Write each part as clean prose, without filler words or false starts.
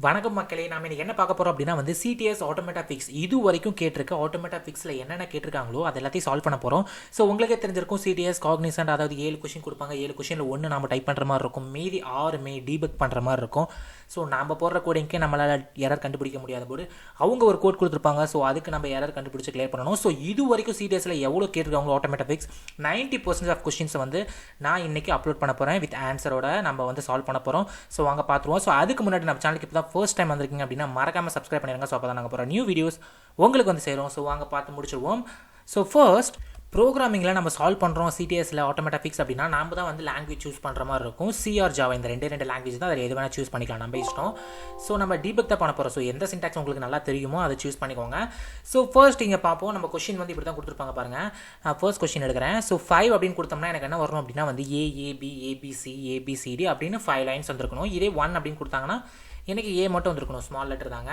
வணக்கம் மக்களே, நாம இன்னைக்கு என்ன பார்க்க போறோம் அப்படின்னா வந்து சிடிஎஸ் ஆட்டோமேட்டா ஃபிக்ஸ் இது வரைக்கும் கேட்டிருக்க ஆட்டோமேட்டா ஃபிக்ஸில் என்னென்ன கேட்டிருக்காங்களோ அது எல்லாத்தையும் சால்வ் பண்ண போகிறோம். ஸோ உங்களுக்கே தெரிஞ்சிருக்கும் சிடிஎஸ் காக்னிசன்ட், அதாவது 7 கொஷின் கொடுப்பாங்க. 7 கொஷினில் ஒன்று நம்ம டைப் பண்ணுற மாதிரி இருக்கும், மீதி 6மே டீபக் பண்ணுற மாதிரி இருக்கும். ஸோ நம்ம போடுற கோடிங்க்கே நம்மளால் எரர் கண்டுபிடிக்க முடியாத போது அவங்க ஒரு கோட் கொடுத்துருப்பாங்க. ஸோ அதுக்கு நம்ம எரர் கண்டுபிடிச்சி கிளியர் பண்ணணும். ஸோ இது வரைக்கும் சிடிஎஸில் எவ்வளோ கேட்டிருக்காங்களோ ஆட்டோமேட்டா ஃபிக்ஸ் 90% ஆஃப் கொஷின்ஸை வந்து நான் இன்னைக்கு அப்லோட் பண்ண போகிறேன். வித் ஆன்சரோட நம்ம வந்து சால்வ் பண்ண போகிறோம். ஸோ வாங்க பார்த்துருவோம். ஸோ அதுக்கு முன்னாடி நம்ம சேனலுக்கு இப்போ தான் ஃபர்ஸ்ட் டைம் வந்திருக்கீங்க அப்படின்னா மறக்காம சப்ஸ்கிரைப் பண்ணிடுங்க. ஸோ அப்போ தான் நாங்கள் போகிற நியூ வீடியோஸ் உங்களுக்கு வந்து சேரும். ஸோ வாங்க பார்த்து முடிச்சிடுவோம். ஸோ ஃபர்ஸ்ட் ப்ரோக்ராமிங்கில் நம்ம சால்வ் பண்ணுறோம் சிடிஎஸில் ஆட்டோமேட்டா ஃபிக்ஸ் அப்படின்னா நம்ம தான் வந்து லாங்குவேஜ் சூஸ் பண்ணுற மாதிரி இருக்கும். சிஆர் ஜாவா இந்த ரெண்டு லாங்குவேஜ் தான், அதில் எது வேணால் சூஸ் பண்ணிக்கலாம், நம்ம இஷ்டம். ஸோ நம்ம டீபக் தான் பண்ண போகிறோம். ஸோ எந்த சின்டாக்ஸ் உங்களுக்கு நல்லா தெரியுமோ அதை சூஸ் பண்ணிக்கோங்க. ஸோ ஃபர்ஸ்ட் இங்கே பார்ப்போம். நம்ம கொஷின் வந்து இப்படி தான் கொடுத்துருப்பாங்க பாருங்கள். ஃபர்ஸ்ட் கொஷின் எடுக்கிறேன். ஸோ 5 அப்படின்னு கொடுத்தோம்னா எனக்கு என்ன வரணும் அப்படின்னா வந்து ஏஏபி ஏபிசி ஏபிசிடி அப்படின்னு 5 லைன்ஸ் வந்துருக்கணும். இதே 1 அப்படின்னு கொடுத்தாங்கன்னா எனக்கு ஏ மட்டும் வந்துருக்கணும், ஸ்மால் லெட்டர் தாங்க.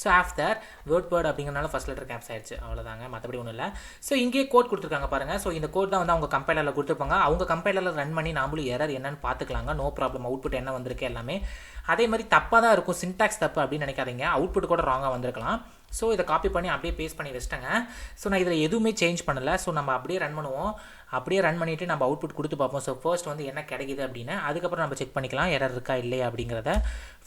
ஸோ ஆஃப்டர் வேர்ட் அப்படிங்கிறனால ஃபஸ்ட் லெட்டர் கேப்ஸ் ஆயிடுச்சு, அவ்வளோதாங்க, மற்றபடி ஒன்றும் இல்லை. ஸோ இங்கே கோட் கொடுத்துருக்காங்க பாருங்கள். ஸோ இந்த கோட் தான் வந்து அவங்க கம்பைலரில் கொடுத்துருப்பாங்க. அவங்க கம்பைலரில் ரன் பண்ணி நாமளும் எரர் என்னன்னு பார்த்துக்கலாங்க. No problem. அவுட்புட் என்ன வந்திருக்கு எல்லாமே அதே மாதிரி தப்பாக தான் இருக்கும். சின்டாக்ஸ் தப்பு அப்படின்னு நினைக்காதீங்க, அவுட்புட் கூட ராங்காக வந்திருக்கலாம். ஸோ இதை காப்பி பண்ணி அப்படியே பேஸ்ட் பண்ணி வச்சிட்டேங்க. ஸோ நான் இதில் எதுவுமே சேஞ்ச் பண்ணலை. ஸோ நம்ம அப்படியே ரன் பண்ணுவோம். அப்படியே ரன் பண்ணிவிட்டு நம்ம அவுட்புட் கொடுத்து பார்ப்போம். ஸோ ஃபர்ஸ்ட் வந்து என்ன கிடைக்குது அப்படின்னு, அதுக்கப்புறம் நம்ம செக் பண்ணிக்கலாம் எரர் இருக்கா இல்லையா அப்படிங்கிறத.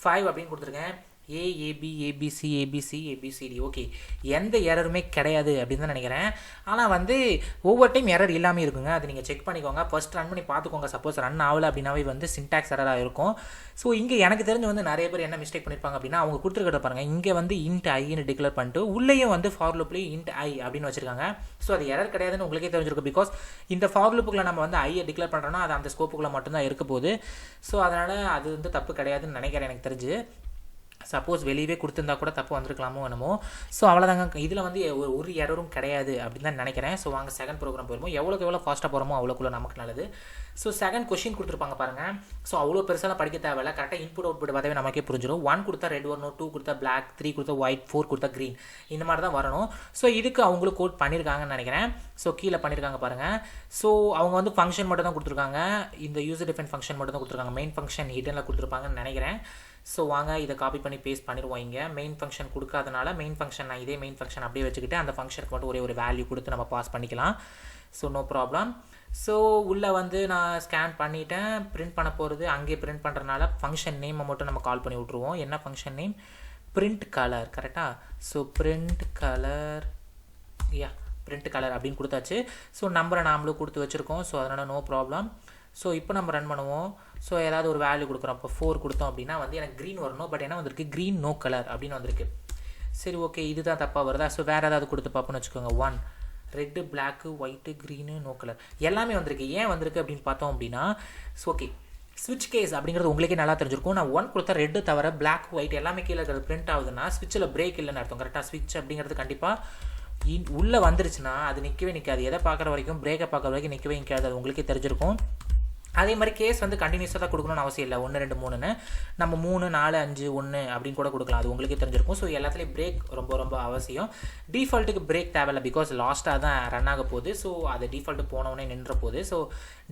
5 அப்படின்னு கொடுத்துருக்கேன். AAB ABC ABC ABCD. Okay, எந்த எரருமே கிடையாது அப்படின்னு தான் நினைக்கிறேன். ஆனால் வந்து ஒவ்வொரு டைம் எரர் இல்லாமல் இருக்குங்க, அது நீங்கள் செக் பண்ணிக்கோங்க. ஃபர்ஸ்ட் ரன் பண்ணி பார்த்துக்கோங்க. சப்போஸ் ரன் ஆகலை அப்படின்னாவே வந்து சின்டாக்ஸ் எரராக இருக்கும். ஸோ இங்கே எனக்கு தெரிஞ்சு வந்து நிறைய பேர் என்ன மிஸ்டேக் பண்ணியிருப்பாங்க அப்படின்னா, அவங்க கொடுத்துருக்கிற பாருங்கள், இங்கே வந்து இன்ட் ஐன்னு டிக்ளேர் பண்ணிட்டு உள்ளேயும் வந்து ஃபார் லூப்லேயும் இன்ட் ஐ அப்படின்னு வச்சிருக்காங்க. ஸோ அது எரர் கிடையாதுன்னு உங்களுக்கே தெரிஞ்சிருக்கும். பிகாஸ் இந்த ஃபார் லூப்புக்குள்ள நம்ம வந்து ஐயை டிக்ளேர் பண்ணுறோன்னா அது அந்த ஸ்கோப்புக்குள்ளே மட்டும்தான் இருக்க போகுது. ஸோ அதனால் அது வந்து தப்பு கிடையாதுன்னு நினைக்கிறேன் எனக்கு தெரிஞ்சு. சப்போஸ் வெளியவே கொடுத்துருந்தா கூட தப்பு வந்திருக்கலாமோ என்னமோ. ஸோ அவ்வளோதாங்க, இதில் வந்து ஒரு எரரும் கிடையாது அப்படின்னு தான் நினைக்கிறேன். ஸோ வாங்க செகண்ட் ப்ரோக்ராம் போயிருமோ. எவ்வளோக்கு எவ்வளோ ஃபாஸ்ட்டாக போகிறோமோ அவ்வளோக்குள்ள நமக்கு நல்லது. ஸோ செகண்ட் கொஷின் கொடுத்துருப்பாங்க பாருங்கள். ஸோ அவ்வளோ பெருசாக படிக்க தேவையில்ல, கரெக்டாக இன்புட் அவுட்புட் பார்த்தாவே நமக்கே புரிஞ்சிடும். 1 கொடுத்தா ரெட் வரணும், 2 கொடுத்தா பிளாக், 3 கொடுத்தா ஒயிட், 4 கொடுத்தா க்ரீன், இந்த மாதிரி தான் வரணும். ஸோ இதுக்கு அவங்களும் கோட் பண்ணியிருக்காங்கன்னு நினைக்கிறேன். ஸோ கீழே பண்ணியிருக்காங்க பாருங்கள். ஸோ அவங்க வந்து ஃபங்க்ஷன் மட்டும் தான் கொடுத்துருக்காங்க, இந்த யூசர் டிஃபைன் ஃபங்க்ஷன் மட்டும் தான் கொடுத்துருக்காங்க. மெயின் ஃபங்க்ஷன் ஹிடனில் கொடுத்துருப்பாங்கன்னு நினைக்கிறேன். ஸோ வாங்க இதை காப்பி பண்ணி பேஸ்ட் பண்ணிடுவோம். இங்கே மெயின் ஃபங்க்ஷன் கொடுக்காதனால மெயின் ஃபங்க்ஷன் நான் இதே மெயின் ஃபங்க்ஷன் அப்படியே வச்சுக்கிட்டு அந்த ஃபங்க்ஷனுக்கு மட்டும் ஒரு வேல்யூ கொடுத்து நம்ம பாஸ் பண்ணிக்கலாம். So no problem. ஸோ உள்ளே வந்து நான் ஸ்கேன் பண்ணிவிட்டேன். பிரிண்ட் பண்ண போகிறது அங்கேயே பிரிண்ட் பண்ணுறதுனால ஃபங்க்ஷன் நேமை மட்டும் நம்ம கால் பண்ணி விட்ருவோம். என்ன ஃபங்க்ஷன் நேம்? பிரிண்ட் கலர், கரெக்டாக? So print colour, print colour அப்படின்னு கொடுத்தாச்சு. ஸோ நம்பரை நாமளும் கொடுத்து வச்சுருக்கோம். ஸோ அதனால் நோ ப்ராப்ளம். ஸோ இப்போ நம்ம ரன் பண்ணுவோம். ஸோ ஏதாவது ஒரு வேல்யூ கொடுக்குறோம். இப்போ 4 கொடுத்தோம் அப்படின்னா வந்து எனக்கு க்ரீன் வரணும். பட் என்ன வந்திருக்கு? க்ரீன் நோ கலர் அப்படின்னு வந்திருக்கு. சரி, ஓகே, இதுதான் தப்பாக வருதா? ஸோ வேறு ஏதாவது கொடுத்து பார்ப்போன்னு வச்சுக்கோங்க. 1 red, black, white, green, no colour எல்லாமே வந்திருக்கு. ஏன் வந்திருக்கு அப்படின்னு பார்த்தோம் அப்படின்னா, ஸோ ஓகே, ஸ்விட்ச் கேஸ் அப்படிங்கிறது உங்களுக்கே நல்லா தெரிஞ்சிருக்கும். நான் 1 கொடுத்தா ரெட்டு தவிர பிளாக், ஒயிட் எல்லாமே கீழே இருக்கிறது பிரிண்ட் ஆகுதுன்னா ஸ்விட்சில் பிரேக் இல்லைன்னு அர்த்தம். கரெக்டாக ஸ்விட்ச் அப்படிங்கிறது கண்டிப்பாக உள்ளே வந்துருச்சுன்னா அது நிற்கவே நிற்காது. எதை பார்க்குற வரைக்கும், பிரேக்கை பார்க்குற வரைக்கும் நிற்கவே நிற்காது. அது உங்களுக்கே தெரிஞ்சிருக்கும். அதே மாதிரி கேஸ் வந்து கண்டினியூஸாக தான் கொடுக்கணும்னு அவசியம் இல்லை. 1 2 3ன்னு நம்ம 3 4 5 1 அப்படின்னு கூட கொடுக்கலாம். அது உங்களுக்கே தெரிஞ்சிருக்கும். ஸோ எல்லாத்துலேயும் பிரேக் ரொம்ப ரொம்ப அவசியம். டிஃபால்ட்டுக்கு பிரேக் தேவையில்லை, பிகாஸ் லாஸ்ட்டாக தான் ரன் ஆக போகுது. ஸோ அது டிஃபால்ட்டு போனவொடனே நின்ற போகுது. ஸோ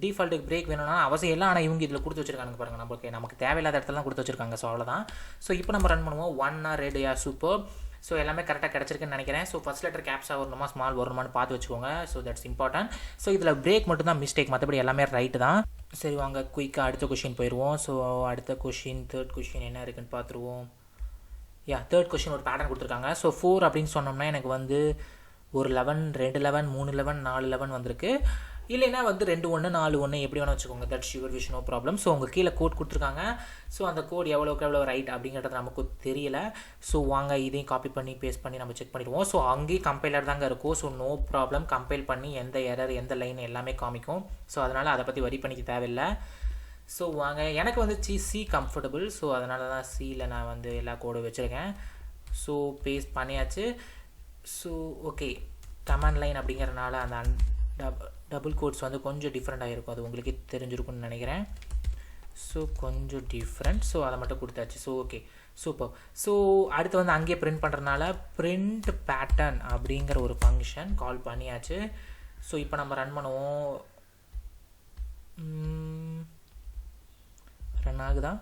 டிஃபால்ட்டுக்கு பிரேக் வேணும்னா அவசியம் இல்லை. ஆனால் இவங்க இதில் கொடுத்து வச்சிருக்காங்க பாருங்கள், நமக்கு தேவையில்லாத இடத்துல கொடுத்து வச்சிருக்காங்க. ஸோ அவ்வளோதான். ஸோ இப்போ நம்ம ரன் பண்ணுவோம். 1 ரெட், சூப்பர். ஸோ எல்லாமே கரெக்டாக கிடச்சிருக்குன்னு நினைக்கிறேன். ஸோ ஃபஸ்ட் லெட்டர் கேப்ஸாக வரணுமா ஸ்மால் வரணுமான்னு பார்த்து வச்சுக்கோங்க. So that's important. ஸோ இதில் பிரேக் மட்டும் தான் மிஸ்டேக், மற்றபடி எல்லாமே ரைட்டு தான். சரி வாங்க குயிக்காக அடுத்த கொஷின் போயிடுவோம். ஸோ அடுத்த கொஷின், தேர்ட் கொஷின் என்ன இருக்குன்னு பார்த்துருவோம். தேர்ட் கொஷின் ஒரு பேட்டர்ன் கொடுத்துருக்காங்க. ஸோ 4 அப்படின்னு சொன்னோம்னா எனக்கு வந்து ஒரு 11, 2 11, 3 11, 4 11 வந்திருக்கு. இல்லைன்னா வந்து 2 1 4 1 எப்படி வேணால் வச்சுக்கோங்க. That's your wish, no problem. So உங்கள் கீழே கோட் கொடுத்துருக்காங்க. ஸோ அந்த கோட் எவ்வளோக்கு எவ்வளோ ரைட் அப்படிங்கிறது நமக்கு தெரியல. ஸோ வாங்க இதையும் காப்பி பண்ணி பேஸ்ட் பண்ணி நம்ம செக் பண்ணிடுவோம். ஸோ அங்கேயும் கம்பைலர் தாங்க இருக்கும். So no problem. கம்பைல் பண்ணி எந்த எரர் எந்த லைன் எல்லாமே காமிக்கும். ஸோ அதனால் அதை பற்றி வரி பண்ணிக்க தேவையில்லை. ஸோ வாங்க, எனக்கு வந்து சி கம்ஃபர்டபுள். ஸோ அதனால தான் சியில் நான் வந்து எல்லா கோடும் வச்சுருக்கேன். ஸோ பேஸ்ட் பண்ணியாச்சு. ஸோ ஓகே, கமாண்ட் லைன் அப்படிங்கிறனால அந்த டபுள் கோட்ஸ் வந்து கொஞ்சம் டிஃப்ரெண்ட்டாக இருக்கும். அது உங்களுக்கு தெரிஞ்சிருக்கும்னு நினைக்கிறேன். ஸோ கொஞ்சம் டிஃப்ரெண்ட். ஸோ அதை மட்டும் கொடுத்தாச்சு. So okay, super. ஸோ அடுத்து வந்து அங்கேயே பிரிண்ட் பண்ணுறதுனால பிரிண்ட் பேட்டர்ன் அப்படிங்கிற ஒரு ஃபங்க்ஷன் கால் பண்ணியாச்சு. ஸோ இப்போ நம்ம ரன் பண்ணுவோம். ரன் ஆகுதா?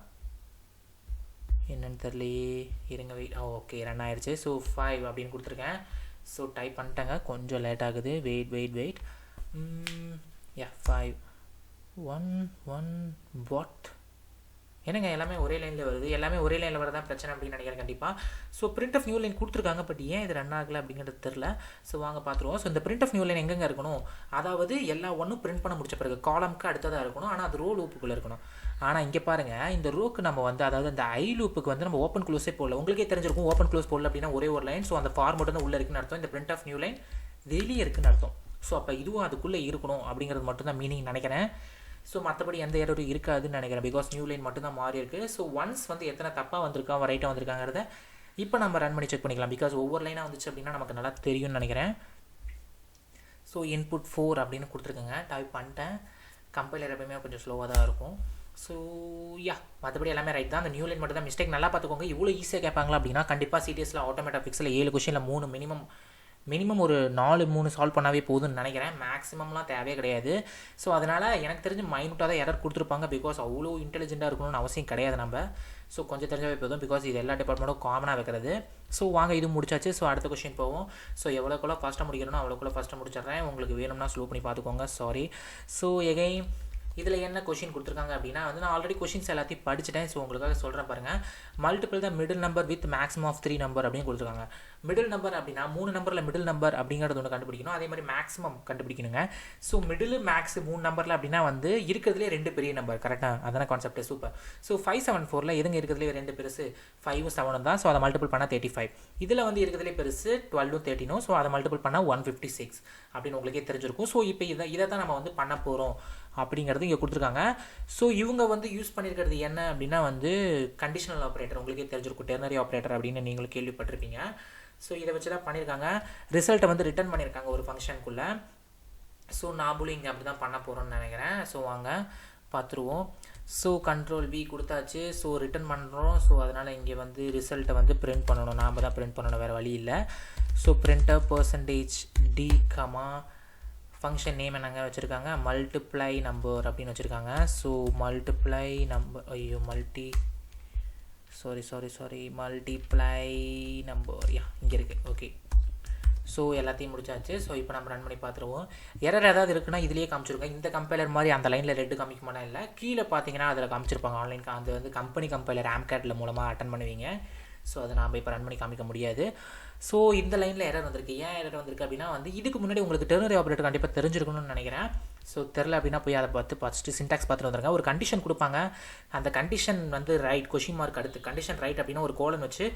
என்னென்னு தெரியலையே, இருங்க வெயிட். ஓகே ரன் ஆயிடுச்சு. ஸோ 5 அப்படின்னு கொடுத்துருக்கேன். ஸோ டைப் பண்ணிட்டேங்க, கொஞ்சம் லேட் ஆகுது. வெயிட் யா 5 1 1 வாட் என்னங்க எல்லாமே ஒரே லைனில் வருது. எல்லாமே ஒரே லைனில் வரதான் பிரச்சனை அப்படின்னு நினைக்கிறேன் கண்டிப்பாக. So print of new line கொடுத்துருக்காங்க, பட் ஏன் இது ரன் ஆகலை அப்படிங்கிறது தெரில. ஸோ வாங்க பார்த்துருவோம். ஸோ இந்த பிரிண்ட் ஆஃப் நியூ லைன் எங்கெங்க இருக்கணும், அதாவது எல்லா ஒன்றும் பிரிண்ட் பண்ண முடிச்ச பிறகு காலம்க்கு அடுத்ததாக இருக்கணும், ஆனால் அது ரோ லூப்புக்குள்ளே இருக்கணும். ஆனால் இங்கே பாருங்கள், இந்த ரோக்கு நம்ம வந்து அதாவது அந்த ஐ லூப்புக்கு வந்து நம்ம ஓப்பன் க்ளோஸே போடல. உங்களுக்கே தெரிஞ்சிருக்கும் ஓப்பன் க்ளோஸ் போடல அப்படின்னா ஒரே ஒரு லைன். ஸோ அந்த ஃபார் மட்டும் தான் உள்ளே இருக்குன்னு அர்த்தம். இந்த பிரிண்ட் ஆஃப் நியூ லைன் வெளியே இருக்குன்னு அர்த்தம். ஸோ அப்போ இதுவும் அதுக்குள்ளே இருக்கணும் அப்படிங்கிறது மட்டும் தான் மீனிங் நினைக்கிறேன். ஸோ மற்றபடி எந்த எரரும் இருக்காதுன்னு நினைக்கிறேன், பிகாஸ் நியூ லைன் மட்டும் தான் மாறி இருக்குது. ஸோ ஒன்ஸ் வந்து எத்தனை தப்பாக வந்திருக்கா ரைட்டாக வந்திருக்காங்கிறத இப்போ நம்ம ரன் பண்ணி செக் பண்ணிக்கலாம், பிகாஸ் ஒவ்வொரு லைனாக வந்துச்சு அப்படின்னா நமக்கு நல்லா தெரியும்னு நினைக்கிறேன். ஸோ இன்புட் 4 அப்படின்னு கொடுத்துருக்கேங்க, டைப் பண்ணிட்டேன். கம்பைலர் எப்பவுமே கொஞ்சம் ஸ்லோவாக தான் இருக்கும். ஸோ மற்றபடி எல்லாமே ரைட் தான். அந்த நியூ லைன் மட்டும் தான் மிஸ்டேக். நல்லா பார்த்துக்கோங்க. இவ்வளோ ஈஸியாக கேட்பாங்களா அப்படின்னா கண்டிப்பாக சிடிஎஸில் ஆட்டோமேட்டிக் ஃபிக்ஸில் 7 கொஷனில் 3 மினிமம் ஒரு 4-3 சால்வ் பண்ணாவே போதும்னு நினைக்கிறேன். மேக்ஸிமம்லாம் தேவையே கிடையாது. ஸோ அதனால் எனக்கு தெரிஞ்சு மைனூட்டாக தான் எரர் கொடுத்துருப்பாங்க, பிகாஸ் அவ்வளோ இன்டெலிஜென்ட்டாக இருக்கணும்னு அவசியம் கிடையாது நம்ம. ஸோ கொஞ்சம் தெரிஞ்சாவே போதும், பிகாஸ் இது எல்லா டிபார்ட்மெண்ட்டும் காமனாக வைக்கிறது. ஸோ வாங்க இது முடிச்சாச்சு. ஸோ அடுத்த கொஸ்டின் போவோம். ஸோ எவ்வளோக்குள்ள ஃபாஸ்ட்டாக முடிக்கணும்னா அவ்வளோக்குள்ள ஃபாஸ்ட்டாக முடிச்சிடுறேன். உங்களுக்கு வேணும்னா ஸ்லோ பண்ணி பார்த்துக்கோங்க, சாரி. ஸோ எகைன் இதில் என்ன கொஷின் கொடுத்துருக்காங்க அப்படின்னா வந்து நான் ஆல்ரெடி கொஷின்ஸ் எல்லாத்தையும் படிச்சுட்டேன். ஸோ உங்களுக்காக சொல்கிறேன் பாருங்கள். Multiple the middle number with maximum of 3 number அப்படின்னு கொடுத்துருக்காங்க. மிடில் நம்பர் அப்படின்னா 3 நம்பரில் மிடில் நம்பர் அப்படிங்கிறது ஒன்று கண்டுபிடிக்கணும், அதே மாதிரி மேக்ஸிமம் கண்டுபிடிக்கணுங்க. ஸோ மிடில் மேக்ஸ் 3 நம்பரில் அப்படின்னா வந்து இருக்கிறதுலே 2 பெரிய நம்பர், கரெக்டாக அதான கான்செப்ட், சூப்பர். ஸோ 574 எதுங்க இருக்கிறதுலே 2 பெருசு 5 7 தான். ஸோ அதை மல்டிபிள் பண்ணால் 35. இதில் வந்து இருக்கிறதுலே பெருசு 12 13. ஸோ அதை மல்டிபிள் பண்ணால் 156 அப்படின்னு உங்களுக்கே தெரிஞ்சிருக்கும். ஸோ இப்போ இதை தான் நம்ம வந்து பண்ண போகிறோம் அப்படிங்கிறது இங்கே கொடுத்துருக்காங்க. ஸோ இவங்க வந்து யூஸ் பண்ணியிருக்கிறது என்ன அப்படின்னா வந்து கண்டிஷனல் ஆப்ரேட்டர், உங்களுக்கே தெரிஞ்சிருக்கும், டெர்னரி ஆப்ரேட்டர் அப்படின்னு நீங்களும் கேள்விப்பட்டிருப்பீங்க. ஸோ இதை வச்சு தான் பண்ணியிருக்காங்க. ரிசல்ட்டை வந்து ரிட்டர்ன் பண்ணியிருக்காங்க ஒரு ஃபங்க்ஷனுக்குள்ளே. ஸோ நாமளும் இங்கே அப்படி தான் பண்ண போகிறோம்னு நினைக்கிறேன். ஸோ வாங்க பார்த்துருவோம். ஸோ கண்ட்ரோல் V கொடுத்தாச்சு. ஸோ ரிட்டர்ன் பண்ணுறோம். ஸோ அதனால் இங்கே வந்து ரிசல்ட்டை வந்து பிரிண்ட் பண்ணணும், நாம் தான் பிரிண்ட் பண்ணணும், வேறு வழி இல்லை. So printer %d function name என்னங்க வச்சுருக்காங்க, மல்டிப்ளை நம்பர் அப்படின்னு வச்சுருக்காங்க. ஸோ மல்டிப்ளை நம்பர், ஐயோ மல்டிப்ளை நம்பர் இங்கே இருக்குது. ஓகே, ஸோ எல்லாத்தையும் முடிச்சாச்சு. ஸோ இப்போ நம்ம ரன் பண்ணி பார்த்துருவோம். எரர் ஏதாவது இருக்குன்னா இதுலேயே காமிச்சிருக்கோம். இந்த கம்பைலர் மாதிரி அந்த லைனில் ரெட்டு காமிக்குமானா இல்லை, கீழே பார்த்தீங்கன்னா அதில் காமிச்சிருப்பாங்க. ஆன்லைன் அது வந்து கம்பெனி கம்பைலர் ஆம்கேட்டில் மூலமாக அட்டன் பண்ணுவீங்க. ஸோ அதை நாம் இப்போ ரன் பண்ணி காமிக்க முடியாது. ஸோ இந்த லைனில் எரர் வந்திருக்கு. ஏன் எரர் வந்திருக்கு அப்படின்னா வந்து இதுக்கு முன்னாடி உங்களுக்கு டெர்னரி ஆப்ரேட்டர் கண்டிப்பாக தெரிஞ்சிருக்கணும்னு நினைக்கிறேன். ஸோ தெரில அப்படின்னா போய் அதை ஃபஸ்ட்டு சின்டாக்ஸ் பார்த்துட்டு வந்துருங்க. ஒரு கண்டிஷன் கொடுப்பாங்க, அந்த கண்டிஷன் வந்து ரைட், கொஷின் மார்க் அடுத்து கண்டிஷன் ரைட் அப்படின்னா ஒரு கோலன் வச்சு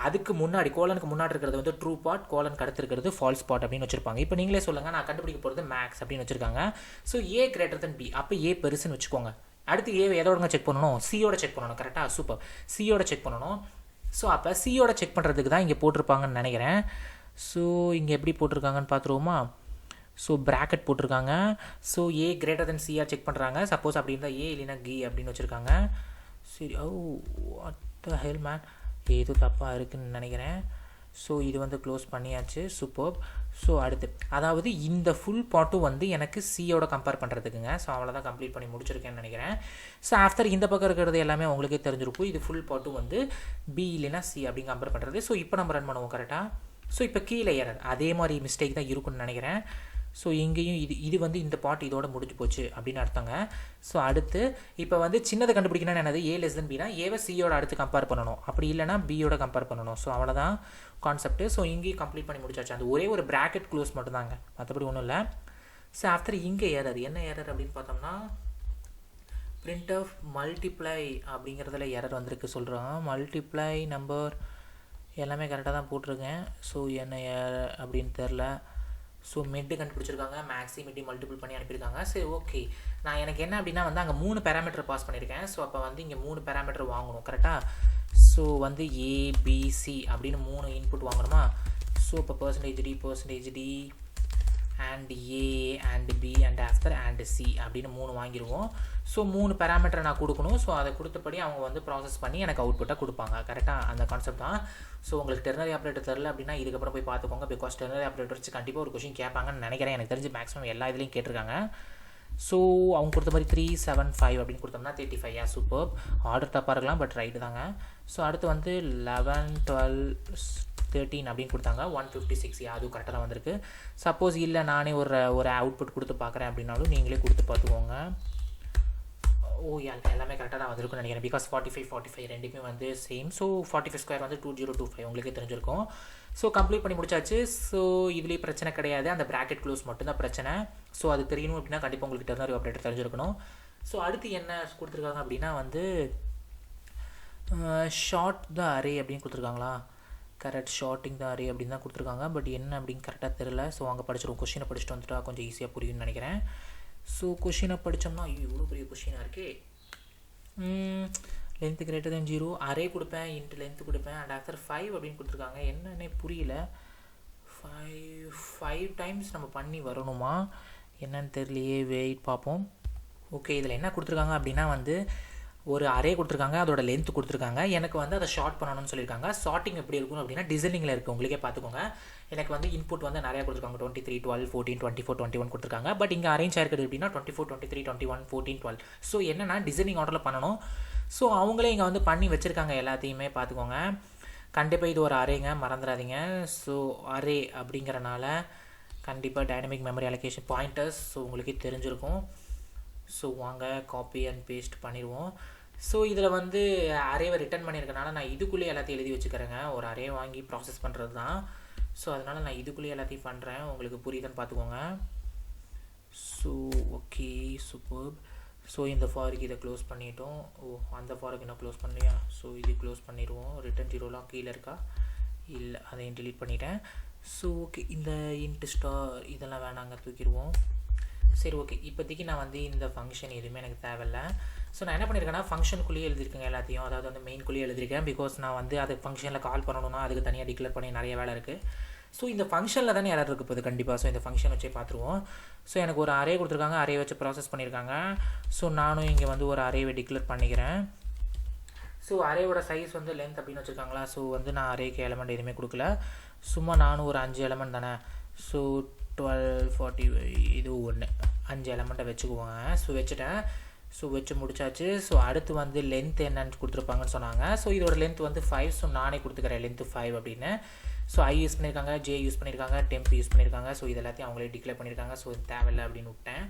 அதுக்கு முன்னாடி கோலனுக்கு முன்னாடி இருக்கிறது வந்து ட்ரூ பார்ட், கோலனுக்கு அடுத்து இருக்கிறது ஃபால்ஸ் பார்ட் அப்படின்னு வச்சிருப்பாங்க. இப்போ நீங்களே சொல்லுங்கள், நான் கண்டுபிடிக்க போகிறது மேக்ஸ் அப்படின்னு வச்சிருக்காங்க. ஸோ A > B, அப்போ A பெருசுன்னு வச்சுக்கோங்க. அடுத்து A எதோடங்க செக் பண்ணணும், சியோட செக் பண்ணணும், கரெக்டாக, சூப்பர், சியோட செக் பண்ணணும். ஸோ அப்போ சியோட செக் பண்ணுறதுக்கு தான் இங்கே போட்டிருப்பாங்கன்னு நினைக்கிறேன். ஸோ இங்கே எப்படி போட்டிருக்காங்கன்னு பார்த்துருவோமா. ஸோ ப்ராக்கெட் போட்டிருக்காங்க. ஸோ A > C செக் பண்ணுறாங்க. சப்போஸ் அப்படி இருந்தால் A இல்லைன்னா G அப்படின்னு வச்சுருக்காங்க. சரி, வாட் த ஹெல் மேன், ஏதோ தப்பாக இருக்குதுன்னு நினைக்கிறேன். ஸோ இது வந்து க்ளோஸ் பண்ணியாச்சு, சூப்பர். ஸோ அடுத்து அதாவது இந்த ஃபுல் பாட்டும் வந்து எனக்கு சியோட கம்பேர் பண்ணுறதுக்குங்க. ஸோ அவ்வளோதான் கம்ப்ளீட் பண்ணி முடிச்சிருக்கேன்னு நினைக்கிறேன். ஸோ ஆஃப்டர் இந்த பக்கம் இருக்கிறது எல்லாமே உங்களுக்கே தெரிஞ்சிருக்கும். இது ஃபுல் பாட்டும் வந்து B இல்லைன்னா C அப்படின்னு கம்பேர் பண்ணுறது. ஸோ இப்போ நம்ம ரன் பண்ணுவோம், கரெக்டாக. ஸோ இப்போ கீழே எரர் அதே மாதிரி மிஸ்டேக் தான் இருக்குன்னு நினைக்கிறேன். ஸோ இங்கேயும் இது வந்து இந்த பார்ட் இதோட முடிஞ்சு போச்சு அப்படின்னு அர்த்தங்க. ஸோ அடுத்து இப்போ வந்து சின்னதை கண்டுபிடிக்கணும்னு என்னது, A < B ஏவை சியோட அடுத்து கம்பேர் பண்ணணும், அப்படி இல்லைனா பியோட கம்பேர் பண்ணணும். ஸோ அவ்வளோதான் கான்செப்ட். ஸோ இங்கேயும் கம்ப்ளீட் பண்ணி முடிச்சாச்சு. அந்த ஒரே ஒரு ப்ராக்கெட் க்ளோஸ் மட்டும்தாங்க, மற்றபடி ஒன்றும் இல்லை. ஸோ ஆஃப்டர் இங்கே எரர் என்ன எரர் அப்படின்னு பார்த்தோம்னா பிரிண்ட் ஆஃப் மல்டிப்ளை அப்படிங்கிறதுல எரர் வந்திருக்கு சொல்கிறாங்க. மல்டிப்ளை நம்பர் எல்லாமே கரெக்டாக தான் போட்டிருக்கேன். ஸோ என்ன அப்படின்னு தெரில. ஸோ மிட்டு கண்டுபிடிச்சிருக்காங்க, மேக்ஸி மிட்டி மல்டிபிள் பண்ணி அனுப்பியிருக்காங்க. சரி, ஓகே. நான் எனக்கு என்ன அப்படின்னா வந்து அங்கே 3 பேராமீட்டர் பாஸ் பண்ணியிருக்கேன். ஸோ அப்போ வந்து இங்கே 3 பேராமீட்டர் வாங்கணும், கரெக்டாக. ஸோ வந்து ABC அப்படின்னு 3 இன்புட் வாங்கணுமா. ஸோ இப்போ %D and A and B and after and C அப்படின்னு 3 வாங்கிடுவோம். ஸோ 3 பேராமீட்டர் நான் கொடுக்கணும். ஸோ அதை கொடுத்தபடி அவங்க வந்து ப்ராசஸ் பண்ணி எனக்கு அவுட்புட்டாக கொடுப்பாங்க, கரெக்டாக. அந்த கான்செப்ட் தான். ஸோ உங்களுக்கு டெர்னரி ஆப்ரேட்டர் தெரில அப்படின்னா இதுக்கப்புறம் போய் பார்த்துக்கோங்க, பிகாஸ் டெர்னரி ஆப்ரேட்டர் வச்சு கண்டிப்பாக ஒரு கொஷின் கேட்பாங்கன்னு நினைக்கிறேன். எனக்கு தெரிஞ்சு மேக்ஸிமம் எல்லா இதுலேயும் கேட்டிருக்காங்க. ஸோ அவங்க கொடுத்த மாதிரி 375 அப்படின்னு கொடுத்தோம்னா 35. சூப்பர். ஆர்டர் தப்பாக இருக்கலாம், பட் ரைட்டு தாங்க. ஸோ அடுத்து வந்து 11, 12, 13 அப்படின்னு கொடுத்தாங்க. 156. அதுவும் கரெக்டாக தான் வந்திருக்கு. சப்போஸ் இல்லை நானே ஒரு அவுட்புட் கொடுத்து பார்க்குறேன் அப்படின்னாலும் நீங்களே கொடுத்து பார்த்துக்கோங்க. எல்லாமே கரெக்டாக தான் வந்திருக்குன்னு நினைக்கிறேன். பிகாஸ் 45 ரெண்டுமே வந்து சேம். ஸோ 45 ஸ்கொயர் வந்து 2025 உங்களுக்கே தெரிஞ்சிருக்கும். ஸோ கம்ப்ளீட் பண்ணி முடிச்சாச்சு. ஸோ இதுலேயே பிரச்சனை கிடையாது, அந்த ப்ராக்கெட் க்ளோஸ் மட்டும்தான் பிரச்சனை. ஸோ அது தெரியணும் அப்படின்னா கண்டிப்பாக உங்களுக்கு டெர்னரி ஆப்ரேட்டர் தெரிஞ்சிருக்கணும். ஸோ அடுத்து என்ன கொடுத்துருக்காங்க அப்படின்னா வந்து ஷார்ட் த அரே அப்படின்னு கொடுத்துருக்காங்களா? கரெக்ட், ஷார்ட்டிங் த அரே அப்படின்னு தான் கொடுத்துருக்காங்க. பட் என்ன அப்படின்னு கரெக்டாக தெரில. ஸோ அங்கே படிச்சிருவோம். கொஷினை படிச்சுட்டு வந்துட்டா கொஞ்சம் ஈஸியாக புரியும்னு நினைக்கிறேன். ஸோ கொஷினை படித்தோம்னா இவ்வளோ பெரிய கொஷினாக இருக்கே. லென்த்து கிரேட்டர் தென் 0, அரே கொடுப்பேன், இன்ட்டு லென்த்து கொடுப்பேன், அண்ட் ஆஃப்டர் 5 அப்படின்னு கொடுத்துருக்காங்க. என்னன்னே புரியல. 5 டைம்ஸ் நம்ம பண்ணி வரணுமா என்னன்னு தெரியலையே. வெயிட் பார்ப்போம். ஓகே, இதில் என்ன கொடுத்துருக்காங்க அப்படின்னா வந்து ஒரு அரே கொடுத்துருக்காங்க, அதோட லென்த் கொடுத்துருக்காங்க. எனக்கு வந்து அதை ஷார்ட் பண்ணணும்னு சொல்லியிருக்காங்க. ஷார்ட்டிங் எப்படி இருக்கும் அப்படின்னா டிசைனிங்கில் இருக்குது, உங்களுக்கே பார்த்துக்கோங்க. எனக்கு வந்து இன்புட் வந்து நிறையா கொடுத்துருக்காங்க. 23, 12, 14, 24, 21 கொடுத்துருக்காங்க. பட் இங்கே அரேஞ்ச் ஆயிருக்குது அப்படின்னா 24, 23, 21, 14, 12. ஸோ என்னென்னா டிசைனிங் ஆர்டரில் பண்ணணும். ஸோ அவங்களே இங்கே வந்து பண்ணி வச்சுருக்காங்க, எல்லாத்தையுமே பார்த்துக்கோங்க. கண்டிப்பாக இது ஒரு அரேங்க, மறந்துடாதீங்க. ஸோ அரே அப்படிங்கிறனால கண்டிப்பாக dynamic memory allocation pointers. So உங்களுக்கே தெரிஞ்சிருக்கும். ஸோ வாங்க காப்பி அண்ட் பேஸ்ட் பண்ணிடுவோம். ஸோ இதில் வந்து அரேவை ரிட்டர்ன் பண்ணியிருக்கனால நான் இதுக்குள்ளேயே எல்லாத்தையும் எழுதி வச்சுக்கிறேங்க. ஒரு அரே வாங்கி ப்ராசஸ் பண்ணுறது தான். ஸோ அதனால் நான் இதுக்குள்ளேயே எல்லாத்தையும் பண்ணுறேன். உங்களுக்கு புரியுதுன்னு பார்த்துக்கோங்க. So okay, super. ஸோ இந்த ஃபாருக்கு இதை க்ளோஸ் பண்ணிட்டோம். அந்த ஃபாருக்கு இன்னும் க்ளோஸ் பண்ணலையா? ஸோ இது க்ளோஸ் பண்ணிடுவோம். ரிட்டன் 0லாம் கீழே இருக்கா? இல்லை, அதையும் டிலீட் பண்ணிட்டேன். ஸோ ஓகே, இந்த இன்ட் ஸ்டார் இதெல்லாம் வேணாங்க, தூக்கிடுவோம். சரி, ஓகே. இப்போதைக்கு நான் வந்து இந்த ஃபங்க்ஷன் எதுவுமே எனக்கு தேவையில்லை. ஸோ நான் என்ன பண்ணியிருக்கேன்னா ஃபங்க்ஷனுக்குள்ளேயே எழுதியிருக்கேன் எல்லாத்தையும். அதாவது வந்து மெயின்குள்ளேயே எழுதியிருக்கேன். பிகாஸ் நான் வந்து அது ஃபங்க்ஷனில் கால் பண்ணணும்னா அதுக்கு தனியாக டிக்ளேர் பண்ணி நிறைய வேலை இருக்குது. ஸோ இந்த ஃபங்க்ஷனில் தானே எரர் இருக்குது போகுது கண்டிப்பாக. ஸோ இந்த ஃபங்க்ஷன் வச்சே பார்த்துருவோம். ஸோ எனக்கு ஒரு அரே கொடுத்துருக்காங்க, அரே வச்சு ப்ராசஸ் பண்ணியிருக்காங்க. ஸோ நானும் இங்கே வந்து ஒரு அரேவை டிக்ளேர் பண்ணிக்கிறேன். ஸோ அரேவோட சைஸ் வந்து லென்த் அப்படின்னு வச்சுருக்காங்களா? ஸோ வந்து நான் அரேக்கு எலமெண்ட் எதுவுமே கொடுக்கல, சும்மா நானும் ஒரு 5 எலமெண்ட் தானே. ஸோ 12, 40 இது 1 5 எலமெண்ட்டை வச்சுக்குவோங்க. ஸோ வச்சுட்டேன். ஸோ வச்சு முடிச்சாச்சு. ஸோ அடுத்து வந்து லென்த் என்னன்னு கொடுத்துருப்பாங்கன்னு சொன்னாங்க. ஸோ இதோட லென்த் வந்து 5. ஸோ நானே கொடுத்துக்கிறேன் லென்த்து 5 அப்படின்னு. ஸோ ஐ யூஸ் பண்ணியிருக்காங்க, ஜே யூஸ் பண்ணியிருக்காங்க, டெம்ப் யூஸ் பண்ணியிருக்காங்க. ஸோ இது எல்லாத்தையும் அவங்களே டிக்ளேர் பண்ணியிருக்காங்க. ஸோ இது தேவையில்லை அப்படின்னு விட்டேன்.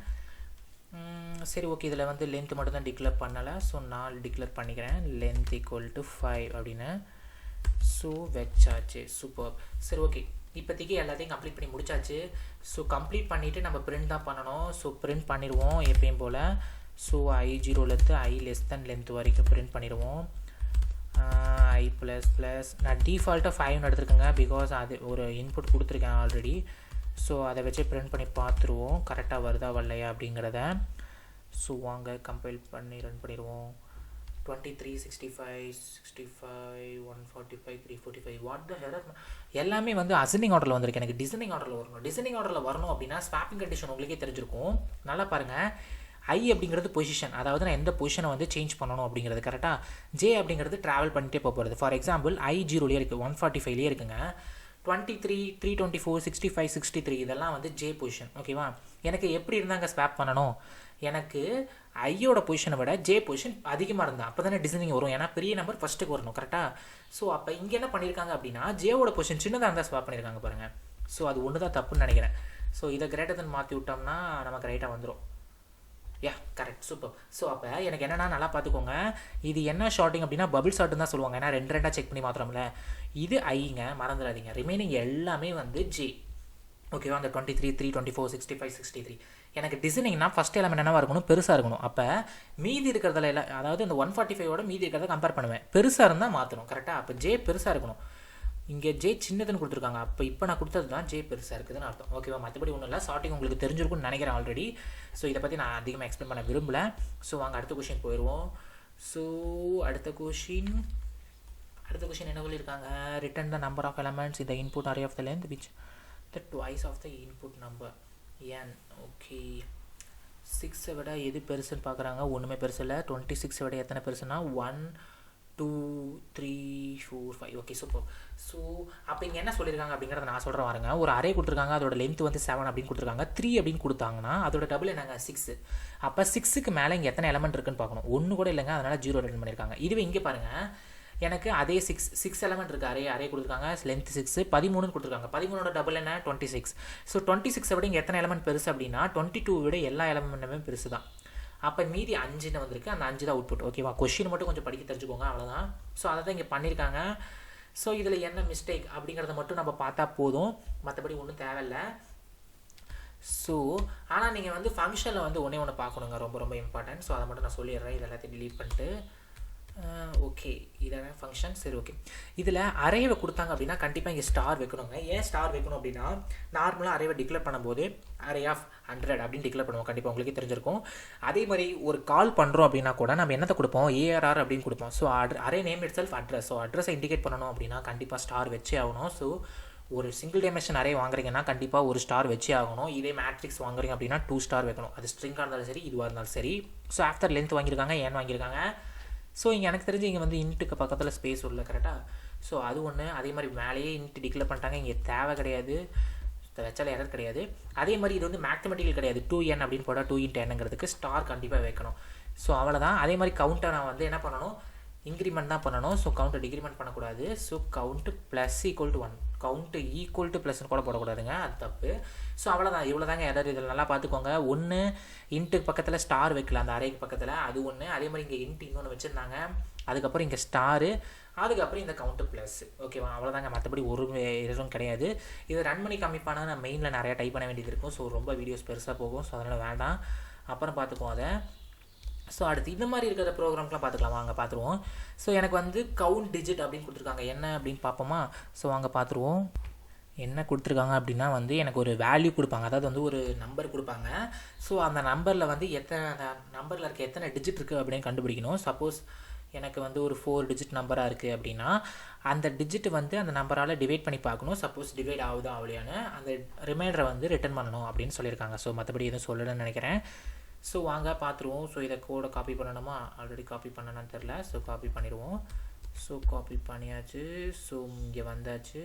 சரி, ஓகே. இதில் வந்து லென்த் மட்டும் தான் டிக்ளேர் பண்ணலை. ஸோ நான் டிக்ளேர் பண்ணிக்கிறேன் லென்த் ஈக்குவல் டு 5 அப்படின்னு. ஸோ வச்சாச்சு. சூப்பர். சரி, ஓகே. இப்போதைக்கு எல்லாத்தையும் கம்ப்ளீட் பண்ணி முடிச்சாச்சு. ஸோ கம்ப்ளீட் பண்ணிவிட்டு நம்ம பிரிண்ட் தான் பண்ணணும். ஸோ பிரிண்ட் பண்ணிடுவோம் எப்பயும் போல். ஸோ I0லேருந்து I லெஸ் தென் லென்த் வரைக்கும் பிரிண்ட் பண்ணிடுவோம். I ++ நான் டிஃபால்ட்டாக 5 எடுத்துருக்கேங்க. பிகாஸ் அது ஒரு இன்புட் கொடுத்துருக்கேன் ஆல்ரெடி. ஸோ அதை வச்சு பிரிண்ட் பண்ணி பார்த்துருவோம் கரெக்டாக வருதா வரலையா அப்படிங்கிறத. ஸோ வாங்க கம்பைல் பண்ணி ரன் பண்ணிடுவோம். 23, 65, 65, 145, 345. What the error? எல்லாமே வந்து அசெண்டிங் ஆர்டரில் வந்திருக்கு. எனக்கு டிசைனிங் ஆர்டரில் வரணும். டிசைனிங் ஆர்டரில் வரணும் அப்படின்னா ஸ்வாப்பிங் கண்டிஷன் உங்களுக்கே தெரிஞ்சிருக்கும். நல்லா பாருங்கள். ஐ அப்படிங்கிறது பொசிஷன், அதாவது நான் எந்த பொசிஷனை வந்து சேஞ்ச் பண்ணணும் அப்படிங்கிறது கரெக்டாக. ஜே அப்படிங்கிறது ட்ராவல் பண்ணிட்டே போகிறது. ஃபார் எக்ஸாம்பிள் I0லேயே இருக்குது, 145லேயே இருக்குங்க. 23, 324, 65, 63 இதெல்லாம் வந்து ஜே பொசிஷன். ஓகேவா? எனக்கு எப்படி இருந்தாங்க ஸ்வாப் பண்ணணும்? எனக்கு ஐயோட பொசிஷனை விட ஜே பொசிஷன் அதிகமாக இருந்தால் அப்போ தானே டிசைனிங் வரும். ஏன்னா பெரிய நம்பர் ஃபஸ்ட்டுக்கு வரணும் கரெக்டாக. ஸோ அப்போ இங்கே என்ன பண்ணியிருக்காங்க அப்படின்னா ஜேவோட பொசிஷன் சின்னதாக இருந்தால் ஸ்வாப் பண்ணியிருக்காங்க பாருங்கள். ஸோ அது ஒன்று தான் தப்புன்னு நினைக்கிறேன். ஸோ இதை கிரேட்டர் தென் மாற்றி விட்டோம்னா நமக்கு ரைட்டாக வந்துடும். Correct, super. ஸோ அப்போ எனக்கு என்னென்னா நல்லா பார்த்துக்கோங்க. இது என்ன ஷார்ட்டிங் அப்படின்னா பபிள் ஷார்ட்டுன்னு தான் சொல்லுவாங்க. ஏன்னா ரெண்டாக செக் பண்ணி மாத்திரமில்ல. இது ஐங்க, மறந்துடாதீங்க. ரிமைனிங் எல்லாமே வந்து ஜே. ஓகேவா? அந்த 23, 324, 65, 63 எனக்கு டிசைனிங்னா ஃபஸ்ட் எலமெண்ட் என்னவாக இருக்கணும்? பெருசாக இருக்கணும். அப்போ மீதி இருக்கிறதுல எல்லாம், அதாவது அந்த 145ஓட மீதி இருக்கிறத கம்பேர் பண்ணுவேன். பெருசாக இருந்தால் மாற்றணும் கரெக்டாக. அப்போ ஜே பெருசாக இருக்கணும். இங்கே ஜே சின்னதுன்னு கொடுத்துருக்காங்க. அப்போ இப்போ நான் கொடுத்தது தான் ஜே பெருசாக இருக்குதுன்னு அர்த்தம். ஓகேவா? மற்றபடி ஒன்றும் இல்லை. ஷார்ட்டிங் உங்களுக்கு தெரிஞ்சிருக்கும்னு நினைக்கிறேன் ஆல்ரெடி. ஸோ இதை பற்றி நான் அதிகமாக எக்ஸ்பிளைன் பண்ண விரும்பலை. ஸோ வாங்க அடுத்த கொஷின் போயிடுவோம். ஸோ அடுத்த கொஷின் என்ன சொல்லியிருக்காங்க? Return the number of elements இந்த input array of the length which the twice of the input number n. Okay, 6 விட எது பெருசுன்னு பார்க்குறாங்க. ஒன்றுமே பெருசு இல்லை. 26 விட எத்தனை பெருசுன்னா 1, 2 3 4 5 ஓகே சூப்பர். ஸோ அப்போ இங்கே என்ன சொல்லியிருக்காங்க அப்படிங்கிறத நான் சொல்கிறேன் பாருங்க. ஒரு அரே கொடுத்துருக்காங்க, அதோட லென்த் வந்து 7 அப்படின்னு கொடுத்துருக்காங்க. 3 அப்படின்னு கொடுத்தாங்கன்னா அதோட டபுள் என்னங்க 6. அப்போ 6க்கு மேலே இங்கே எத்தனை எலமெண்ட் இருக்குன்னு பார்க்கணும். ஒன்று கூட இல்லைங்க, அதனால் 0 ரிட்டர்ன் பண்ணியிருக்காங்க. இதுவே இங்கே பாருங்கள், எனக்கு அதே 6 எலமெண்ட் இருக்குது. அரே கொடுத்துருக்காங்க, லென்த் 6 13 கொடுத்துருக்காங்க. 13ஓட டபுள் என்ன 26. ஸோ 26 விட இங்கே எத்தனை எலமெண்ட் பெருசு அப்படின்னா 22 விட எல்லா எலமெண்ட்டுமே பெருசு தான். அப்போ மீதி 5 வந்திருக்கு, அந்த 5 தான் அவுட்புட். ஓகேவா, கொஷின் மட்டும் கொஞ்சம் படிக்க தெரிஞ்சுக்கோங்க, அவ்வளோதான். ஸோ அதை தான் இங்கே பண்ணியிருக்காங்க. ஸோ இதில் என்ன மிஸ்டேக் அப்படிங்கிறத மட்டும் நம்ம பார்த்தா போதும், மற்றபடி ஒன்றும் தேவையில்லை. ஸோ ஆனால் நீங்கள் வந்து ஃபங்க்ஷனில் வந்து ஒன்று பார்க்கணுங்க, ரொம்ப ரொம்ப இம்பார்ட்டன்ட். ஸோ அதை மட்டும் நான் சொல்லிடுறேன், இது எல்லாத்தையும் டிலீட் பண்ணிட்டு. ஓகே, இதான ஃபங்க்ஷன். சரி, ஓகே. இதில் அரேவை கொடுத்தாங்க அப்படின்னா கண்டிப்பாக இங்கே ஸ்டார் வைக்கணுங்க. ஏன் ஸ்டார் வைக்கணும் அப்படின்னா, நார்மலாக அரேவை டிக்ளேர் பண்ணும்போது அரே ஆஃப் 100 அப்படின்னு டிக்ளேர் பண்ணுவோம், கண்டிப்பாக உங்களுக்கே தெரிஞ்சிருக்கும். அதே மாதிரி ஒரு கால் பண்ணுறோம் அப்படின்னா கூட நம்ம என்னத்தை கொடுப்போம், ஏஆர்ஆர் அப்படின்னு கொடுப்போம். So array name it self address. So அட்ரஸை இண்டிகேட் பண்ணணும் அப்படின்னா கண்டிப்பாக ஸ்டார் வச்சே ஆகணும். ஸோ ஒரு சிங்கிள் டைமென்ஷன் அரே வாங்குறீங்கன்னா கண்டிப்பாக ஒரு ஸ்டார் வச்சே ஆகணும். இதே மேட்ரிக்ஸ் வாங்குறீங்க அப்படின்னா 2 ஸ்டார் வைக்கணும். அது ஸ்ட்ரிங்காக இருந்தாலும் சரி, இதுவாக இருந்தாலும் சரி. ஸோ ஆஃப்டர் லென்த் வாங்கியிருக்காங்க, ஏன் வாங்கியிருக்காங்க. ஸோ இங்கே எனக்கு தெரிஞ்சு இங்கே வந்து இன்ட்டுக்கு பக்கத்தில் ஸ்பேஸ் உள்ள கரெக்டாக. ஸோ அது ஒன்று. அதே மாதிரி மேலேயே இன்ட்டு டிக்ளேர் பண்ணிட்டாங்க, இங்கே தேவை கிடையாது, வச்சால எரர் கிடையாது. அதே மாதிரி இது வந்து மேத்தமெட்டிக்கல் கிடையாது. 2n அப்படின்னு போட்டால் 2 × nங்கிறதுக்கு ஸ்டார் கண்டிப்பாக வைக்கணும். ஸோ அவ்வளோதான். அதே மாதிரி கவுண்ட்டை நான் வந்து என்ன பண்ணணும், இன்க்ரிமெண்ட் தான் பண்ணணும். ஸோ கவுண்ட்டை டிக்ரிமெண்ட் பண்ணக்கூடாது. ஸோ கவுண்ட்டு += 1, கவுண்ட்டு ++ கூட போடக்கூடாதுங்க, அது தப்பு. ஸோ அவ்வளோதான், இவ்வளோ தாங்க எரர். இதில் நல்லா பார்த்துக்கோங்க. ஒன்று இன்ட்டுக்கு பக்கத்தில் ஸ்டார் வைக்கல, அந்த அரேக்கு பக்கத்தில், அது ஒன்று. அதே மாதிரி இங்கே இன்ட்டு இன்னொன்று வச்சுருந்தாங்க, அதுக்கப்புறம் இங்கே ஸ்டாரு, அதுக்கப்புறம் இந்த கவுண்ட்டு ப்ளஸ். ஓகேவா, அவ்வளோதாங்க, மற்றபடி ஒரு எரரும் கிடையாது. இதை ரன் பண்ணி காமிப்பானா, நான் மெயினில் நிறையா டைப் பண்ண வேண்டியது இருக்கும். ஸோ ரொம்ப வீடியோஸ் பெருசாக போகும். ஸோ அதனால் வேண்டாம், அப்புறம் பார்த்துக்குவோம் அதை. ஸோ அடுத்து இந்த மாதிரி இருக்கிற ப்ரோக்ராம்லாம் பார்த்துக்கலாம், வாங்க பார்த்துருவோம். ஸோ எனக்கு வந்து கவுண்ட் டிஜிட் அப்படின்னு கொடுத்துருக்காங்க, என்ன அப்படின்னு பார்ப்போமா. ஸோ வாங்க பார்த்துருவோம். என்ன கொடுத்துருக்காங்க அப்படின்னா வந்து எனக்கு ஒரு வேல்யூ கொடுப்பாங்க, அதாவது வந்து ஒரு நம்பர் கொடுப்பாங்க. ஸோ அந்த நம்பரில் வந்து அந்த நம்பரில் இருக்க எத்தனை டிஜிட் இருக்குது அப்படின்னு கண்டுபிடிக்கணும். சப்போஸ் எனக்கு வந்து ஒரு 4 டிஜிட் நம்பராக இருக்குது அப்படின்னா அந்த டிஜிட் வந்து அந்த நம்பரால் டிவைட் பண்ணி பார்க்கணும். சப்போஸ் டிவைட் ஆகுதா ஆகலையான்னு அந்த ரிமைண்டரை வந்து ரிட்டர்ன் பண்ணணும் அப்படின்னு சொல்லியிருக்காங்க. ஸோ மற்றபடி எதுவும் சொல்லணும்னு நினைக்கிறேன். ஸோ வாங்க பார்த்துருவோம். ஸோ இதை கோடை காப்பி பண்ணணுமா, ஆல்ரெடி காப்பி பண்ணணும்னு தெரில. ஸோ காப்பி பண்ணிடுவோம். ஸோ காப்பி பண்ணியாச்சு. ஸோ இங்கே வந்தாச்சு,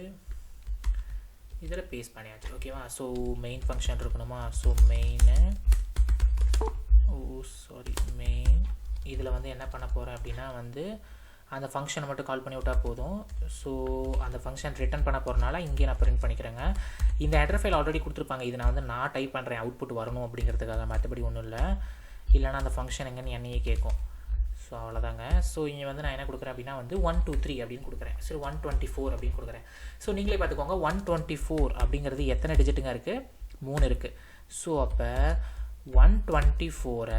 இதில் பேஸ்ட் பண்ணியாச்சு. ஓகேவா, ஸோ மெயின் ஃபங்க்ஷன் இருக்கணுமா. ஸோ மெயின் இதில் வந்து என்ன பண்ண போகிறேன் அப்படின்னா வந்து அந்த ஃபங்க்ஷனை மட்டும் கால் பண்ணி விட்டால் போதும். ஸோ அந்த ஃபங்க்ஷன் ரிட்டர்ன் பண்ண போகிறனால இங்கே நான் பிரிண்ட் பண்ணிக்கிறேங்க. இந்த ஹெடர் ஃபைல் ஆல்ரெடி கொடுத்துருப்பாங்க, இது நான் டைப் பண்ணுறேன் அவுட்புட் வரணும் அப்படிங்கிறதுக்காக, மற்றபடி ஒன்றும் இல்லை. இல்லைனா அந்த ஃபங்க்ஷன் எங்கன்னு என்னையே கேட்கும். ஸோ அவ்வளோதாங்க. ஸோ இங்கே வந்து நான் என்ன கொடுக்குறேன் அப்படின்னா வந்து 1 2 3 அப்படின்னு கொடுக்குறேன். சரி 124 அப்படின்னு கொடுக்குறேன். ஸோ நீங்களே பார்த்துக்கோங்க, 124 அப்படிங்கிறது எத்தனை டிஜிட்டுங்க இருக்குது, 3 இருக்குது. ஸோ அப்போ 124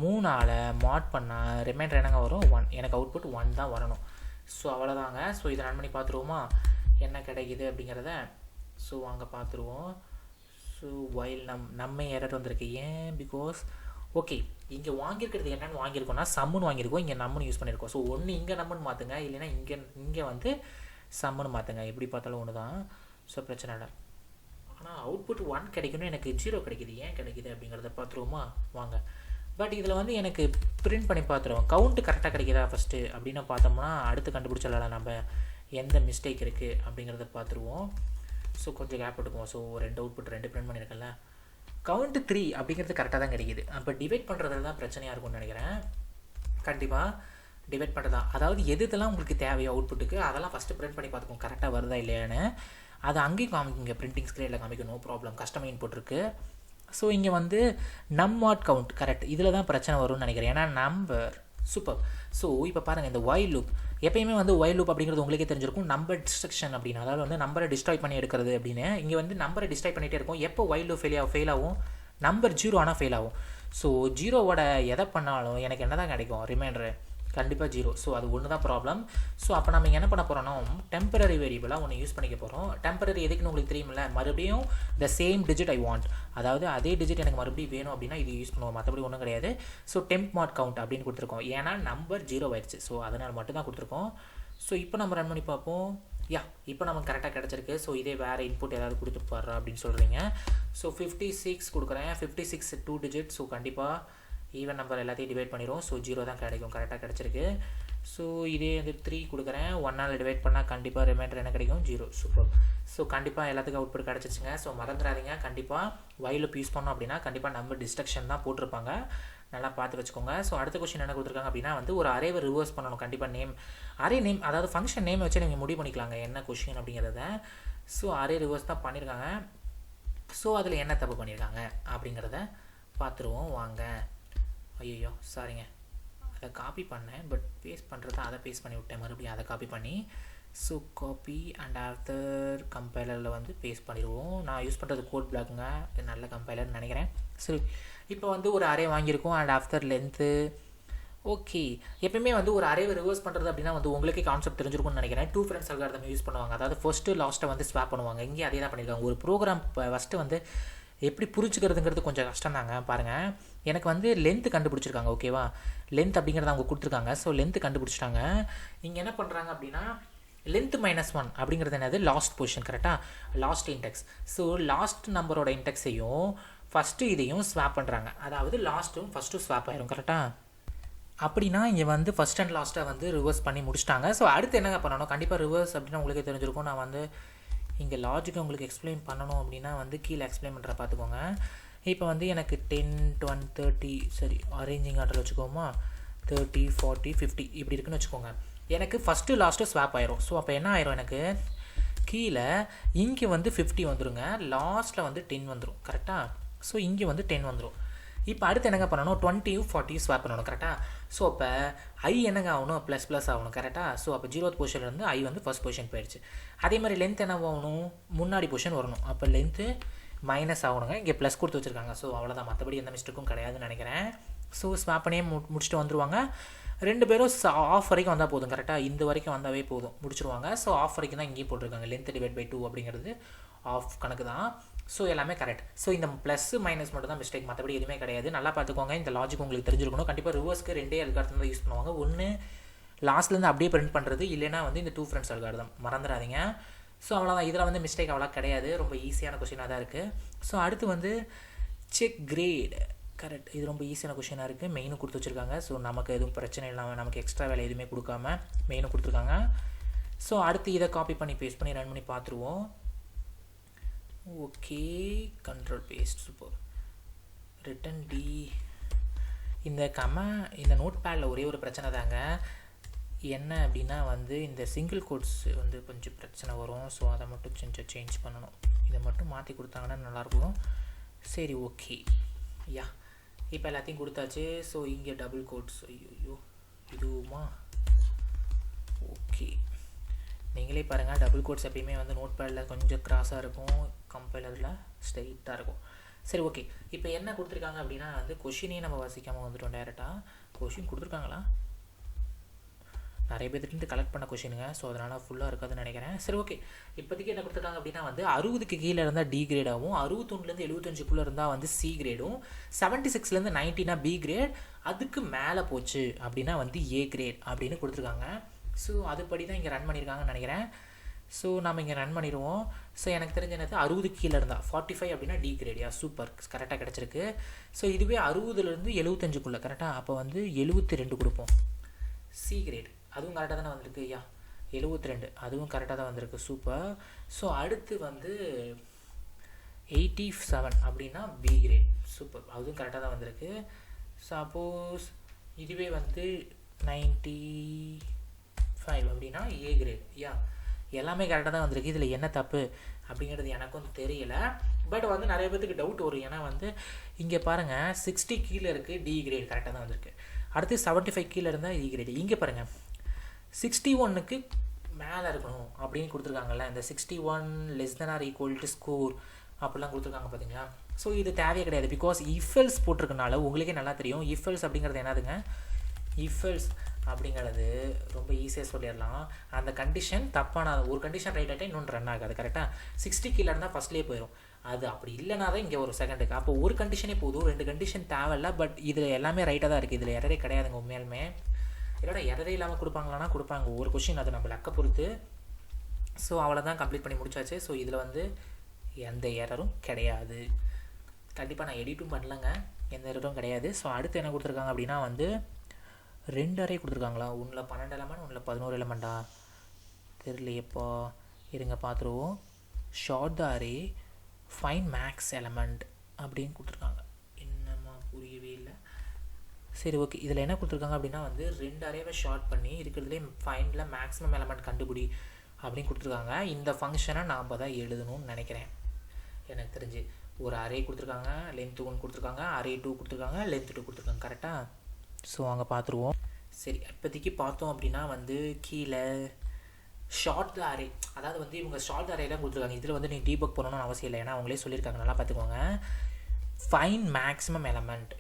3ஆல் மாட் பண்ணால் ரிமைண்டர் என்னங்க வரும், 1. எனக்கு அவுட்புட் 1 தான் வரணும். ஸோ அவ்வளோதாங்க. ஸோ இதை ரன் பண்ணி பார்த்துருவோமா என்ன கிடைக்குது அப்படிங்கிறத. ஸோ வாங்க பார்த்துருவோம். ஸோ வைல் நம்ம எரர் வந்திருக்கு, ஏன், பிகாஸ் ஓகே இங்கே வாங்கியிருக்கிறது என்னென்னு வாங்கியிருக்கோம்னா சம்முன்னு வாங்கியிருக்கோம், இங்கே நம்மன்னு யூஸ் பண்ணியிருக்கோம். ஸோ ஒன்று இங்கே நம்மன்னு மாற்றுங்க, இல்லைன்னா இங்கே வந்து சம்முன்னு மாற்றுங்க, எப்படி பார்த்தாலும் ஒன்று தான். ஸோ பிரச்சனை இல்லை. ஆனால் அவுட்புட் 1 கிடைக்கணும், எனக்கு 0 கிடைக்குது, ஏன் கிடைக்குது அப்படிங்கிறத பார்த்துருவோமா வாங்க. பட் இதில் வந்து எனக்கு பிரிண்ட் பண்ணி பார்த்துருவோம், கவுண்ட்டு கரெக்டாக கிடைக்குதா ஃபஸ்ட்டு அப்படின்னு பார்த்தோம்னா அடுத்து கண்டுபிடிச்சிடலாம் நம்ம எந்த மிஸ்டேக் இருக்குது அப்படிங்கிறத பார்த்துருவோம். ஸோ கொஞ்சம் கேப் விட்டுக்குவோம். ஸோ 2 அவுட்புட் 2 பிரிண்ட் பண்ணியிருக்கேன்ல, கவுண்ட்டு 3 அப்படிங்கிறது கரெக்டாக தான் கிடைக்குது. அப்போ டிவைட் பண்ணுறதுல தான் பிரச்சனையாக இருக்கும்னு நினைக்கிறேன். கண்டிப்பாக டிவைட் பண்ணுறது தான், அதாவது எதுலாம் உங்களுக்கு தேவையோ அவுட்புட்டுக்கு அதெல்லாம் ஃபஸ்ட்டு பிரிண்ட் பண்ணி பார்த்துக்கோங்க கரெக்டாக வருதா இல்லையான்னு. அது அங்கேயும் காமிக்குங்க, பிரிண்டிங் ஸ்க்ரீனில் காமிக்கும், நோ ப்ராப்ளம். கஸ்டமர் இன்புட் இருக்குது. ஸோ இங்கே வந்து நம்மாட் கவுண்ட் கரெக்ட், இதில் தான் பிரச்சனை வரும்னு நினைக்கிறேன், ஏன்னா நம்பர் சூப்பர். ஸோ இப்போ பாருங்கள், இந்த ஒயில் லூப் எப்பயுமே வந்து ஒயில் லூப் அப்படிங்கிறது உங்களுக்கே தெரிஞ்சிருக்கும், நம்பர் டிஸ்ட்ரக்ஷன் அப்படின்னு, அதாவது வந்து நம்பரை டிஸ்ட்ராய் பண்ணி எடுக்கிறது அப்படின்னு. இங்கே வந்து நம்பரை டிஸ்ட்ராய் பண்ணிகிட்டே இருக்கும். எப்போ ஒயில் லூப் ஃபெயில் ஆகும், நம்பர் 0 ஆனால் ஃபெயில் ஆகும். ஸோ 0வோட எதை பண்ணாலும் எனக்கு என்ன தான் கிடைக்கும், ரிமைண்டரு கண்டிப்பாக 0. ஸோ அது ஒன்று தான் ப்ராப்ளம். ஸோ அப்போ நம்ம என்ன பண்ண போகிறோம்னா டெம்பரரி வேரியபிளாக ஒன்று யூஸ் பண்ணிக்க போகிறோம். டெம்பரரி எதுக்குன்னு உங்களுக்கு தெரியுமில்ல, மறுபடியும் the same digit I want, அதாவது அதே டிஜிட் எனக்கு மறுபடியும் வேணும் அப்படின்னா இது யூஸ் பண்ணுவோம், மற்றபடி ஒன்றும் கிடையாது. ஸோ டெம்ப் மாட் கவுண்ட் அப்படின்னு கொடுத்துருக்கோம், ஏன்னா நம்பர் 0 ஆயிடுச்சு. ஸோ அதனால் மட்டும் தான் கொடுத்துருக்கோம். ஸோ இப்போ நம்ம ரன் பண்ணி பார்ப்போம். இப்போ நமக்கு கரெக்டாக கிடச்சிருக்கு. ஸோ இதே வேறு இன்புட் ஏதாவது கொடுத்து பாடுறா அப்படின்னு சொல்கிறீங்க. ஸோ 56 கொடுக்குறேன், 56 2 டிஜிட். ஸோ கண்டிப்பாக ஈவன் நம்பர் எல்லாத்தையும் டிவைட் பண்ணிடும். ஸோ 0 தான் கிடைக்கும், கரெக்டாக கிடச்சிருக்கு. ஸோ இதே வந்து 3 கொடுக்குறேன், 1 டிவைட் பண்ணால் கண்டிப்பாக ரிமைண்டர் என்ன கிடைக்கும் 0. சூப்பர். ஸோ கண்டிப்பாக எல்லாத்துக்கும் அவுட்புட் கிடச்சிச்சுங்க. ஸோ மறந்துடாதீங்க, கண்டிப்பாக வைல் லூப் யூஸ் பண்ணோம் அப்படின்னா கண்டிப்பாக நம்பர் டிஸ்ட்ரக்ஷன் தான் போட்டிருப்பாங்க, நல்லா பார்த்து வச்சுக்கோங்க. ஸோ அடுத்த கொஸ்டின் என்ன கொடுத்துருக்காங்க அப்படின்னா வந்து ஒரு அரேவை ரிவர்ஸ் பண்ணணும் கண்டிப்பாக. நேம் அரே நேம் அதாவது ஃபங்க்ஷன் நேம் வச்சு நீங்கள் முடிவு பண்ணிக்கலாங்க என்ன கொஸ்டின் அப்படிங்கிறத. ஸோ அரே ரிவர்ஸ் தான் பண்ணியிருக்காங்க. ஸோ அதில் என்ன தப்பு பண்ணியிருக்காங்க அப்படிங்கிறத பார்த்துருவோம் வாங்க. ஐயோ சாரிங்க, அதை காப்பி பண்ணேன், பட் பேஸ்ட் பண்ணுறத அதை பேஸ்ட் பண்ணி விட்டேன், மறுபடியும் அதை காப்பி பண்ணி. ஸோ காப்பி அண்ட் ஆஃப்டர் கம்பைலரில் வந்து பேஸ்ட் பண்ணிடுவோம். நான் யூஸ் பண்ணுறது கோட் பிளாக்குங்க, நல்ல கம்பைலர்னு நினைக்கிறேன். சரி, இப்போ வந்து ஒரு அரே வாங்கியிருக்கோம் அண்ட் ஆஃப்டர் லென்த்து. ஓகே, எப்பயுமே வந்து ஒரு அரேவை ரிவர்ஸ் பண்ணுறது அப்படின்னா வந்து உங்களுக்கே கான்செப்ட் தெரிஞ்சிருக்கும்னு நினைக்கிறேன். 2 ஃப்ரெண்ட்ஸ் அல்காரிதம் யூஸ் பண்ணுவாங்க, அதாவது ஃபர்ஸ்ட்டு லாஸ்ட்டை வந்து ஸ்வாப் பண்ணுவாங்க. இங்கே அதே தான் பண்ணியிருக்காங்க. ஒரு ப்ரோக்ராம் ஃபஸ்ட்டு வந்து எப்படி புரிஞ்சுக்கிறதுங்கிறது கொஞ்சம் கஷ்டம் தாங்க. பாருங்கள், எனக்கு வந்து லென்த்து கண்டுபிடிச்சிருக்காங்க, ஓகேவா? லென்த் அப்படிங்கிறத அவங்க கொடுத்துருக்காங்க. ஸோ லென்த்து கண்டுபிடிச்சிட்டாங்க. இங்கே என்ன பண்ணுறாங்க அப்படின்னா லென்த் -1 அப்படிங்கிறது என்னது, லாஸ்ட் பொசிஷன், கரெக்டாக? Last index. ஸோ லாஸ்ட் நம்பரோட இன்டெக்ஸையும் ஃபஸ்ட்டு இதையும் ஸ்வாப் பண்ணுறாங்க, அதாவது லாஸ்ட்டும் ஃபஸ்ட்டும் ஸ்வாப் ஆயிரும், கரெக்டாக? அப்படின்னா இங்கே வந்து ஃபஸ்ட் அண்ட் லாஸ்ட்டாக வந்து ரிவர்ஸ் பண்ணி முடிச்சிட்டாங்க. ஸோ அடுத்து என்னங்க பண்ணணும், கண்டிப்பாக ரிவர்ஸ் அப்படின்னா உங்களுக்கே தெரிஞ்சிருக்கும். நான் வந்து இங்கே லாஜிக்கை உங்களுக்கு எக்ஸ்பிளைன் பண்ணணும் அப்படின்னா வந்து கீழே எக்ஸ்பிளைன் பண்ணுற பார்த்துக்கோங்க. இப்போ வந்து எனக்கு 10, 20, 30 சரி அரேஞ்சிங் ஆர்டர் வச்சுக்கோமா, 30, 40, 50 இப்படி இருக்குன்னு வச்சுக்கோங்க. எனக்கு ஃபஸ்ட்டு லாஸ்ட்டு ஸ்வாப் ஆயிரும். ஸோ அப்போ என்ன ஆயிரும், எனக்கு கீழே இங்கே வந்து 50 வந்துடுங்க, லாஸ்ட்டில் வந்து 10 வந்துடும், கரெக்டாக? ஸோ இங்கே வந்து 10 வந்துடும். இப்போ அடுத்து என்னங்க பண்ணணும், 20யும் 40யும் ஸ்வாப் பண்ணணும், கரெக்டாக? ஸோ அப்போ ஐ என்னங்க ஆகணும், ப்ளஸ் ஆகணும், கரெக்டாக? ஸோ அப்போ 0th பொசிஷன்லேருந்து ஐ வந்து ஃபஸ்ட் பொசிஷன் போயிடுச்சு. அதே மாதிரி லென்த் என்ன ஆகணும், முன்னாடி பொசிஷன் வரணும். அப்போ லென்த்து மைனஸ் ஆகணுங்க, இங்கே ப்ளஸ் கொடுத்து வச்சுருக்காங்க. ஸோ அவ்வளோதான், மற்றபடி எந்த மிஸ்டேக்கும் கிடையாதுன்னு நினைக்கிறேன். ஸோ ஸ்வாப் பண்ணியே முடிச்சுட்டு வந்துடுவாங்க. 2 பேரும் ஆஃப் வரைக்கும் வந்தால் போதும், கரெக்டாக? இந்த வரைக்கும் வந்தாவே போதும், முடிச்சிருவாங்க. ஸோ ஆஃப் வரைக்கும் தான் இங்கேயும் போட்டிருக்காங்க. லென்த் டிவைட் பை 2 அப்படிங்கிறது ஆஃப் கணக்கு தான். ஸோ எல்லாமே கரெக்ட். ஸோ இந்த ப்ளஸ் மைனஸ் மட்டும் தான் மிஸ்டேக், மற்றபடி எதுவுமே கிடையாது. நல்லா பார்த்துக்கோங்க, இந்த லாஜிக் உங்களுக்கு தெரிஞ்சிருக்கணும். கண்டிப்பாக ரிவர்ஸ்க்கு 2 அல்காரிதம் தான் யூஸ் பண்ணுவாங்க. ஒன்று லாஸ்ட்லேருந்து அப்படியே பிரிண்ட் பண்ணுறது, இல்லைனா வந்து இந்த 2 ஃப்ரெண்ட்ஸ் அல்காரிதம், மறந்துடாதீங்க. ஸோ அவ்வளோதான், இதில் வந்து மிஸ்டேக் அவ்வளோ கிடையாது, ரொம்ப ஈஸியான கொஷினாக தான் இருக்குது. ஸோ அடுத்து வந்து செக் கிரேட், கரெக்ட். இது ரொம்ப ஈஸியான கொஷினாக இருக்குது. மெயினும் கொடுத்து வச்சுருக்காங்க. ஸோ நமக்கு எதுவும் பிரச்சனை இல்லாமல் நமக்கு எக்ஸ்ட்ரா வேலை எதுவுமே கொடுக்காம மெயினும் கொடுத்துருக்காங்க. ஸோ அடுத்து இதை காப்பி பண்ணி பேஸ்ட் பண்ணி ரன் பண்ணி பார்த்துருவோம். Okay, control paste, super. Return T. இந்த நோட் பேடில் ஒரே ஒரு பிரச்சனை தாங்க, என்ன அப்படின்னா வந்து இந்த சிங்கிள் கோட்ஸ் வந்து கொஞ்சம் பிரச்சனை வரும். ஸோ அதை மட்டும் கொஞ்சம் சேஞ்ச் பண்ணணும். இதை மட்டும் மாற்றி கொடுத்தாங்கன்னா நல்லாயிருக்கும். சரி, ஓகே, யா இப்போ எல்லாத்தையும் கொடுத்தாச்சு. ஸோ இங்கே டபுள் கோட்ஸ், ஐயோ இதுவுமா, ஓகே. நீங்களே பாருங்கள், டபுள் கோட்ஸ் எப்பயுமே வந்து நோட் பேடில் கொஞ்சம் கிராஸாக இருக்கும், கம்பைலரில் ஸ்ட்ரைட்டாக இருக்கும். சரி, ஓகே. இப்போ என்ன கொடுத்துருக்காங்க அப்படின்னா வந்து கொஷினே நம்ம வாசிக்காமல் வந்துட்டோம் டேரெக்டாக. கொஷின் கொடுத்துருக்காங்களா, நிறைய பேர்த்துட்டு கலெக்ட் பண்ண கொஷினுங்க. ஸோ அதனால் ஃபுல்லாக இருக்காதுன்னு நினைக்கிறேன். சரி, ஓகே. இப்போதைக்கு என்ன கொடுத்துருக்காங்க அப்படின்னா வந்து 60க்கு கீழே இருந்தால் டி கிரேடாகவும், 61லேருந்து 75க்குள்ளே இருந்தால் வந்து சி கிரேடும், 76லேருந்து 90னா பி கிரேட், அதுக்கு மேலே போச்சு அப்படின்னா வந்து ஏ கிரேட் அப்படின்னு கொடுத்துருக்காங்க. ஸோ அதுபடி தான் இங்கே ரன் பண்ணியிருக்காங்கன்னு நினைக்கிறேன். ஸோ நம்ம இங்கே ரன் பண்ணிடுவோம். ஸோ எனக்கு தெரிஞ்ச என்னது 60க்கு கீழே இருந்தால் 45 அப்படின்னா டி கிரேடியா, சூப்பர், கரெக்டாக கிடச்சிருக்கு. ஸோ இதுவே 60லேருந்து 75க்குள்ளே, கரெக்டாக? அப்போ வந்து 72 கொடுப்போம், சி கிரேட். அதுவும் கரெக்டாக தானே வந்திருக்கு, யா 72, அதுவும் கரெக்டாக தான் வந்திருக்கு, சூப்பர். ஸோ அடுத்து வந்து 87 அப்படின்னா பி கிரேட், சூப்பர், அதுவும் கரெக்டாக தான் வந்திருக்கு. சப்போஸ் இதுவே வந்து 95 அப்படின்னா ஏ கிரேட், யா எல்லாமே கரெக்டாக தான் வந்திருக்கு. இதில் என்ன தப்பு அப்படிங்கிறது எனக்கும் தெரியல. பட் வந்து நிறைய பேருக்கு டவுட் வரும். ஏன்னா வந்து இங்கே பாருங்கள், 60 கீழே இருக்குது, டி கிரேட் கரெக்டாக தான் வந்திருக்கு. அடுத்து 75 கீழே இருந்தால் இ கிரேட். இங்கே பாருங்கள் 61க்கு மேலே இருக்கணும் அப்படின்னு கொடுத்துருக்காங்கல்ல. இந்த 61 <= ஸ்கோர் அப்படிலாம் கொடுத்துருக்காங்க பார்த்தீங்களா. ஸோ இது தேவையே கிடையாது. பிகாஸ் இஃபெல்ஸ் போட்டிருக்கனால உங்களுக்கே நல்லா தெரியும். இஃபெல்ஸ் அப்படிங்கிறது என்னதுங்க, இஃபெல்ஸ் அப்படிங்கிறது ரொம்ப ஈஸியாக சொல்லிடலாம். அந்த கண்டிஷன் தப்பான ஒரு கண்டிஷன் ரைட் ஆகிட்டா இன்னொன்று ரன் ஆகாது, கரெக்டாக? 60 கீழே இருந்தால் ஃபஸ்ட்லேயே போயிடும். அது அப்படி இல்லைனா தான் இங்கே ஒரு செகண்டுக்கு. அப்போ ஒரு கண்டிஷனே போதும், 2 கண்டிஷன் தேவையில்ல. பட் இதில் எல்லாமே ரைட்டாக தான் இருக்குது, இதில் எரரே கிடையாதுங்க உண்மையாலுமே. இதோட எரரே இல்லாமல் கொடுப்பாங்களான்னா கொடுப்பாங்க, ஒரு கொஷின் அது நம்ம லக்க பொறுத்து. ஸோ அவ்வளோதான், கம்ப்ளீட் பண்ணி முடிச்சாச்சு. ஸோ இதில் வந்து எந்த எரரும் கிடையாது. கண்டிப்பாக நான் எடிட்டும் பண்ணலங்க, எந்த எரரும் கிடையாது. ஸோ அடுத்து என்ன கொடுத்துருக்காங்க அப்படின்னா வந்து 2 அரே கொடுத்துருக்காங்களா? ஒன்றில் 12 எலமெண்ட், ஒன்றில் 11 எலமெண்ட்டா? தெரியலையேப்பா, இருங்க பார்த்துருவோம். Sort the array, fine max element அப்படின்னு கொடுத்துருக்காங்க. என்னம்மா புரியவே இல்லை. சரி ஓகே, இதில் என்ன கொடுத்துருக்காங்க அப்படின்னா வந்து 2 அரேவை ஷார்ட் பண்ணி இருக்கிறதுலே ஃபைனில் மேக்ஸிமம் எலமெண்ட் கண்டுபிடி அப்படின்னு கொடுத்துருக்காங்க. இந்த ஃபங்க்ஷனை நாம் தான் எழுதணும்னு நினைக்கிறேன். எனக்கு தெரிஞ்சு ஒரு அரே கொடுத்துருக்காங்க, லென்த் 1 கொடுத்துருக்காங்க, அரே 2 கொடுத்துருக்காங்க, லென்த் 2 கொடுத்துருக்காங்க. கரெக்டாக? ஸோ அங்கே பார்த்துருவோம். சரி, இப்போதைக்கு பார்த்தோம் அப்படின்னா வந்து கீழே ஷார்ட் த அரே, அதாவது வந்து இவங்க ஷார்ட் த அரேலாம் கொடுத்துருக்காங்க. இதில் வந்து நீ டீபக் பண்ணணும்னு அவசியம் இல்லை, ஏன்னா அவங்களே சொல்லியிருக்காங்க. நல்லா பார்த்துக்கோங்க. ஃபைன் மேக்ஸிமம் எலமெண்ட்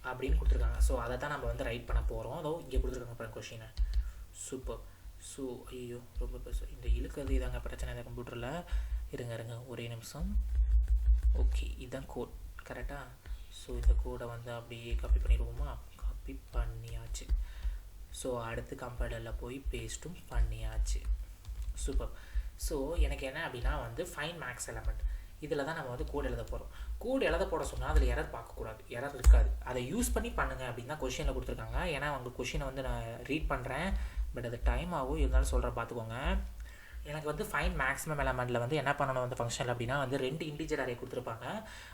அப்படின்னு கொடுத்துருக்காங்க. ஸோ அதை தான் நம்ம வந்து ரைட் பண்ண போகிறோம். அதோ இங்கே கொடுத்துருக்காங்க அப்புறம் கொஷினை. சூப்பர். ஸோ ஐயோ ரொம்ப பெருசு இந்த இழுக்கிறது இதாங்க பிரச்சனை இந்த கம்ப்யூட்டரில். இருங்க ஒரே நிமிஷம். ஓகே, இதுதான் கோட் கரெக்டாக? ஸோ இந்த கோடை வந்து அப்படியே காப்பி பண்ணிடுவோமா? காப்பி பண்ணியாச்சு. ஸோ அடுத்து கம்பைலரில் போய் பேஸ்ட்டும் பண்ணியாச்சு. சூப்பர். ஸோ எனக்கு என்ன அப்படின்னா வந்து ஃபைன் மேக்ஸ் எலமெண்ட், இதில் தான் நம்ம வந்து கோட் எழுத போகிறோம். கோட் எழுத போட சொன்னால் அதில் எரர் பார்க்கக்கூடாது, எரர் இருக்காது. அதை யூஸ் பண்ணி பண்ணுங்கள் அப்படின்னு தான் கொஷினில் கொடுத்துருக்காங்க. ஏன்னா அவங்க கொஷினை வந்து நான் ரீட் பண்ணுறேன், பட் அது டைம் ஆகும், இருந்தாலும் சொல்கிறேன் பார்த்துக்கோங்க. எனக்கு வந்து ஃபைன் மேக்ஸிமம் எலமெண்ட்டில் வந்து என்ன பண்ணணும் அந்த ஃபங்க்ஷனில் அப்படின்னா வந்து 2 இன்டிஜர் அரே கொடுத்துருப்பாங்க,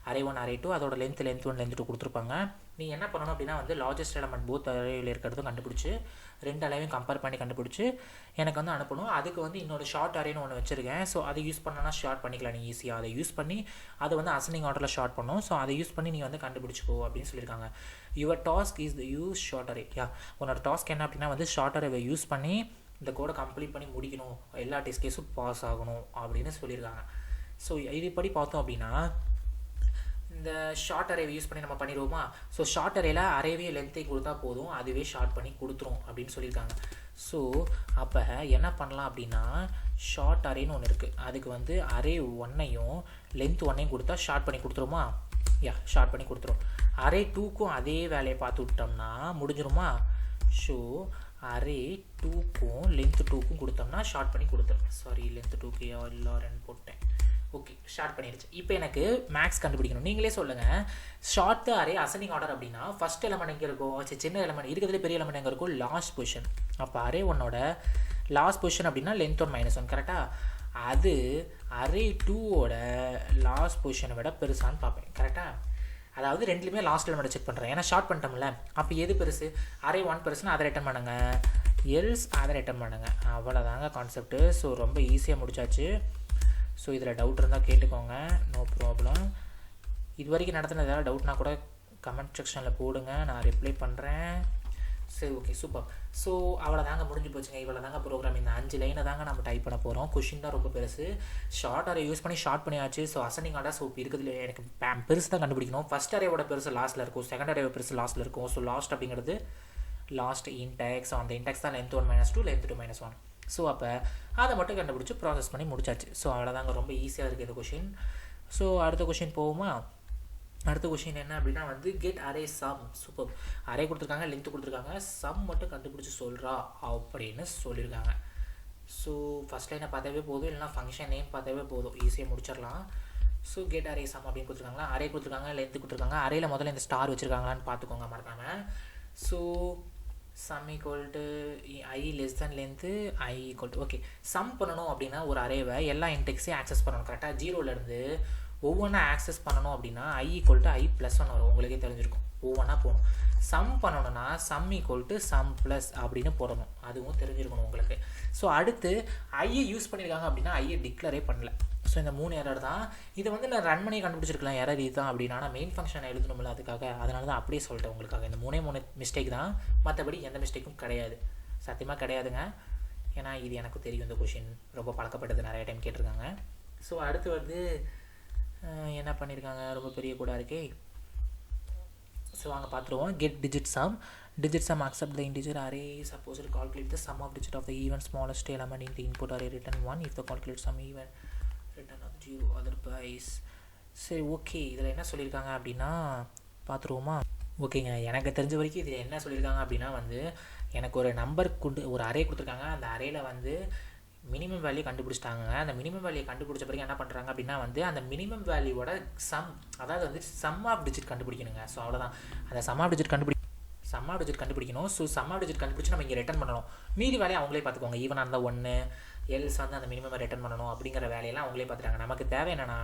அரே 1 அரே 2, அதோட லென்த் 1 லென்த் 2 கொடுத்துருப்பாங்க. நீங்கள் என்ன பண்ணணும் அப்படின்னா வந்து லார்ஜஸ்ட் எலமெண்ட் போத் அரேவில் இருக்கிறதும் கண்டுபிடிச்சி 2 அரேவையும் கம்பேர் பண்ணி கண்டுபிடிச்சி எனக்கு வந்து அனுப்பணும். அதுக்கு வந்து இன்னொரு ஷார்ட் அரேன்னு ஒன்று வச்சுருக்கேன். ஸோ அதை யூஸ் பண்ணனா ஷார்ட் பண்ணிக்கலாம் நீ ஈஸியாக. அதை யூஸ் பண்ணி அதை வந்து அசெண்டிங் ஆர்டரில் ஷார்ட் பண்ணணும். ஸோ அதை யூஸ் பண்ணி நீ வந்து கண்டுபிடிச்சிக்கோ அப்படின்னு சொல்லியிருக்காங்க. Your task is the use short array. உன்னோட டாஸ்க் என்ன அப்படின்னா வந்து ஷார்ட் அரேவை யூஸ் பண்ணி இந்த கோடை கம்ப்ளீட் பண்ணி முடிக்கணும், எல்லா டெஸ்ட் கேஸும் பாஸ் ஆகணும் அப்படின்னு சொல்லியிருக்காங்க. ஸோ இதுபடி பார்த்தோம் அப்படின்னா இந்த ஷார்ட் அரேவை யூஸ் பண்ணி நம்ம பண்ணிடுவோமா? ஸோ ஷார்ட் அரேயில் அரேவே லென்த்தை கொடுத்தா போதும், அதுவே ஷார்ட் பண்ணி கொடுத்துரும் அப்படின்னு சொல்லியிருக்காங்க. ஸோ அப்போ என்ன பண்ணலாம் அப்படின்னா ஷார்ட் அரேன்னு ஒன்று இருக்குது, அதுக்கு வந்து அரே 1ஐயும் லென்த் 1ஐயும் கொடுத்தா ஷார்ட் பண்ணி கொடுத்துருமா? ஷார்ட் பண்ணி கொடுத்துரும். அரே 2க்கும் அதே வேலையை பார்த்து விட்டோம்னா முடிஞ்சிருமா? ஸோ அரே 2க்கும் லென்த் 2க்கும் கொடுத்தோம்னா ஷார்ட் பண்ணி கொடுத்துரும். சாரி, லென்த் 2க்கு எல்லாரும் போட்டேன். ஓகே, ஷார்ட் பண்ணிடுச்சு. இப்போ எனக்கு மேக்ஸ் கண்டுபிடிக்கணும். நீங்களே சொல்லுங்கள். Short the array ascending order அப்படின்னா ஃபஸ்ட் எலமெண்ட் எங்கே இருக்கும்? சின்ன எலமெண்ட் இருக்கிறதுலே பெரிய எலமெண்ட் எங்கே இருக்கும்? Last position. அப்போ அரே 1ஓட லாஸ்ட் பொசிஷன் அப்படின்னா லென்த் 1 - 1 கரெக்டாக? அது அரே 2ஓட லாஸ்ட் பொசிஷனை விட பெருசான்னு பார்ப்பேன் கரெக்டாக? அதாவது ரெண்டுலேயுமே லாஸ்ட் எலமெண்ட் செக் பண்ணுறேன், ஏன்னா ஷார்ட் பண்ணிட்டோம்ல. அப்போ எது பெருசு? அரே 1 பெருசுன்னா அதை ரிட்டர்ன் பண்ணுங்க, எல்ஸ் அதை ரிட்டர்ன் பண்ணுங்கள். அவ்வளோதாங்க கான்செப்ட்டு. ஸோ ரொம்ப ஈஸியாக முடிச்சாச்சு. ஸோ இதில் டவுட் இருந்தால் கேட்டுக்கோங்க, நோ ப்ராப்ளம். இது வரைக்கும் நடத்தின ஏதாவது டவுட்னா கூட கமெண்ட் செக்ஷனில் போடுங்க, நான் ரிப்ளை பண்ணுறேன். சரி ஓகே, சூப்பர். ஸோ அவ்வளோதாங்க, முடிஞ்சு போச்சுங்க. இவ்வளோ தாங்க ப்ரோக்ராம். இந்த 5 லைனை தாங்க நம்ம டைப் பண்ண போகிறோம். கொஷின் தான் ரொம்ப பெருசு. ஷார்ட் அரே யூஸ் பண்ணி ஷார்ட் பண்ணியாச்சு. So ascending order. ஸோ இப்போ இருக்கிறதுல எனக்கு பெருசு தான் கண்டுபிடிக்கணும். ஃபஸ்ட் அரேவோட பெருசு லாஸ்ட்டில் இருக்கும், செகண்ட் அரேவோட பெருசு லாஸ்ட்டில் இருக்கும். ஸோ லாஸ்ட் அப்படிங்கிறது லாஸ்ட் இன்டெக்ஸ். அந்த இன்டெக்ஸ் தான் லென்த் 1 - 2 லென்த் 2 - 1. ஸோ அப்போ அதை மட்டும் கண்டுபிடிச்சி ப்ராசஸ் பண்ணி முடிச்சாச்சு. ஸோ அவ்வளோதாங்க, ரொம்ப ஈஸியாக இருக்குது இந்த கொஷின். ஸோ அடுத்த கொஷின் போகுமா? அடுத்த கொஷின் என்ன அப்படின்னா வந்து get array sum. Super. Array கொடுத்துருக்காங்க, லென்த்து கொடுத்துருக்காங்க, சம் மட்டும் கண்டுபிடிச்சி சொல்கிறா அப்படின்னு சொல்லியிருக்காங்க. ஸோ ஃபஸ்ட் லைனை பார்த்தாவே போதும், இல்லைனா ஃபங்க்ஷன் நேம் பார்த்தாவே போதும், ஈஸியாக முடிச்சிடலாம். ஸோ கெட் அரே சம் அப்படின்னு கொடுத்துருக்காங்களா? அரே கொடுத்துருக்காங்க, லென்த்து கொடுத்துருக்காங்க. அரேயில் முதல்ல இந்த ஸ்டார் வச்சுருக்காங்களான்னு பார்த்துக்கோங்க மறக்காமல். So sum equal to I less than length I equal to. Okay, sum பண்ணணும் அப்படின்னா ஒரு அரேவை எல்லா இன்டெக்ஸையும் ஆக்சஸ் பண்ணணும் கரெக்டாக. 0லேருந்து ஒவ்வொன்றா ஆக்சஸ் பண்ணணும் அப்படின்னா ஐ ஈக்குவல் டு ஐ + 1 வரும், உங்களுக்கே தெரிஞ்சிருக்கும். ஒவ்வொன்றா போகணும். சம் பண்ணணும்னா some equal to some plus அப்படின்னு போடணும், அதுவும் தெரிஞ்சிருக்கணும் உங்களுக்கு. ஸோ அடுத்து ஐயை யூஸ் பண்ணியிருக்காங்க அப்படின்னா ஐயை டிக்ளரே பண்ணல. ஸோ இந்த 3 எரர் தான். இதை வந்து நான் ரன் பண்ணி கண்டுபிடிச்சிருக்கலாம் எரர் இது தான் அப்படின்னா, நான் மெயின் ஃபங்க்ஷனை எழுதணும்ல அதுக்காக, அதனால தான் அப்படியே சொல்லிட்டேன் உங்களுக்காக. இந்த 3 மிஸ்டேக் தான், மற்றபடி எந்த மிஸ்டேக்கும் கிடையாது, சத்தியமாக கிடையாதுங்க. ஏன்னா இது எனக்கு தெரியும், இந்த கொஷின் ரொம்ப பழக்கப்பட்டது, நிறைய டைம் கேட்டிருக்காங்க. ஸோ அடுத்து வந்து என்ன பண்ணியிருக்காங்க, ரொம்ப பெரிய கூட இருக்கே. ஸோ வாங்க பார்த்துருவோம். Get digit sum. Digit sum accept the integer array is supposed to calculate the sum of digit of the even smallest element in the input array return 1 if the calculate sum even return of 0 otherwise. சரி okay, இதில் என்ன சொல்லியிருக்காங்க அப்படின்னா பார்த்துருவோமா? ஓகேங்க, எனக்கு தெரிஞ்ச வரைக்கும் இதில் என்ன சொல்லியிருக்காங்க அப்படின்னா வந்து எனக்கு ஒரு நம்பர் ஒரு அரே கொடுத்துருக்காங்க. அந்த அரேயில் வந்து மினிமம் வேல்யூ கண்டுபிடிச்சிட்டாங்க. அந்த மினிமம் வேல்யூ கண்டுபிடிச்ச பிறகு என்ன பண்ணுறாங்க அப்படின்னா வந்து அந்த மினிமம் வேல்யூவோட சம், அதாவது வந்து சம் ஆஃப் டிஜிட் கண்டுபிடிக்கணுங்க. ஸோ அவ்வளோதான், அந்த sum of digit sum of digit கண்டுபிடிக்கணும். ஸோ சம் ஆஃப் டிஜிட் கண்டுபிடிச்சி நம்ம இங்கே ரிட்டர்ன் பண்ணணும். மீதி வேலையை அவங்களே பார்த்துக்கோங்க. ஈவனாக இருந்தால் 1 எல்ஸ் வந்து அந்த மினிமம் ரிட்டர்ன் பண்ணணும் அப்படிங்கிற வேலையெல்லாம் அவங்களே பார்த்துட்டாங்க. நமக்கு தேவை என்னென்னா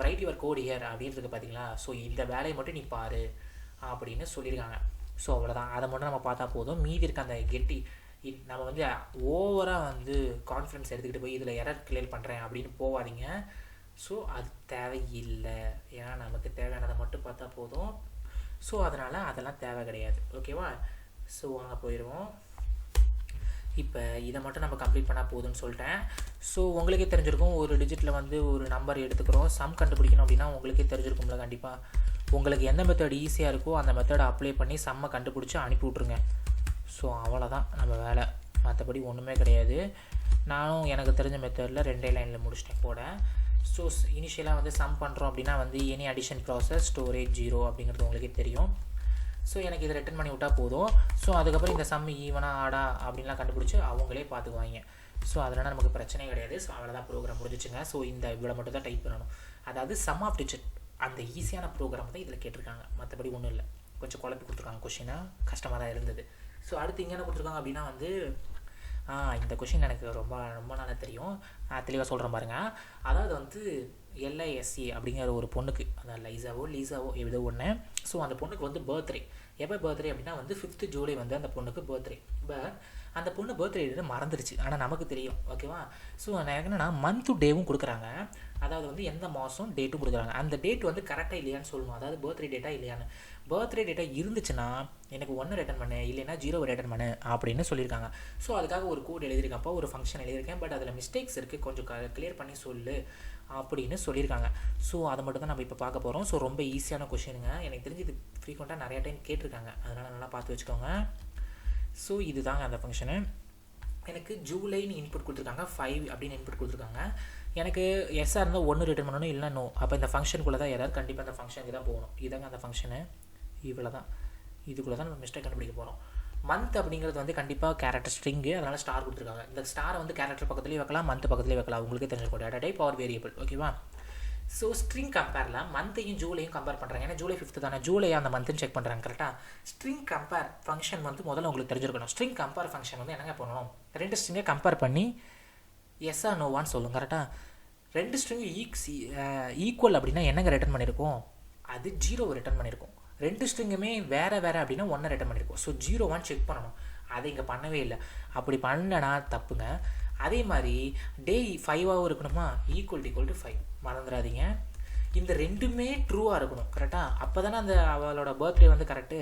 ரைட் யுவர் கோட் ஹியர் அப்படின்றது பார்த்தீங்களா. ஸோ இந்த வேலையை மட்டும் நீ பாரு அப்படின்னு சொல்லியிருக்காங்க. ஸோ அவ்வளோதான், அதை மட்டும் நம்ம பார்த்தா போதும். மீதி இருக்க அந்த நம்ம வந்து ஓவராக வந்து கான்ஃபிடன்ஸ் எடுத்துக்கிட்டு போய் இதில் எரர் கிளியர் பண்ணுறேன் அப்படின்னு போகாதீங்க. ஸோ அது தேவையில்லை, ஏன்னா நமக்கு தேவையானதை மட்டும் பார்த்தா போதும். ஸோ அதனால் அதெல்லாம் தேவை கிடையாது. ஓகேவா? ஸோ அங்கே போயிடுவோம். இப்போ இதை மட்டும் நம்ம கம்ப்ளீட் பண்ணால் போதும்னு சொல்லிட்டேன். ஸோ உங்களுக்கே தெரிஞ்சிருக்கும், ஒரு டிஜிட்டில் வந்து ஒரு நம்பர் எடுத்துக்கிறோம், சம் கண்டுபிடிக்கணும் அப்படின்னா உங்களுக்கே தெரிஞ்சிருக்கும்ல கண்டிப்பாக. உங்களுக்கு எந்த மெத்தட் ஈஸியாக இருக்கோ அந்த மெத்தடை அப்ளை பண்ணி சம்மை கண்டுபிடிச்சி அனுப்பி விட்ருங்க. ஸோ அவ்வளோதான் நம்ம வேலை, மற்றபடி ஒன்றுமே கிடையாது. நானும் எனக்கு தெரிஞ்ச மெத்தடில் 2 லைனில் முடிச்சிட்டேன் போட. ஸோ இனிஷியலாக வந்து சம் பண்ணுறோம் அப்படின்னா வந்து எனி அடிஷன் ப்ராசஸ் ஸ்டோரேஜ் 0 அப்படிங்கிறது உங்களுக்கே தெரியும். ஸோ எனக்கு இதை ரிட்டர்ன் பண்ணி விட்டால் போதும். ஸோ அதுக்கப்புறம் இந்த சம் ஈவனாக ஆடா அப்படின்லாம் கண்டுபிடிச்சி அவங்களே பார்த்துக்குவாங்க. ஸோ அதனால் நமக்கு பிரச்சனையே கிடையாது. ஸோ அவ்வளோதான், ப்ரோக்ராம் முடிஞ்சிச்சுங்க. ஸோ இந்த இவ்வளோ மட்டும் தான் டைப் பண்ணணும். அதாவது சம் ஆஃப் டிஜிட் அந்த ஈஸியான ப்ரோக்ராம் தான் இதில் கேட்டிருக்காங்க, மற்றபடி ஒன்றும் இல்லை. கொஞ்சம் குழப்பி கொடுத்துருக்காங்க, கொஷினாக கஷ்டமாக தான் இருந்தது. ஸோ அடுத்து இங்கே என்ன கொடுத்துருக்காங்க அப்படின்னா வந்து இந்த கொஷின் எனக்கு ரொம்ப நாளாக தெரியும், தெளிவாக சொல்கிறேன் பாருங்கள். அதாவது வந்து LISA அப்படிங்கிற ஒரு பொண்ணுக்கு, அதாவது லீசாவோ ஏதோ ஒன்று. ஸோ அந்த பொண்ணுக்கு வந்து பர்த்டே. எப்போ பர்த்டே அப்படின்னா வந்து 5th ஜூலை வந்து அந்த பொண்ணுக்கு பர்த்டே. பட் அந்த பொண்ணு பர்த்டே டேட்டு மறந்துடுச்சு, ஆனால் நமக்கு தெரியும். ஓகேவா? ஸோ எனக்கு என்னென்னா மந்த்து டேவும் கொடுக்குறாங்க, அதாவது வந்து எந்த மாதம் டேட்டும் கொடுக்குறாங்க. அந்த டேட் வந்து கரெக்டாக இல்லையான்னு சொல்லணும், அதாவது பர்த்டே டேட்டா இல்லையான்னு. பர்த்டே டேட்டாக இருந்துச்சுன்னா எனக்கு 1 ரிட்டர்ன் பண்ணு, இல்லைன்னா 0 ரிட்டர்ன் பண்ணு அப்படின்னு சொல்லியிருக்காங்க. ஸோ அதுக்காக ஒரு கோட் எழுதியிருக்கப்போ ஒரு ஃபங்க்ஷன் எழுதியிருக்கேன், பட் அதில் மிஸ்டேக்ஸ் இருக்குது, கொஞ்சம் கிளியர் பண்ணி சொல்லு அப்படின்னு சொல்லியிருக்காங்க. ஸோ அதை மட்டும் தான் நம்ம இப்போ பார்க்க போகிறோம். ஸோ ரொம்ப ஈஸியான கொஷினுங்க, எனக்கு தெரிஞ்சு இது ஃப்ரீக்வெண்ட்டாக நிறையா டைம் கேட்டிருக்காங்க, அதனால் நல்லா பார்த்து வச்சுக்கோங்க. ஸோ இதுதாங்க அந்த ஃபங்க்ஷனு. எனக்கு ஜூலைன்னு இன்புட் கொடுத்துருக்காங்க, 5 அப்படின்னு இன்புட் கொடுத்துருக்காங்க. எனக்கு எஸ்ஸாக இருந்தால் 1 ரிட்டர்ன் பண்ணணும், இல்லைனா நோ. அப்போ இந்த ஃபங்க்ஷனுக்குள்ளே தான் எதாவது கண்டிப்பாக அந்த ஃபங்க்ஷனுக்கு தான் போகணும். இதாங்க அந்த ஃபங்க்ஷனு, இவ்வளோ தான். இதுக்குள்ளே தான் நம்ம மிஸ்டேக் கண்டுபிடிக்க போகிறோம். மந்த் அப்படிங்கிறது வந்து கண்டிப்பாக கேரக்டர் ஸ்ட்ரிங்கு, அதனால் ஸ்டார் கொடுத்துருக்காங்க. இந்த ஸ்டாரை வந்து கேரக்டர் பக்கத்துலேயே வைக்கலாம், மந்த் பக்கத்துலேயே வைக்கலாம், உங்களுக்கே தெரிஞ்சிருக்கும். Data type or variable. ஓகேவா? ஸோ ஸ்ட்ரிங் கம்பேரில் மந்த்தையும் ஜூலையும் கம்பேர் பண்ணுறாங்க. ஏன்னா ஜூலை 5th தானே, ஜூலையை அந்த மந்த்துன்னு செக் பண்ணுறாங்க. கரெக்டாக ஸ்ட்ரிங் கம்பேர் ஃபங்க்ஷன் வந்து முதல்ல உங்களுக்கு தெரிஞ்சிருக்கணும். ஸ்ட்ரிங் கம்பேர் ஃபங்க்ஷன் வந்து என்னங்க பண்ணணும், 2 ஸ்ட்ரிங்கை கம்பேர் பண்ணி எஸ்ஸா நோவான்னு சொல்லும். கரெக்டாக 2 ஸ்ட்ரிங் ஈக்குவல் அப்படின்னா என்னங்க ரிட்டர்ன் பண்ணியிருக்கோம், அது 0 ரிட்டர்ன் பண்ணியிருக்கோம். 2 ஸ்ட்ரிங்குமே வேறு அப்படின்னா 1 ரிட்டர்ன் பண்ணியிருக்கோம். ஸோ 0 செக் பண்ணணும், அதை இங்கே பண்ணவே இல்லை. அப்படி பண்ணனா தப்புங்க. அதே மாதிரி டே 5ஆகவும் இருக்கணுமா, ஈக்குவல் டு 5 மறந்துடாதீங்க. இந்த ரெண்டுமே ட்ரூவாக இருக்கணும். கரெக்டாக? அப்போ தானே அந்த அவளோட பர்த்டே வந்து கரெக்டு.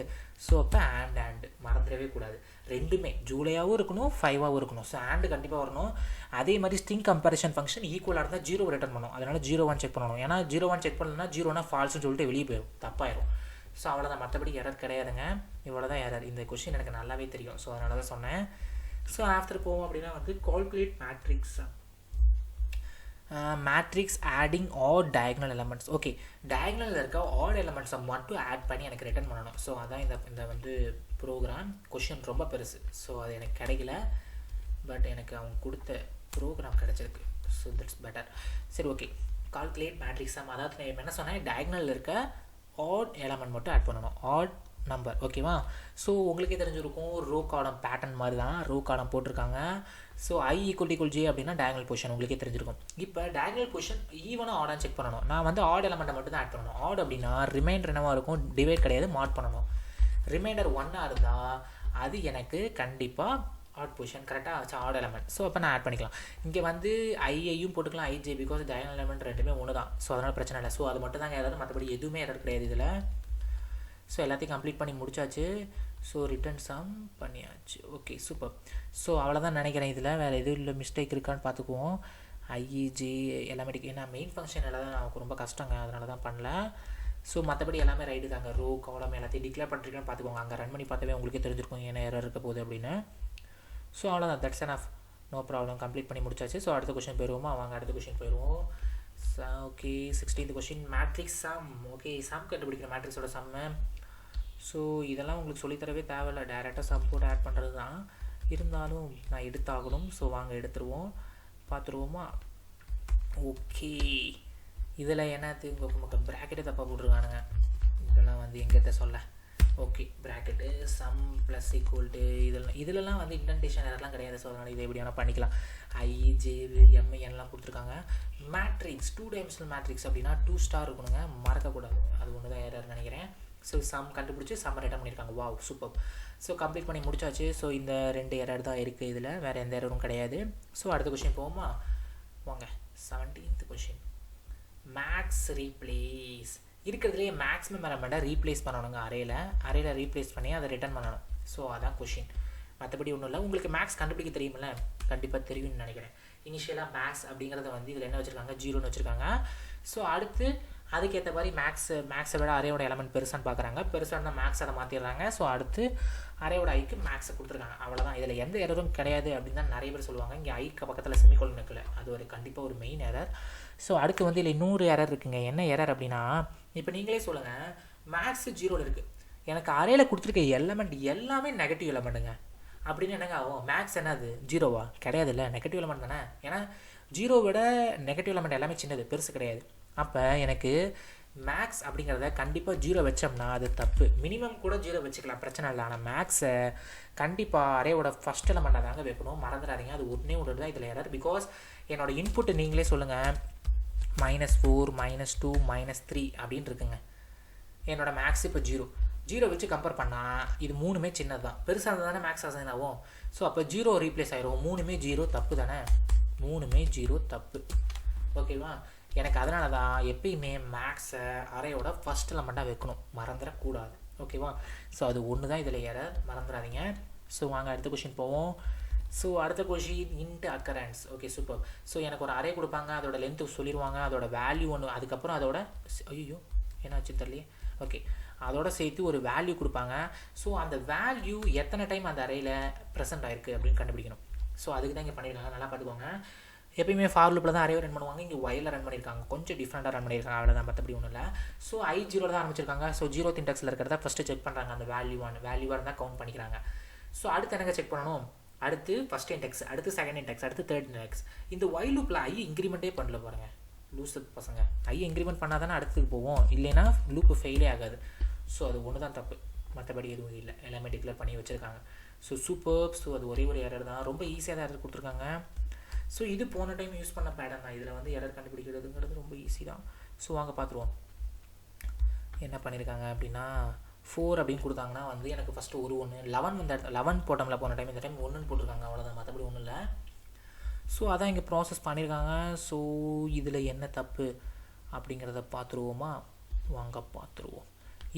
ஸோ அப்போ ஆண்ட் மறந்துடவே கூடாது. ரெண்டுமே ஜூலையாகவும் இருக்கணும், 5ஆகவும் இருக்கணும். ஸோ ஆண்டு கண்டிப்பாக வரணும். அதே மாதிரி ஸ்ட்ரிங் கம்பேரிஷன் ஃபங்க்ஷன் ஈக்குவலாக இருந்தால் 0 ரிட்டர்ன் பண்ணணும். அதனால் 0 செக் பண்ணணும். ஏன்னா 0 செக் பண்ணலன்னா 0 ஃபால்ஸ்னு சொல்லிட்டு வெளியே போயிடும், தப்பாயிரும். ஸோ அவ்வளோதான், மற்றபடி எரர் கிடையாதுங்க. இவ்வளோ தான் எரர். இந்த கொஷின் எனக்கு நல்லாவே தெரியும், ஸோ அதனால தான் சொன்னேன். ஸோ ஆஃப்டர் போவோம் அப்படின்னா வந்து calculate matrix adding or diagonal elements. Okay, டயக்னலில் இருக்க ஆட் எலமெண்ட்ஸை மட்டும் ஆட் பண்ணி எனக்கு ரிட்டர்ன் பண்ணணும். ஸோ அதான் இந்த வந்து ப்ரோக்ராம். கொஷின் ரொம்ப பெருசு, ஸோ அது எனக்கு கிடைக்கல. பட் எனக்கு அவங்க கொடுத்த ப்ரோக்ராம் கிடச்சிருக்கு, ஸோ தட்ஸ் பெட்டர். சரி, ஓகே. கால்குலேட் மேட்ரிக்ஸ் சம், அதாவது நான் என்ன சொன்னேன், டயக்னலில் இருக்க ஆட் எலமெண்ட் மட்டும் ஆட் பண்ணணும், ஆட் நம்பர். ஓகேவா? ஸோ உங்களுக்கே தெரிஞ்சிருக்கும், ரோ காலம் பேட்டர்ன் மாதிரி தான் ரோ காலம் போட்டிருக்காங்க. ஸோ I = J அப்படின்னா டயகனல் பொசிஷன் உங்களுக்கே தெரிஞ்சிருக்கும். இப்போ டயகனல் பொசிஷன் ஈவனாக ஆடான்னு செக் பண்ணணும். நான் வந்து ஆட் எலமெண்ட்டை மட்டும் தான் ஆட் பண்ணணும். ஆட் அப்படின்னா ரிமைண்டர் என்னவாக இருக்கும், டிவைட் கிடையாது, மாட் பண்ணணும். ரிமைண்டர் 1 இருந்தால் அது எனக்கு கண்டிப்பாக ஆட் பொசிஷன் கரெக்டாக ஆச்சு, ஆட் எலமெண்ட். ஸோ அப்போ நான் ஆட் பண்ணிக்கலாம். இங்கே வந்து ஐயும் போட்டுக்கலாம், IJ, பிகாஸ் டயகனல் எலமெண்ட் ரெண்டுமே ஒன்று தான். ஸோ அதனால் பிரச்சனை இல்லை. ஸோ அது மட்டும் தாங்க ஏதாவது, மற்றபடி எதுவுமே எதாவது கிடையாது இதில். ஸோ எல்லாத்தையும் கம்ப்ளீட் பண்ணி முடிச்சாச்சு. ஸோ ரிட்டர்ன் சம் பண்ணியாச்சு. Okay, super. ஸோ அவ்வளோதான் நினைக்கிறேன். இதில் வேறு எதுவும் இல்லை, மிஸ்டேக் இருக்கான்னு பார்த்துக்குவோம். IJ எல்லாமே, ஏன்னா மெயின் ஃபங்க்ஷன் எல்லாம் நமக்கு ரொம்ப கஷ்டங்க, அதனால தான் பண்ணல. ஸோ மற்றபடி எல்லாமே ரைட்டு தாங்க. ரோ காலம் எல்லாத்தையும் டிக்ளேர் பண்ணிருக்கேன்னு பார்த்துக்கோங்க. அங்கே ரன் பண்ணி பார்த்தாவே உங்களுக்கே தெரிஞ்சிருக்கும் என்ன எரர் இருக்க போகுது அப்படின்னு. ஸோ அவ்வளோதான், that's enough, no problem. Complete பண்ணி முடிச்சாச்சு. ஸோ அடுத்த கொஷின் போயிடுவோமா? வாங்க அடுத்த கொஷின் போயிடுவோம். Okay, 16th question, matrix sum. Okay, sum கண்டுபிடிக்கிற மேட்ரிக்ஸோட சம்மு. ஸோ இதெல்லாம் உங்களுக்கு சொல்லித்தரவே தேவையில்லை, டேரெக்டாக சம் போட்டு ஆட் பண்ணுறது தான். இருந்தாலும் நான் எடுத்தாகணும். ஸோ வாங்க எடுத்துருவோம், பார்த்துருவோமா? ஓகே, இதில் என்னது உங்களுக்கு ப்ராக்கெட்டை தப்பாக போட்டுருக்கானுங்க. இதெல்லாம் வந்து எங்கேத்த சொல்ல. Okay bracket some plus equal to இதிலலாம் வந்து இன்டென்டேஷன் எல்லாம் கிடையாது. ஸோ அதனால் இதை எப்படி வேணால் பண்ணிக்கலாம். எம்ஐஎன்லாம் கொடுத்துருக்காங்க. மேட்ரிக்ஸ் 2 டைமென்ஷனல் மேட்ரிக்ஸ் அப்படின்னா 2 ஸ்டார் இருக்கணுங்க, மறக்கக்கூடாது. அது ஒன்று தான் எரர் நினைக்கிறேன். ஸோ சம் கண்டுபிடிச்சி சம் ரிட்டர்ன் பண்ணியிருக்காங்க. Wow super. ஸோ கம்ப்ளீட் பண்ணி முடிச்சாச்சு. ஸோ இந்த 2 எரர் தான் இருக்குது இதில், வேறு எந்த எரரும் கிடையாது. ஸோ அடுத்த கொஷின் போவோமா? வாங்க 17th கொஷின். மேக்ஸ் ரீப்ளேஸ் இருக்கிறதுலேயே மேக்ஸிமம் எலமெண்ட்டை ரீப்ளேஸ் பண்ணணுங்க. அரேயில் ரீப்ளேஸ் பண்ணி அதை ரிட்டர்ன் பண்ணணும். ஸோ அதான் கொஷின், மற்றபடி ஒன்றும் இல்லை. உங்களுக்கு மேக்ஸ் கண்டுபிடிக்க தெரியுமில்ல? கண்டிப்பாக தெரியும்னு நினைக்கிறேன். இனிஷியலாக மேக்ஸ் அப்படிங்கிறத வந்து இதில் என்ன வச்சுருக்காங்க, 0ன்னு வச்சுருக்காங்க. ஸோ அடுத்து அதுக்கேற்ற மாதிரி மேக்ஸை விட அரேயோட எலமெண்ட் பெருசான்னு பார்க்குறாங்க. பெருசாக இருந்தால் மேக்ஸ் அதை மாற்றிடுறாங்க. ஸோ அடுத்து அரேயோட ஐக்கு மேக்ஸை கொடுத்துருக்காங்க. அவ்வளோதான். இதில் எந்த எரரும் கிடையாது அப்படின்னு தான் நிறைய பேர் சொல்லுவாங்க. இங்கே ஐக்கு பக்கத்தில் செமிகோலன் இருக்குல்ல, அது ஒரு கண்டிப்பாக ஒரு மெயின் எரர். ஸோ அடுத்து வந்து இதில் இன்னொரு எரர் இருக்குங்க. என்ன எரர் அப்படின்னா, இப்போ நீங்களே சொல்லுங்கள், மேக்ஸ் 0ல் இருக்குது, எனக்கு அரேயில் கொடுத்துருக்க எலமெண்ட் எல்லாமே நெகட்டிவ் எலமெண்ட்டுங்க அப்படின்னு என்னங்க ஆகும்? மேக்ஸ் என்னது 0வா? கிடையாது இல்லை, நெகட்டிவ் எலமெண்ட் தானே. ஏன்னா 0 விட நெகட்டிவ் எலமெண்ட் எல்லாமே சின்னது, பெருசு கிடையாது. அப்போ எனக்கு மேக்ஸ் அப்படிங்கிறத கண்டிப்பாக 0 வச்சோம்னா அது தப்பு. மினிமம் கூட 0 வச்சுக்கலாம், பிரச்சனை இல்லை. ஆனால் மேக்ஸை கண்டிப்பாக அரேயோட ஃபஸ்ட் எலமெண்ட்டாக தாங்க வைக்கணும், மறந்துடாதீங்க. அது ஒன்று தான் இதில் எரர். பிகாஸ் என்னோட இன்புட்டு நீங்களே சொல்லுங்கள், -4 -2 -3 அப்படின்னு இருக்குங்க. என்னோட மேக்ஸ் இப்போ 0 வச்சு கம்பேர் பண்ணால் இது 3மே சின்னது தான். பெருசாக இருந்தால் தானே மேக்ஸ் அசைன் ஆகும். ஸோ அப்போ 0 ரீப்ளேஸ் ஆகிரும். 3மே 0 தப்பு தானே, 3மே 0 தப்பு. ஓகேவா? எனக்கு அதனால தான் எப்பயுமே மேக்ஸை அரேயோட ஃபஸ்ட் எலமெண்ட்டாக வைக்கணும், மறந்துடக்கூடாது. ஓகேவா? ஸோ அது ஒன்று தான் இதில் எரர், மறந்துடாதீங்க. ஸோ வாங்க அடுத்த கொஷின் போவோம். ஸோ அடுத்த question int occurrence. Okay super. So எனக்கு ஒரு அரே கொடுப்பாங்க, அதோட லென்த்து சொல்லிடுவாங்க, அதோட வேல்யூ ஒன்று, அதுக்கப்புறம் அதோட ஐயோ என்னாச்சு தெரியலையே. ஓகே, அதோட சேர்த்து ஒரு வேல்யூ கொடுப்பாங்க. ஸோ அந்த வேல்யூ எத்தனை டைம் அந்த அரேயில் ப்ரெசென்ட் ஆயிருக்கு அப்படின்னு கண்டுபிடிக்கணும். ஸோ அதுக்கு தான் இங்கே பண்ணியிருக்காங்க. நல்லா பார்த்துக்கோங்க. எப்பயுமே ஃபார் லூப்பில் தான் அரேவை ரன் பண்ணுவாங்க, இங்கே ஒயிலில் ரன் பண்ணியிருக்காங்க. கொஞ்சம் டிஃப்ரெண்ட்டாக ரன் பண்ணியிருக்காங்க, அவ்வளோதான், மற்றபடி ஒன்றும் இல்லை. ஸோ I0 தான் ஆரம்பிச்சிருக்காங்க. ஸோ 0th இண்டெக்ஸில் இருக்கிறத ஃபஸ்ட்டு செக் பண்ணுறாங்க, அந்த வேல்யூவாக இருந்தால் கவுண்ட் பண்ணிக்கிறாங்க. ஸோ அடுத்து எனக்கு செக் பண்ணணும், அடுத்து ஃபஸ்ட் இண்டெக்ஸ், அடுத்து செகண்ட் இண்டெக்ஸ், அடுத்து தேர்ட் இண்டெக்ஸ். இந்த ஒயில் லூப்பில் இன்க்ரிமெண்ட்டே பண்ணல பாருங்கள், லூஸு பசங்க. இன்க்ரிமெண்ட் பண்ணால் தானே அடுத்தது போவோம், இல்லைன்னா லூப்பு ஃபெயிலே ஆகாது. ஸோ அது ஒன்று தான் தப்பு, மற்றபடி எதுவும் இல்லை, எல்லாமே டிக்ளேர் பண்ணி வச்சுருக்காங்க. So super. ஸோ அது ஒரே ஒரு எரர் தான், ரொம்ப ஈஸியாக தான் எரர் கொடுத்துருக்காங்க. ஸோ இது போன டைம் யூஸ் பண்ண பேட்டர்ன் தான். இதில் வந்து எரர் கண்டுபிடிக்கிறதுங்கிறது ரொம்ப ஈஸி தான். ஸோ வாங்க பார்த்துருவோம் என்ன பண்ணியிருக்காங்க அப்படின்னா, 4 அப்படின்னு கொடுத்தாங்கன்னா வந்து எனக்கு ஃபஸ்ட்டு 1 11 இந்த 11 போட்டோம்ல போன டைம், இந்த டைம் 1ன்னு போட்டிருக்காங்க, அவ்வளோதான், மற்றபடி ஒன்றும் இல்லை. ஸோ அதான் இங்கே ப்ராசஸ் பண்ணியிருக்காங்க. ஸோ இதில் என்ன தப்பு அப்படிங்கிறத பார்த்துருவோமா? வாங்க பார்த்துருவோம்.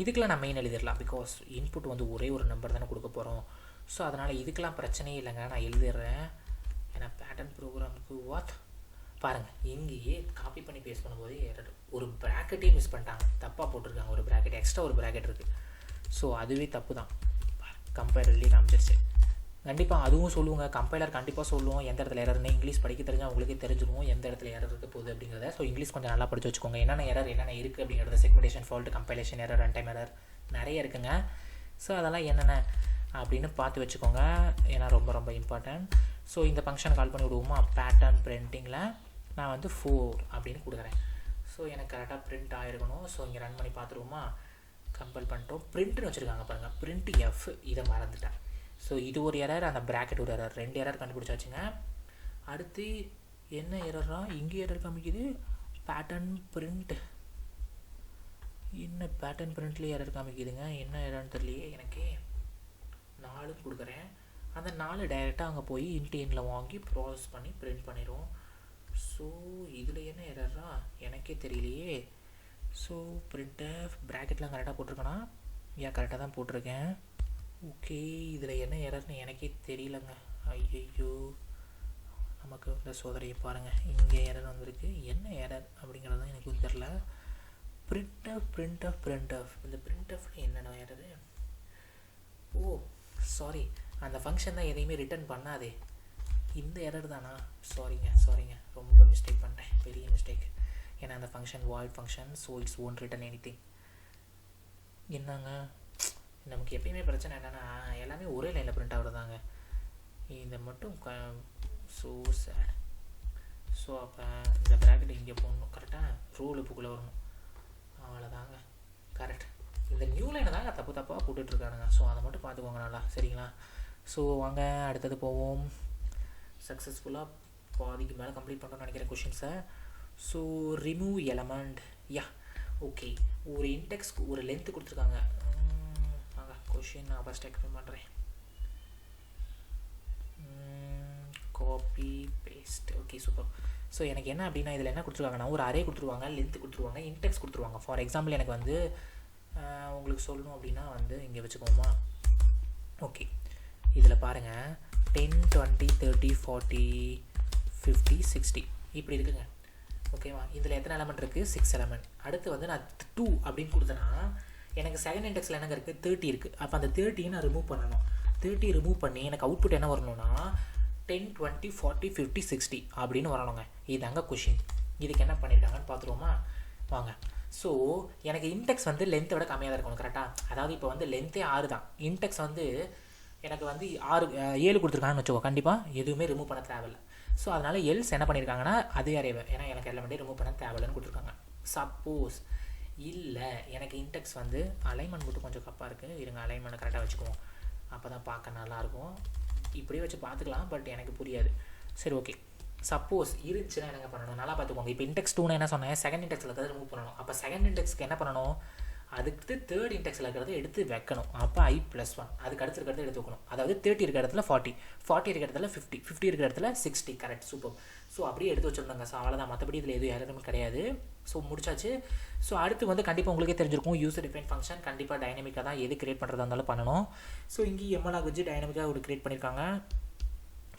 இதுக்கெலாம் நான் மெயின் எழுதிடலாம், பிகாஸ் இன்புட் வந்து ஒரே ஒரு நம்பர் தானே கொடுக்க போகிறோம். ஸோ அதனால் இதுக்கெலாம் பிரச்சனையே இல்லைங்க, நான் எழுதிடுறேன். ஏன்னா பேட்டர்ன் ப்ரோக்ராமுக்கு பாருங்கள், இங்கேயே காப்பி பண்ணி பேஸ்ட் பண்ணும்போது ஒரு ப்ராக்கெட்டே மிஸ் பண்ணிட்டாங்க, தப்பாக போட்டிருக்காங்க. ஒரு ப்ராக்கெட் எக்ஸ்ட்ரா ஒரு ப்ராக்கெட் இருக்குது. ஸோ அதுவே தப்பு தான். கம்பைலர்லேயே காமிச்சிருச்சு. கண்டிப்பாக அதுவும் சொல்லுவாங்க, கம்பைலர் கண்டிப்பாக சொல்லுவோம் எந்த இடத்துல எரர்னு. இங்கிலீஷ் படிக்க தெரிஞ்சால் அவங்களுக்கே தெரிஞ்சிருவோம் எந்த இடத்துல எரர் இருக்க போகுது அப்படிங்கிறத. ஸோ இங்கிலீஷ் கொஞ்சம் நல்லா படிச்சு வச்சுக்கோங்க, என்னென்ன எரர் என்னென்ன இருக்குது அப்படிங்கிறத. Segmentation fault, compilation error, run time error நிறைய இருக்குங்க. ஸோ அதெல்லாம் என்னென்ன அப்படின்னு பார்த்து வச்சுக்கோங்க, ஏன்னா ரொம்ப ரொம்ப இம்பார்ட்டன்ட். ஸோ இந்த ஃபங்க்ஷன் கால் பண்ணி விடுவோமா? பேட்டர்ன் பிரிண்டிங்கில் நான் வந்து 4 அப்படின்னு கொடுக்குறேன். ஸோ எனக்கு கரெக்டாக பிரிண்ட் ஆகிருக்கணும். ஸோ இங்கே ரன் பண்ணி பார்த்துருவோமா? கம்பல் பண்ணிட்டோம். பிரிண்ட்னு வச்சுருக்காங்க பாருங்கள், பிரிண்ட் எஃப், இதை மறந்துட்டேன். ஸோ இது ஒரு எரர், அந்த ப்ராக்கெட் ஒரு எரர், 2 எரர் கண்டுபிடிச்சாச்சுங்க. அடுத்து என்ன எரரா? இங்கே எரர் காமிக்குது, பேட்டர்ன் பிரிண்ட். என்ன பேட்டர்ன் பிரிண்ட்லேயே எரர் காமிக்குதுங்க, என்ன எரர்னு தெரியலையே எனக்கு. 4 கொடுக்குறேன், அந்த 4 டைரெக்டாக அங்கே போய் இன்டீனில் வாங்கி ப்ராசஸ் பண்ணி பிரிண்ட் பண்ணிடுவோம். ஸோ இதில் என்ன எரரா எனக்கே தெரியலையே. ஸோ பிரிண்ட் ப்ராக்கெட்லாம் கரெக்டாக போட்டிருக்கேனா? ஏன் கரெக்டாக தான் போட்டிருக்கேன். ஓகே, இதில் என்ன எரர்னு எனக்கே தெரியலங்க. ஐயோ, நமக்கு இந்த சோதனையை பாருங்கள், இங்கே எரர் வந்திருக்கு. என்ன எரர் அப்படிங்கிறது தான் எனக்கு தெரில. பிரிண்ட் ஆஃப் இந்த பிரிண்ட் ஆஃப்ல என்னென்ன எரரு? ஓ சாரி, அந்த ஃபங்க்ஷன் தான் எதையுமே ரிட்டர்ன் பண்ணாதே, இந்த எரர் தானா? சாரிங்க, ரொம்ப மிஸ்டேக் பண்ணிட்டேன், பெரிய மிஸ்டேக். ஏன்னா அந்த function void function, so it's won't return anything. என்னங்க நமக்கு எப்பயுமே பிரச்சனை என்னென்னா, எல்லாமே ஒரே லைனில் பிரிண்ட் ஆகுறதாங்க, இந்த மட்டும் ஸோ சேட். ஸோ அப்போ இந்த ப்ராக்கெட் இங்கே போடணும், கரெக்டாக ரோல் புக்குள்ளே வரணும், அவ்வளோதாங்க. கரெக்ட், இந்த நியூ லைனை தாங்க தப்பாக போட்டுட்ருக்கானுங்க. ஸோ அதை மட்டும் பார்த்துக்கோங்க நல்லா, சரிங்களா? ஸோ வாங்க அடுத்தது போவோம். சக்ஸஸ்ஃபுல்லாக பாதிக்கு மேலே கம்ப்ளீட் பண்ணணும்னு நினைக்கிறேன் கொஷின்ஸை. So remove element, yeah okay. ஒரு இன்டெக்ஸ்க்கு ஒரு லென்த்து கொடுத்துருக்காங்க. வாங்க கொஷின் நான் ஃபஸ்ட் எக்ஸ்பிளைன் பண்ணுறேன். Copy paste, okay super. So எனக்கு என்ன அப்படின்னா இதில் என்ன கொடுத்துருவாங்கன்னா ஒரு அரே கொடுத்துருவாங்க, லென்த்து கொடுத்துருவாங்க, இன்டெக்ஸ் கொடுத்துருவாங்க. ஃபார் எக்ஸாம்பிள் எனக்கு வந்து உங்களுக்கு சொல்லணும் அப்படின்னா வந்து இங்கே வச்சுக்கோமா. ஓகே, இதில் பாருங்கள் 10 20 30 40 50 60 இப்படி இருக்குங்க. ஓகேவா? இதில் எத்தனை எலமெண்ட் இருக்குது? 6 எலமெண்ட். அடுத்து வந்து நான் 2 அப்படின்னு கொடுத்தேன்னா எனக்கு செகண்ட் இன்டெக்ஸில் என்னங்க இருக்குது? 30 இருக்குது. அப்போ அந்த 30 நான் ரிமூவ் பண்ணணும். 30 ரிமூவ் பண்ணி எனக்கு அவுட்புட் என்ன வரணும்னா 10 20 40 50 60 அப்படின்னு வரணுங்க. இதாங்க கொஷின். இதுக்கு என்ன பண்ணியிருக்காங்கன்னு பார்த்துருவோமா? வாங்க. ஸோ எனக்கு இன்டெக்ஸ் வந்து லென்த்தை விட கம்மியாக தான் இருக்கணும், கரெக்டாக? அதாவது இப்போ வந்து லென்த்தே 6 தான், இன்டெக்ஸ் வந்து எனக்கு வந்து 7 கொடுத்துருக்காங்கன்னு வச்சுக்கோ, கண்டிப்பாக எதுவுமே ரிமூவ் பண்ண தேவையில்லை. ஸோ அதனால் எல்ஸ் என்ன பண்ணியிருக்காங்கன்னா அதே அரேவை, ஏன்னா எனக்கு எல்லாமே ரிமூவ் பண்ண தேவையில்லைன்னு கொடுத்துருக்காங்க. சப்போஸ் இல்லை எனக்கு இன்டெக்ஸ் வந்து அலைன்மெண்ட் மட்டும் கொஞ்சம் கப்பாக இருக்குது, இருங்க அலைன்மெண்ட் கரெக்டாக வச்சுக்குவோம், அப்போ தான் பார்க்க நல்லாயிருக்கும். இப்படியே வச்சு பார்த்துக்கலாம், பட் எனக்கு புரியாது. சரி ஓகே, சப்போஸ் இருந்துச்சுன்னா என்னங்க பண்ணணும் நல்லா பார்த்துக்கோங்க. இப்போ இன்டெக்ஸ் 2 என்ன சொன்னேன்? செகண்ட் இன்டெக்ஸில் இருக்கிறத ரிமூவ் பண்ணணும். அப்போ செகண்ட் இன்டெக்ஸ்க்கு என்ன பண்ணணும்? அதுக்கு தேர்ட் இன்டெக்ஸில் இருக்கிறத எடுத்து வைக்கணும். அப்போ i+1 அதுக்கு அடுத்து இருக்கிறத எடுத்து வைக்கணும். அதாவது 30 இருக்கிற இடத்துல 40 இருக்கிற இடத்துல 50 இருக்கிற இடத்துல 60. Correct, super. ஸோ அப்படியே எடுத்து வச்சுருந்தாங்க. ஸோ அவ்வளோதான், மற்றபடி இதில் எதுவும் எரரும் கிடையாது. ஸோ முடிச்சாச்சு. ஸோ அடுத்து வந்து கண்டிப்பாக உங்களுக்கே தெரிஞ்சிருக்கும் யூசர் டிஃபைன் ஃபங்க்ஷன் கண்டிப்பாக டைனமிக்காக தான் எது கிரியேட் பண்ணுறதா இருந்தாலும் பண்ணணும். ஸோ இங்கே எம்எல் வச்சு டைனமிக்காக ஒரு கிரியேட் பண்ணியிருக்காங்க.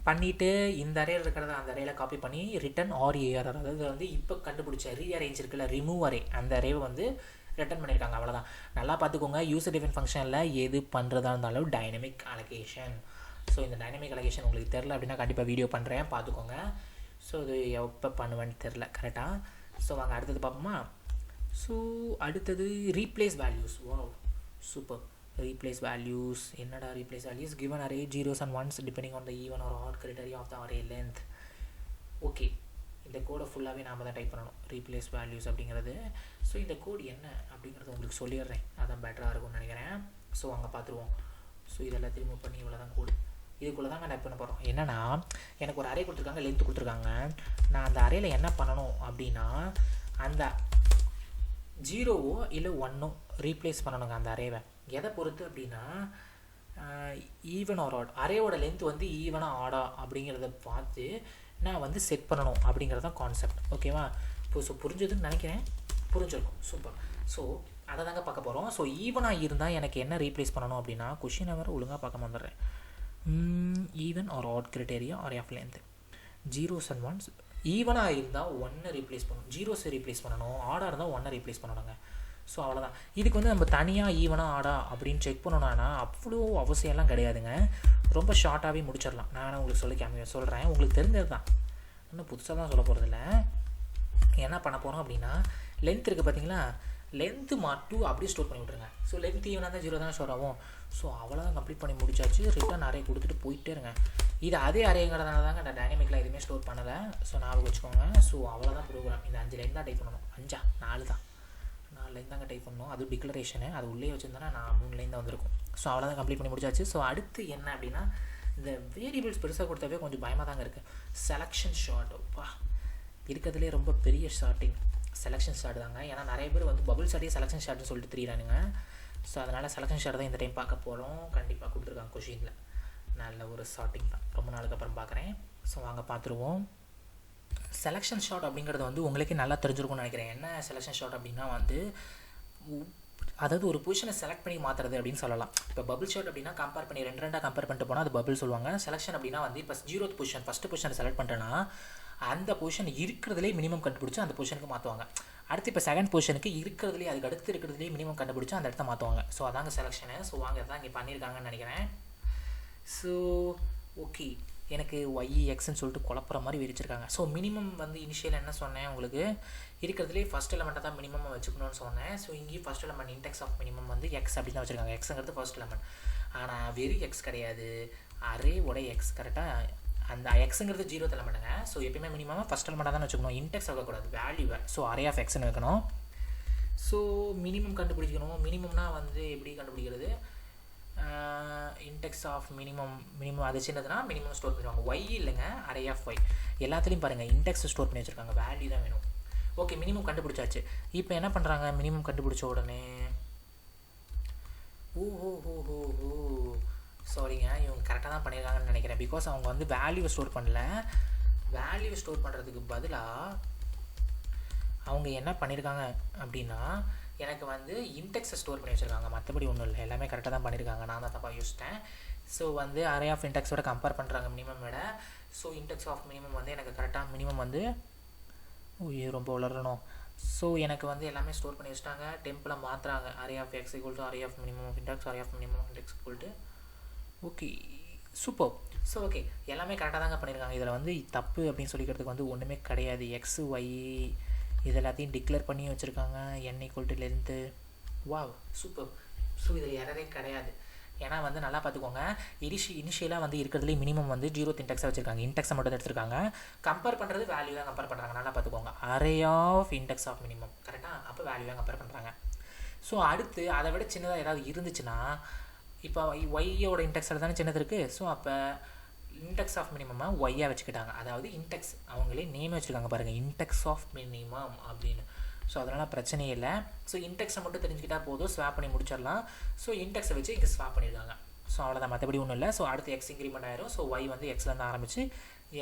பண்ணிவிட்டு இந்த அரேயில் இருக்கிறத அந்த அரேயில் காப்பி பண்ணி ரிட்டன் ஆர்ஏஆர், அதாவது வந்து இப்போ கண்டுபிடிச்ச ரீஅரேஞ்ச் இருக்குல்ல, ரிமூவ் அரே, அந்த அரேவை வந்து ரிட்டன் பண்ணியிருக்காங்க. அவ்வளோதான், நல்லா பார்த்துக்கோங்க. யூசர் டிஃபைன் ஃபங்க்ஷனில் எது பண்ணுறதா இருந்தாலும் டைனமிக் அலோகேஷன். ஸோ இந்த டைனமிக் அலோகேஷன் உங்களுக்கு தெரில அப்படின்னா கண்டிப்பாக வீடியோ பண்ணுறேன், பார்த்துக்கோங்க. ஸோ இது எப்போ பண்ணுவேன்னு தெரில கரெக்டாக. ஸோ வாங்க அடுத்தது பார்ப்போமா. ஸோ அடுத்தது replace values. Wow super. replace values, என்னடா replace values, given array zeros and ones depending on the even or odd criteria of the array length. Okay, இந்த கோடை ஃபுல்லாகவே நாம் தான் டைப் பண்ணணும், ரீப்ளேஸ் வேல்யூஸ் அப்படிங்கிறது. ஸோ இந்த கோட் என்ன அப்படிங்கிறத உங்களுக்கு சொல்லிடுறேன், அதான் பெட்டராக இருக்கும்னு நினைக்கிறேன். ஸோ அங்கே பார்த்துருவோம். ஸோ இதெல்லாம் திரும்ப பண்ணி இவ்வளோ தான் கோடு, இதுக்குள்ளே தாங்க டைப் பண்ண போகிறோம். என்னென்னா எனக்கு ஒரு அரே கொடுத்துருக்காங்க, லென்த் கொடுத்துருக்காங்க. நான் அந்த அரேயில் என்ன பண்ணணும் அப்படின்னா அந்த 0வோ இல்லை 1ஓ ரீப்ளேஸ் பண்ணணுங்க அந்த அரேவை. எதை பொறுத்து அப்படின்னா ஈவன் ஆர் ஆட், அரேவோட லென்த் வந்து ஈவனாக ஆடா அப்படிங்கிறத பார்த்து நான் வந்து செட் பண்ணணும் அப்படிங்கிறது தான் கான்செப்ட். ஓகேவா? இப்போ ஸோ புரிஞ்சதுன்னு நினைக்கிறேன், புரிஞ்சிருக்கும், சூப்பர். ஸோ அதை தாங்க பார்க்க போகிறோம். ஸோ ஈவனாக இருந்தால் எனக்கு என்ன ரீப்ளேஸ் பண்ணணும் அப்படின்னா கொஷினை வேறு ஒழுங்காக பார்க்க வந்துடுறேன். Even or odd criteria or of length, zeros and ones. ஈவனாக இருந்தால் 1 ரீப்ளேஸ் பண்ணணும், ஜீரோஸை ரீப்ளேஸ் பண்ணணும். ஆடாக இருந்தால் 1 ரீப்ளேஸ் பண்ணணுங்க. ஸோ அவ்வளோதான். இதுக்கு வந்து நம்ம தனியாக ஈவனாக ஆடா அப்படின்னு செக் பண்ணணும்னா அவ்வளோ அவசியம்லாம் கிடையாதுங்க, ரொம்ப ஷார்ட்டாகவே முடிச்சிடலாம். நான் உங்களுக்கு சொல்கிறேன், உங்களுக்கு தெரிஞ்சது தான், இன்னும் புதுசாக தான் சொல்ல போகிறதில்ல. என்ன பண்ண போகிறோம் அப்படின்னா லென்த் இருக்குது பார்த்தீங்களா, லென்த்து மட்டும் அப்படியே ஸ்டோர் பண்ணி விட்ருங்க. ஸோ லென்த் ஈவனாக தான் 0 தான் ஸ்டோர் ஆகும். ஸோ அவ்வளோதான், கம்ப்ளீட் பண்ணி முடிச்சாச்சு. ரிட்டர்ன் அரே கொடுத்துட்டு போயிட்டே இருங்க. இது அதே அரேங்கிறதுனால தாங்க நான் டைனமிக்கில் எதுவுமே ஸ்டோர் பண்ணலை. ஸோ ஞாபகம் வச்சுக்கோங்க. ஸோ அவ்வளோதான் ப்ரோக்ராம். இந்த 5 லைன் தான் டைப் பண்ணணும். 4 தான், 4 லைன் தாங்க டைப் பண்ணணும். அது டிக்ளரேஷனு, அது உள்ளே வச்சுருந்தேன்னா நான் 3 லைன் தான் வந்திருக்கும். ஸோ அவ்வளோதான், கம்ப்ளீட் பண்ணி முடிச்சாச்சு. ஸோ அடுத்து என்ன அப்படின்னா இந்த வேரியபிள்ஸ் பெருசாக கொடுத்தாவே கொஞ்சம் பயமாக தாங்க இருக்குது. செலெக்ஷன் ஷார்ட், அப்பா இருக்கிறதுலே ரொம்ப பெரிய ஷார்ட்டிங் செலெக்ஷன் ஷார்ட் தாங்க. ஏன்னா நிறைய பேர் வந்து பபுள் ஷார்ட்டே செலெக்ஷன் ஷார்ட்னு சொல்லிட்டு தெரியுறானுங்க. ஸோ அதனால் செலெக்ஷன் ஷார்ட் தான் இந்த டைம் பார்க்க போகிறோம். கண்டிப்பாக கொடுத்துருக்காங்க கொஷினில், நல்ல ஒரு ஷார்ட்டிங் தான், ரொம்ப நாளுக்கு அப்புறம் பார்க்குறேன். ஸோ வாங்க பார்த்துருவோம். செலெக்ஷன் ஷார்ட் அப்படிங்கிறது வந்து உங்களுக்கே நல்லா தெரிஞ்சிருக்கும்னு நினைக்கிறேன். என்ன செலெக்ஷன் ஷார்ட் அப்படின்னா வந்து அதாவது ஒரு பொசிஷனை செலக்ட் பண்ணி மாற்றுறது அப்படின்னு சொல்லலாம். இப்போ பபிள் ஷார்ட் அப்படின்னா கம்பேர் பண்ணி 2 கம்பேர் பண்ணிட்டு போனால் அது பபிள் சொல்லுவாங்க. செலெக்ஷன் அப்படின்னா வந்து இப்போ 0th பொசிஷன் ஃபஸ்ட்டு பொசிஷனை செலக்ட் பண்ணிட்டேன்னா அந்த பொசிஷன் இருக்கிறதுலே மினிமம் கண்டுபிடிச்சி அந்த பொசிஷனுக்கு மாற்றுவாங்க. அடுத்து இப்போ செகண்ட் பொசிஷனுக்கு இருக்கிறதுலே அதுக்கு அடுத்து இருக்கிறதுலே மினிமம் கண்டுபிடிச்சி அந்த இடத்த மாற்றுவாங்க. ஸோ அதாங்க செலெக்ஷனு. ஸோ வாங்க தான் இங்கே பண்ணியிருக்காங்கன்னு நினைக்கிறேன். ஸோ ஓகே, எனக்கு ஒய்எக்ஸ்ன்னு சொல்லிட்டு குழப்புற மாதிரி விரிச்சிருக்காங்க. ஸோ மினிமம் வந்து இனிஷியல் என்ன சொன்னேன் உங்களுக்கு, இருக்கிறதுலே ஃபஸ்ட் எலமெண்ட்டை தான் மினிமம் வச்சுக்கணும்னு சொன்னேன். ஸோ இங்கேயும் first element index of minimum வந்து எக்ஸ் அப்படின்னு தான் வச்சுருக்காங்க. எக்ஸுங்கிறது ஃபஸ்ட் எலமெண்ட், ஆனால் வெறும் எக்ஸ் கிடையாது, அரே உடைய எக்ஸ். கரெக்டாக அந்த எக்ஸுங்கிறது 0th எலமெண்ட்டுங்க. ஸோ எப்பயுமே மினிமம் ஃபஸ்ட் எலமெண்ட்டாக தான் வச்சுக்கணும், இன்டெக்ஸ் ஆகக்கூடாது, வேல்யூவை. ஸோ அரே ஆஃப் எக்ஸ்ன்னு வைக்கணும். ஸோ மினிமம் கண்டுபிடிக்கணும். மினிமம்னா வந்து எப்படி கண்டுபிடிக்கிறது? இன்டெக்ஸ் ஆஃப் மினிமம் அது சின்னதுன்னா மினிமம் ஸ்டோர் பண்ணிடுவாங்க. ஒய் இல்லைங்க, அரே ஆஃப் ஒய். எல்லாத்துலேயும் பாருங்கள் இன்டெக்ஸ் ஸ்டோர் பண்ணி வச்சுருக்காங்க, வேல்யூ தான் வேணும். ஓகே, மினிமம் கண்டுபிடிச்சாச்சு. இப்போ என்ன பண்ணுறாங்க? மினிமம் கண்டுபிடிச்ச உடனே சாரிங்க, இவங்க கரெக்டாக தான் பண்ணியிருக்காங்கன்னு நினைக்கிறேன். பிகாஸ் அவங்க வந்து வேல்யூவை ஸ்டோர் பண்ணல. வேல்யூவை ஸ்டோர் பண்ணுறதுக்கு பதிலாக அவங்க என்ன பண்ணியிருக்காங்க அப்படின்னா எனக்கு வந்து இன்டெக்ஸை ஸ்டோர் பண்ணி வச்சுருக்காங்க. மற்றபடி ஒன்றும் இல்லை, எல்லாமே கரெக்டாக தான் பண்ணியிருக்காங்க. நான் தான் தப்பாக யோசிச்சிட்டேன். ஸோ வந்து அரே ஆஃப் இன்டெக்ஸோட கம்பேர் பண்ணுறாங்க மினிமம் விட. ஸோ இன்டெக்ஸ் ஆஃப் மினிமம் வந்து எனக்கு கரெக்டாக மினிமம் வந்து ரொம்ப வளரணும். ஸோ எனக்கு வந்து எல்லாமே ஸ்டோர் பண்ணி வச்சுட்டாங்க. டெம்பில் மாற்றுறாங்க. Array of X equal to array of minimum of index, array of minimum of index equal to okay super. So okay, எல்லாமே கரெக்டாக தாங்க பண்ணியிருக்காங்க. இதில் வந்து தப்பு அப்படின்னு சொல்லிக்கிறதுக்கு வந்து ஒன்றுமே கிடையாது. எக்ஸ் ஒய் இது எல்லாத்தையும் டிக்ளேர் பண்ணி வச்சுருக்காங்க. n equal to length. Wow super. So இதில் எரரே கிடையாது. ஏன்னா வந்து நல்லா பார்த்துக்கோங்க, இனிஷியலாக வந்து இருக்கிறதுலே மினிமம் வந்து 0th இன்டெக்ஸாக வச்சுருக்காங்க. இன்டெக்ஸை மட்டும் எடுத்துருக்காங்க. கம்பேர் பண்ணுறது வேல்யூ தான் கம்பேர் பண்ணுறாங்க. நல்லா பார்த்துக்கோங்க, array of index of minimum கரெக்டாக, அப்போ வேல்யூ தான் கம்பேர் பண்ணுறாங்க. ஸோ அடுத்து அதை விட சின்னதாக ஏதாவது இருந்துச்சுன்னா, இப்போ ஒய்யோட இன்டெக்ஸில் தானே சின்னது இருக்குது. ஸோ அப்போ இன்டெக்ஸ் ஆஃப் மினிமமாக ஒய்யாக வச்சுக்கிட்டாங்க. அதாவது இன்டெக்ஸ் அவங்களே நேம் வச்சுருக்காங்க பாருங்கள், இன்டெக்ஸ் ஆஃப் மினிமம் அப்படின்னு. ஸோ அதனால் பிரச்சனையே இல்லை. ஸோ இன்டெக்ஸை மட்டும் தெரிஞ்சுக்கிட்டால் போதும், ஸ்வாப் பண்ணி முடிச்சிடலாம். ஸோ இன்டெக்ஸை வச்சு இங்கே ஸ்வாப் பண்ணியிருக்காங்க. ஸோ அவ்வளோதான், மற்றபடி ஒன்றும் இல்லை. ஸோ அடுத்து எக்ஸ் இன்க்ரிமெண்ட் ஆயிரும். ஸோ ஒய் வந்து எக்ஸ்லேருந்து ஆரம்பித்து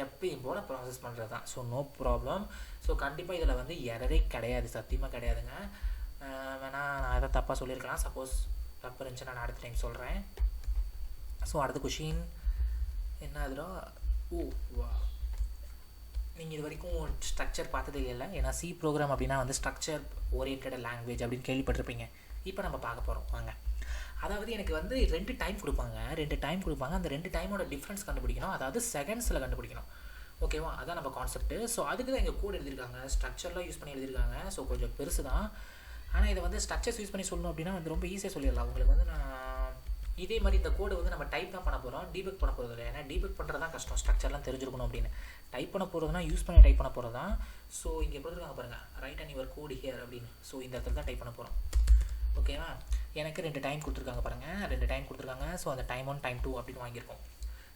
எப்பயும் போல் ப்ராசஸ் பண்ணுறது தான். So no problem. ஸோ கண்டிப்பாக இதில் வந்து எரரே கிடையாது, சத்தியமாக கிடையாதுங்க. வேணால் நான் எதாவது தப்பாக சொல்லியிருக்கலாம். சப்போஸ் தப்பு இருந்துச்சுன்னா நான் அடுத்த டைம் சொல்கிறேன். ஸோ அடுத்த கொஷின் என்ன ஆகுதுடா? வா, நீங்கள் இது வரைக்கும் ஸ்ட்ரக்சர் பார்த்ததே இல்லை. ஏன்னா சி ப்ரோக்ராம் அப்படின்னா வந்து ஸ்ட்ரக்சர் ஓரியன்டட் லாங்குவேஜ் அப்படின்னு கேள்விப்பட்டிருப்பீங்க. இப்போ நம்ம பார்க்க போகிறோம் வாங்க. அதாவது எனக்கு வந்து 2 டைம் கொடுப்பாங்க. அந்த 2 டைமோட டிஃப்ரென்ஸ் கண்டுபிடிக்கணும். அதாவது செகண்ட்ஸில் கண்டுபிடிக்கணும். ஓகேவா? அதான் நம்ம கான்செப்ட்டு. ஸோ அதுக்கு தான் எங்கள் கோட் எழுதியிருக்காங்க. ஸ்ட்ரக்சர்லாம் யூஸ் பண்ணி எழுதியிருக்காங்க. ஸோ கொஞ்சம் பெருசு தான். ஆனால் இதை வந்து ஸ்ட்ரக்சர்ஸ் யூஸ் பண்ணி சொல்லணும் அப்படின்னா வந்து ரொம்ப ஈஸியாக சொல்லிடலாம். உங்களுக்கு வந்து நான் இதே மாதிரி இந்த கோடு வந்து நம்ம டைப் தான் பண்ண போகிறோம், டீபக் பண்ண போகிறது இல்லை. ஏன்னா டீபக் பண்ணுறது தான் கஷ்டம், ஸ்ட்ரக்சர்லாம் தெரிஞ்சிருக்கணும் அப்படின்னு. டைப் பண்ண போகிறதுனா யூஸ் பண்ணி டைப் பண்ண போகிறது தான். ஸோ இங்கே கொடுத்துருக்காங்க பாருங்கள், write and your code here அப்படின்னு. ஸோ இந்த இடத்துல தான் டைப் பண்ண போகிறோம். ஓகேவா? எனக்கு 2 டைம் கொடுத்துருக்காங்க பாருங்கள், 2 டைம் கொடுத்துருக்காங்க. ஸோ அந்த டைம் 1 டைம் 2 அப்படின்னு வாங்கியிருக்கோம்.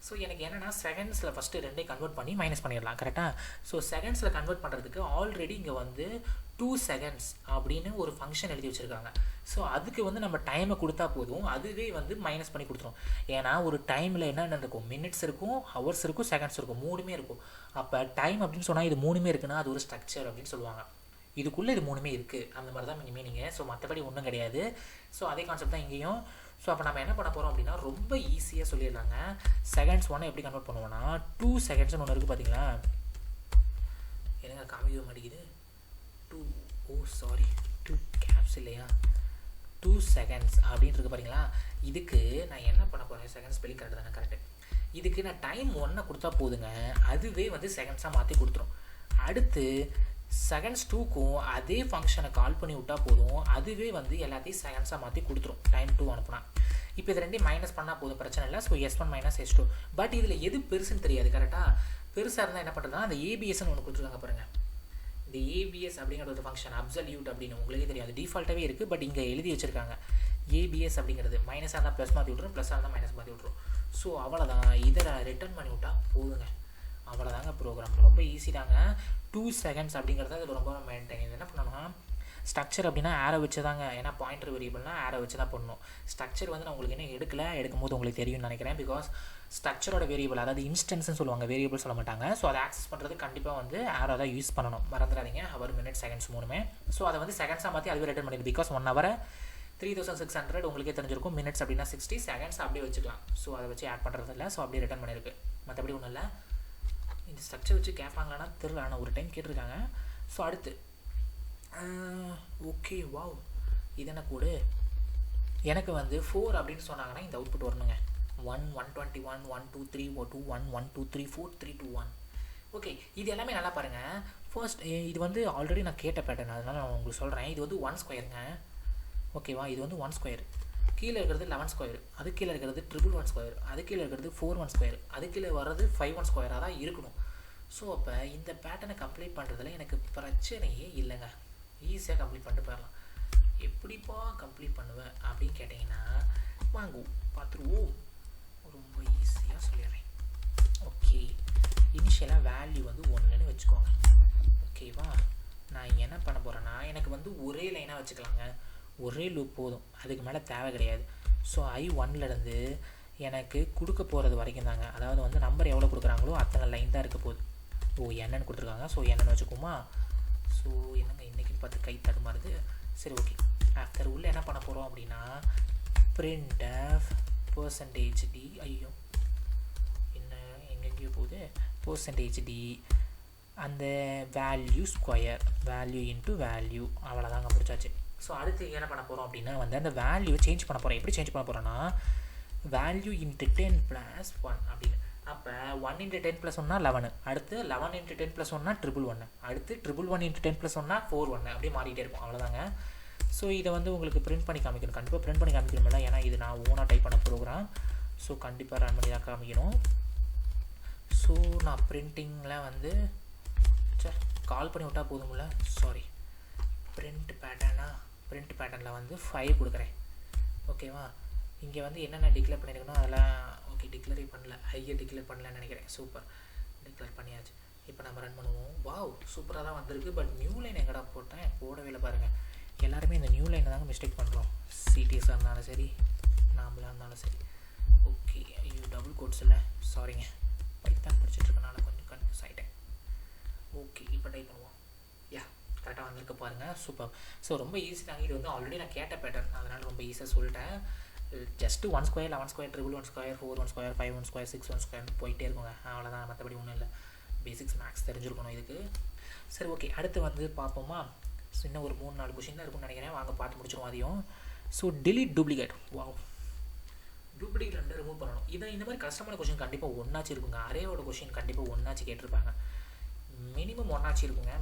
ஸோ எனக்கு என்னென்னா செகண்ட்ஸில் ஃபஸ்ட்டு 2 கன்வெர்ட் பண்ணி மைனஸ் பண்ணிடலாம். கரெக்டாக? ஸோ செகண்ட்ஸில் கன்வெர்ட் பண்ணுறதுக்கு ஆல்ரெடி இங்கே வந்து 2 seconds அப்படின்னு ஒரு ஃபங்க்ஷன் எழுதி வச்சுருக்காங்க. ஸோ அதுக்கு வந்து நம்ம டைமை கொடுத்தா போதும், அதுவே வந்து மைனஸ் பண்ணி கொடுத்துரும். ஏன்னா ஒரு டைமில் என்னென்ன இருக்கும்? மினிட்ஸ் இருக்கும், ஹவர்ஸ் இருக்கும், செகண்ட்ஸ் இருக்கும், 3மே இருக்கும். அப்போ டைம் அப்படின்னு சொன்னால் இது 3மே இருக்குன்னா அது ஒரு ஸ்ட்ரக்சர் அப்படின்னு சொல்லுவாங்க. இதுக்குள்ளே இது 3மே இருக்குது, அந்த மாதிரி தான் மீனிங்க. ஸோ மற்றபடி ஒன்றும் கிடையாது. ஸோ அதே கான்செப்ட் தான் இங்கேயும். ஸோ அப்போ நம்ம என்ன பண்ண போகிறோம் அப்படின்னா ரொம்ப ஈஸியாக சொல்லிடலாங்க. செகண்ட்ஸ் 1 எப்படி கன்வெர்ட் பண்ணுவோன்னா 2 seconds ஒன்று இருக்குது பார்த்தீங்களா? என்னங்க காமிக்க மாட்டேங்குது. 2 கேப்ஸ் இல்லையா? 2 seconds அப்படின்னு இருக்கு பாருங்களா? இதுக்கு நான் என்ன பண்ண போகிறேன்? செகண்ட் ஸ்பெல்லிங் கரெக்டு தானே? கரெக்டு. இதுக்கு நான் டைம் 1 கொடுத்தா போதுங்க, அதுவே வந்து செகண்ட்ஸாக மாற்றி கொடுத்துரும். அடுத்து செகண்ட்ஸ் 2க்கும் அதே ஃபங்க்ஷனை கால் பண்ணி விட்டால் போதும், அதுவே வந்து எல்லாத்தையும் செகண்ட்ஸாக மாற்றி கொடுத்துரும் டைம் 2 அனுப்புனா. இப்போ இது 2 மைனஸ் பண்ணால் போதும், பிரச்சனை இல்லை. So S1 minus S2. But இதில் எது பெருசுன்னு தெரியாது. கரெக்டாக? பெருசாக இருந்தால் என்ன பண்ணுறதுனா அந்த ஏபிஎஸ்ன்னு ஒன்று கொடுத்துருக்காங்க பாருங்கள். இந்த ஏபிஎஸ் அப்படிங்கிற ஒரு ஃபங்க்ஷன் அப்சல்யூட் அப்படின்னு உங்களுக்கே தெரியாது, டிஃபால்ட்டாகவே இருக்குது. பட் இங்கே எழுதி வச்சுருக்காங்க ஏபிஎஸ் அப்படிங்கிறது. மைனஸாக இருந்தால் ப்ளஸ் மாற்றி விட்ரும், ப்ளஸ்ஸாக இருந்தால் மைனஸ் மாற்றி விட்ரும். ஸோ அவ்வளோதான், இதை ரிட்டர்ன் பண்ணி விட்டால் போதுங்க. அவ்வளோதாங்க ப்ரோக்ராம். ரொம்ப ஈஸி தாங்க. 2 seconds அப்படிங்கிறது அது ரொம்ப மெயின்டைன். என்ன பண்ணணும்னா ஸ்ட்ரக்சர் அப்படின்னா ஆரோ வச்சு தாங்க. ஏன்னா பாயிண்டர் வேரியபிள்னால் ஆரோ வச்சு தான் பண்ணணும். ஸ்ட்ரக்சர் வந்து நான் உங்களுக்கு என்ன எடுக்கும்போது உங்களுக்கு தெரியும்னு நினைக்கிறேன். பிகாஸ் ஸ்ட்ரக்சரோட வேரியபிள், அதாவது இன்ஸ்டன்ஸ்னு சொல்லுவாங்க, வேரியபிள் சொல்ல மாட்டாங்க. ஸோ அதை ஆக்சஸ் பண்ணுறது கண்டிப்பாக வந்து ஆரோ தான் யூஸ் பண்ணணும், மறந்துடாதீங்க. ஹவர், மினிட், செகண்ட்ஸ் 3மே. ஸோ அதை வந்து செகண்ட்ஸாக மாற்றி அதுவே ரிட்டர்ன் பண்ணிடுது. பிகாஸ் 1 hour 3600 உங்களுக்கே தெரிஞ்சிருக்கும். மினிட்ஸ் அப்படின்னா 60, செகண்ட்ஸ் அப்படியே வச்சுக்கலாம். ஸோ அதை வச்சு ஆட் பண்ணுறது இல்லை. ஸோ அப்படியே ரிட்டர்ன் பண்ணியிருக்கு, மற்றபடி ஒன்றும் இல்லை. இந்த ஸ்ட்ரக்சர் வச்சு கேட்பாங்களான்னா தெரியல, ஆனால் ஒரு டைம் கேட்டிருக்காங்க. ஸோ அடுத்து ஓகே வாவ், இது என்ன கோடு? எனக்கு வந்து 4 அப்படின்னு சொன்னாங்கன்னா இந்த அவுட்புட் வரணுங்க. 1 121 1 2 3 2 1 1 2 3 4 3 2 1. ஓகே, இது எல்லாமே நல்லா பாருங்கள். ஃபர்ஸ்ட் இது வந்து ஆல்ரெடி நான் கேட்ட பேட்டர்ன், அதனால் நான் உங்களுக்கு சொல்கிறேன். இது வந்து 1 squareங்க. ஓகேவா? இது வந்து 1 square. கீழே இருக்கிறது 11 square, அது கீழே இருக்கிறது 111 square, அது கீழே இருக்கிறது 41 square, அது கீழே வர்றது 51 square தான் இருக்கணும். ஸோ அப்போ இந்த பேட்டர்னை கம்ப்ளீட் பண்ணுறதுல எனக்கு பிரச்சனையே இல்லைங்க. ஈஸியாக கம்ப்ளீட் பண்ணிட்டு போயிடலாம். எப்படிப்பா கம்ப்ளீட் பண்ணுவேன் அப்படின்னு கேட்டிங்கன்னா வாங்குவோம் பார்த்துருவோம். ரொம்ப ஈஸியாக சொல்லிடுறேன். ஓகே, இனிஷியலாக வேல்யூ வந்து 1ன்னு வச்சுக்கோங்க. ஓகேவா, நான் இங்கே என்ன பண்ண போகிறேன்னா எனக்கு வந்து ஒரே லைனாக வச்சுக்கலாங்க, ஒரே லூப் போதும், அதுக்கு மேலே தேவை கிடையாது. ஸோ i1லேருந்து எனக்கு கொடுக்க போகிறது வரைக்கும் தாங்க, அதாவது வந்து நம்பர் எவ்வளோ கொடுக்குறாங்களோ அத்தனை லைன் தான் இருக்க போகுது. என்னன்னு கொடுத்துருக்காங்க, ஸோ என்னன்னு வச்சுக்கோமா. ஸோ என்னங்க இன்றைக்கின்னு பார்த்து கை தடுமாறுது. சரி ஓகே, ஆஃப்டர் உள்ள என்ன பண்ண போகிறோம் அப்படின்னா printf %d, ஐயோ என்ன எங்கெங்கேயோ போகுது, %d அந்த value square, value into value, அவ்வளோதாங்க முடிச்சாச்சு. ஸோ அடுத்து என்ன பண்ண போகிறோம் அப்படின்னா வந்து அந்த வேல்யூ சேஞ்ச் பண்ண போகிறேன். எப்படி சேஞ்ச் பண்ண போகிறேன்னா வேல்யூ இன்ட்டு 10 + 1 அப்படின்னு. அப்போ 1 × 10 + 1 11, அடுத்து 11 × 10 + 1 111, அடுத்து 111 × 10 + 1 411, அப்படியே மாறிட்டே இருக்கும். அவ்வளோதாங்க. ஸோ இதை வந்து உங்களுக்கு பிரிண்ட் பண்ணி காமிக்கணும், கண்டிப்பாக பிரிண்ட் பண்ணி காமிக்கணும்ல, ஏன்னா இது நான் ஓனாக டைப் பண்ண ப்ரோக்ராம். ஸோ கண்டிப்பாக ரன் பண்ணி தான் காமிக்கணும். ஸோ நான் பிரிண்டிங்கில் வந்து கால் பண்ணி விட்டால் போதும்ல, சாரி, பிரிண்ட் பேட்டர்னில் வந்து 5 கொடுக்குறேன். ஓகேவா, இங்கே வந்து என்னென்ன டிக்ளேர் பண்ணியிருக்கணும் அதெல்லாம் ஓகே, டிக்ளேரே பண்ணல, ஹையை டிக்ளேர் பண்ணலன்னு நினைக்கிறேன். சூப்பர், டிக்ளேர் பண்ணியாச்சு. இப்போ நம்ம ரன் பண்ணுவோம். வாவ், சூப்பராக தான் வந்திருக்கு. பட் நியூ லைன் எங்கடா போட்டேன், போடவே இல்லை பாருங்கள். எல்லாருமே இந்த நியூ லைனை தாங்க மிஸ்டேக் பண்ணுறோம், சிடிஎஸ்ஸாக இருந்தாலும் சரி நாமளாக இருந்தாலும் சரி. ஓகே, ஐயோ டபுள் கோட்ஸ் இல்லை, சாரிங்க, பைத்தான் படிச்சுட்ருக்கனால கொஞ்சம் கன்ஃபியூஸ் ஆகிட்டேன். ஓகே, இப்போ டைப் பண்ணுவோம். கரெக்டாக வந்திருக்க பாருங்கள், சூப்பர். ஸோ ரொம்ப ஈஸி தாங்க, இது வந்து ஆல்ரெடி நான் கேட்ட பேட்டர்ன், அதனால் ரொம்ப ஈஸியாக சொல்லிட்டேன். Just 1 square 11 square 111 square 41 square 51 square 61 square போயிட்டே இருக்குங்க, அவ்வளோதான், மற்றபடி ஒன்றும் இல்லை. பேசிக்ஸ் மேக்ஸ் தெரிஞ்சிருக்கணும் இதுக்கு. சரி ஓகே, அடுத்து வந்து பார்ப்போமா. இன்னும் ஒரு 3-4 கொஷின் தான் இருக்கும்னு நினைக்கிறேன், வாங்க பார்த்து முடிச்சிடும் அதையும். So delete duplicate, wow, duplicate வந்து ரிமூவ் பண்ணணும். இதை இந்த மாதிரி கஷ்டமான கொஷின் கண்டிப்பாக ஒன்றாச்சு இருக்குங்க, அரேவோட கொஷின் கண்டிப்பாக ஒன்றாச்சு கேட்டிருப்பாங்க, மினிமம் ஒன்றாச்சு இருக்குங்க,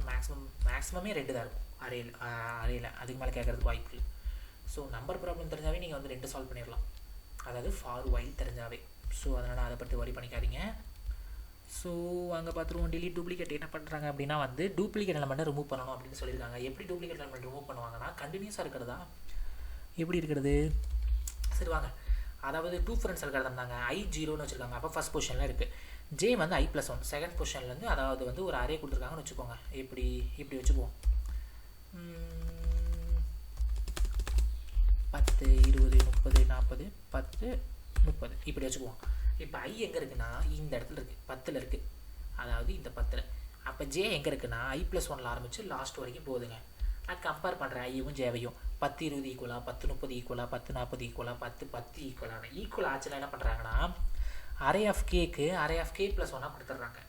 மேக்ஸிமமே 2 தான் இருக்கும் அரேயில், அதுக்கு மேலே கேட்குறதுக்கு வாய்ப்பு இல்லை. ஸோ நம்பர் ப்ராப்ளம் தெரிஞ்சாவே நீங்கள் வந்து 2 சால்வ் பண்ணிடலாம், அதாவது ஃபார் வைல் தெரிஞ்சாவே. ஸோ அதனால் அதை பற்றி வரி பண்ணிக்காதீங்க. ஸோ அங்கே பார்த்துருவோம். delete duplicate என்ன பண்ணுறாங்க அப்படின்னா வந்து டூப்ளிகேட் எலமெண்ட்டை ரிமூவ் பண்ணணும் அப்படின்னு சொல்லியிருக்காங்க. எப்படி டூப்ளிகேட் எலமெண்ட் ரிமூவ் பண்ணுவாங்கன்னா கண்டினியூஸாக இருக்கிறதா, எப்படி இருக்கிறது, சரி வாங்க. அதாவது 2 ஃப்ரெண்ட்ஸ் அல்காரிதம் தாங்க. i0ன்னு வச்சுருக்காங்க, அப்போ ஃபஸ்ட் பொசிஷனில் இருக்குது. ஜே வந்து i+1 செகண்ட் பொசிஷன்லேருந்து, அதாவது வந்து ஒரு அரே கொடுத்துருக்காங்கன்னு வச்சுக்கோங்க. இப்படி வச்சுக்குவோம், 10 20 30 40 10 30 இப்படி வச்சுக்குவோம். இப்போ i எங்கே இருக்குன்னா இந்த இடத்துல இருக்குது, 10ல் இருக்குது, அதாவது இந்த 10ல். அப்போ ஜே எங்கே இருக்குன்னா i+1 ஆரம்பித்து லாஸ்ட் வரைக்கும் போகுதுங்க. நான் கம்பேர் பண்ணுறேன் ஐயும் ஜேவையும். 10 20 ஈக்குவலா, 10 30 ஈக்குவலா, 10 40 ஈக்குவலா, 10 10 ஈக்குவலான ஈக்குவல் ஆச்சுன்னா என்ன பண்ணுறாங்கன்னா array of K array of k+1 கொடுத்துட்றாங்க.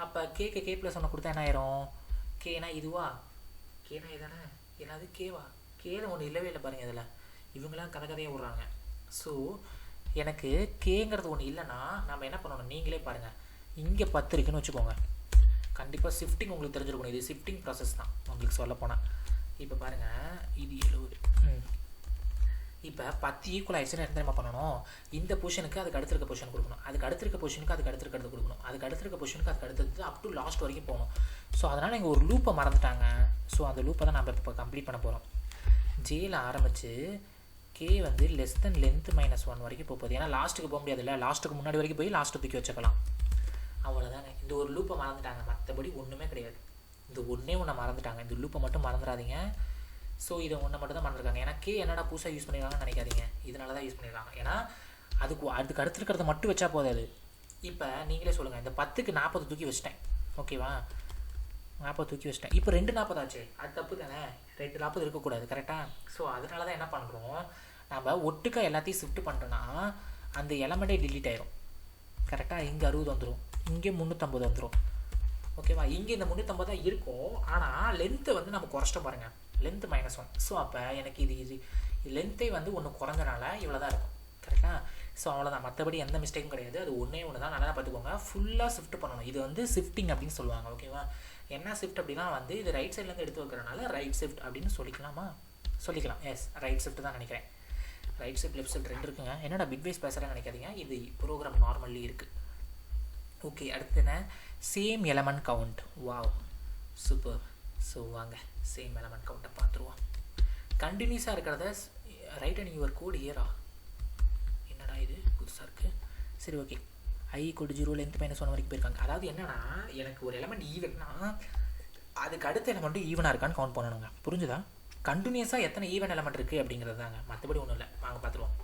அப்போ கேக்கு k+1 கொடுத்தா என்ன ஆயிரும், கேனா இதுவா, கேனா இதானே, ஏன்னாது கேவா, கேல ஒன்று இல்லவே இல்லை பாருங்கள் இதில், இவங்களாம் கதையாக விட்றாங்க. ஸோ எனக்கு கேங்கிறது ஒன்று இல்லைன்னா நம்ம என்ன பண்ணணும், நீங்களே பாருங்கள். இங்கே 10 இருக்குன்னு வச்சுக்கோங்க, கண்டிப்பாக ஷிஃப்டிங் உங்களுக்கு தெரிஞ்சிருக்கணும், இது ஷிஃப்டிங் ப்ராசஸ் தான் உங்களுக்கு சொல்லப்போனால். இப்போ பாருங்கள், இது 70, இப்போ 10 ஈக்குவல் ஆயிடுச்சுன்னா என்ன தெரியுமா பண்ணணும், இந்த பொசிஷனுக்கு அதுக்கு அடுத்திருக்க பொசிஷன் கொடுக்கணும், அதுக்கு அடுத்திருக்க பொசிஷனுக்கு அதுக்கு அடுத்திருக்கிறது கொடுக்கணும், அதுக்கு அடுத்திருக்க பொசிஷனுக்கு அதுக்கு அடுத்தது அப் டு லாஸ்ட் வரைக்கும் போகணும். ஸோ அதனால் இங்கே ஒரு லூப்பை மறந்துட்டாங்க. ஸோ அந்த லூப்பை தான் நம்ம இப்போ கம்ப்ளீட் பண்ண போகிறோம். ஜேயில் ஆரம்பித்து கே வந்து லெஸ் தென் லென்த் -1 வரைக்கும் போகுது. ஏன்னா லாஸ்ட்டுக்கு போக முடியாதுல்ல, லாஸ்ட்டுக்கு முன்னாடி வரைக்கும் போய் லாஸ்ட்டு தூக்கி வச்சுக்கலாம். அவ்வளோதாங்க, இந்த ஒரு லூப்பை மறந்துட்டாங்க, மற்றபடி ஒன்றுமே கிடையாது. இந்த ஒன்றே ஒன்று மறந்துட்டாங்க, இந்த லூப்பை மட்டும் மறந்துடாதீங்க. ஸோ இதை ஒன்று மட்டும் தான் மறந்துருக்காங்க. ஏன்னா கே என்னடா புதுசாக யூஸ் பண்ணிடுறாங்கன்னு நினைக்காதீங்க, இதனால தான் யூஸ் பண்ணிடுறாங்க. ஏன்னா அதுக்கு அடுத்துருக்கிறத மட்டும் வச்சா போதாது. இப்போ நீங்களே சொல்லுங்கள், இந்த 10க்கு 40 தூக்கி வச்சிட்டேன், ஓகேவா, 40 தூக்கி வச்சிட்டேன். இப்போ 2 40 ஆச்சு, அது தப்பு தானே, 2 40 இருக்கக்கூடாது, கரெக்டாக. ஸோ அதனால தான் என்ன பண்ணுறோம், நம்ம ஒட்டுக்காக எல்லாத்தையும் ஷிஃப்ட் பண்ணுறோன்னா அந்த எலமெண்ட்டே டிலீட் ஆயிரும், கரெக்டாக. இங்கே 60 வந்துடும், இங்கே 350 வந்துடும், ஓகேவா. இங்கே இந்த 350 தான் இருக்கும், ஆனால் லென்த்தை வந்து நம்ம குறைச்சிட்டோம் பாருங்கள், லென்த்து -1. ஸோ அப்போ எனக்கு இது லென்த்தே வந்து ஒன்று குறைஞ்சனால இவ்வளோ தான் இருக்கும், கரெக்டாக. ஸோ அவ்வளோதான், மற்றபடி எந்த மிஸ்டேக்கும் கிடையாது. அது ஒன்றே ஒன்று தான், நல்லா பார்த்துக்கோங்க. ஃபுல்லாக ஷிஃப்ட் பண்ணணும், இது வந்து ஷிஃப்டிங் அப்படின்னு சொல்லுவாங்க, ஓகேவா. என்ன ஷிஃப்ட் அப்படின்னா வந்து இது ரைட் சைட்லேருந்து எடுத்து வைக்கிறனால ரைட் ஷிஃப்ட் அப்படின்னு சொல்லிக்கலாம். எஸ், ரைட் ஷிஃப்ட் தான் நினைக்கிறேன். ரைட் ஷிஃப்ட் லெஃப்ட் ஷிஃப்ட் 2 இருக்குங்க. என்னடா பிட்வைஸ் பேசுகிறேன்னு நினைக்காதீங்க, இது ப்ரோக்ராம் நார்மல்லி இருக்குது. ஓகே, அடுத்து என்ன, same element count, wow super. So வாங்க சேம் எலமெண்ட் கவுண்ட்டை பார்த்துருவோம். கண்டினியூஸாக இருக்கிறத ரைட் அண்ட் யுவர் கோட் இயரா, என்னடா இது புதுசாக இருக்குது. சரி ஓகே, I = 0 லென்த் -1 வரைக்கும் போயிருக்காங்க. அதாவது என்னன்னா, எனக்கு ஒரு எலமெண்ட் ஈவன்னா அதுக்கு அடுத்த எலமெண்ட்டும் ஈவனாக இருக்கான்னு கவுண்ட் பண்ணணுங்க. புரிஞ்சுதா? கண்டினியூஸாக எத்தனை ஈவன் எலமெண்ட் இருக்குது அப்படிங்கிறது தாங்க, மற்றபடி ஒன்றும் இல்லை. வாங்க பார்த்துருவோம்.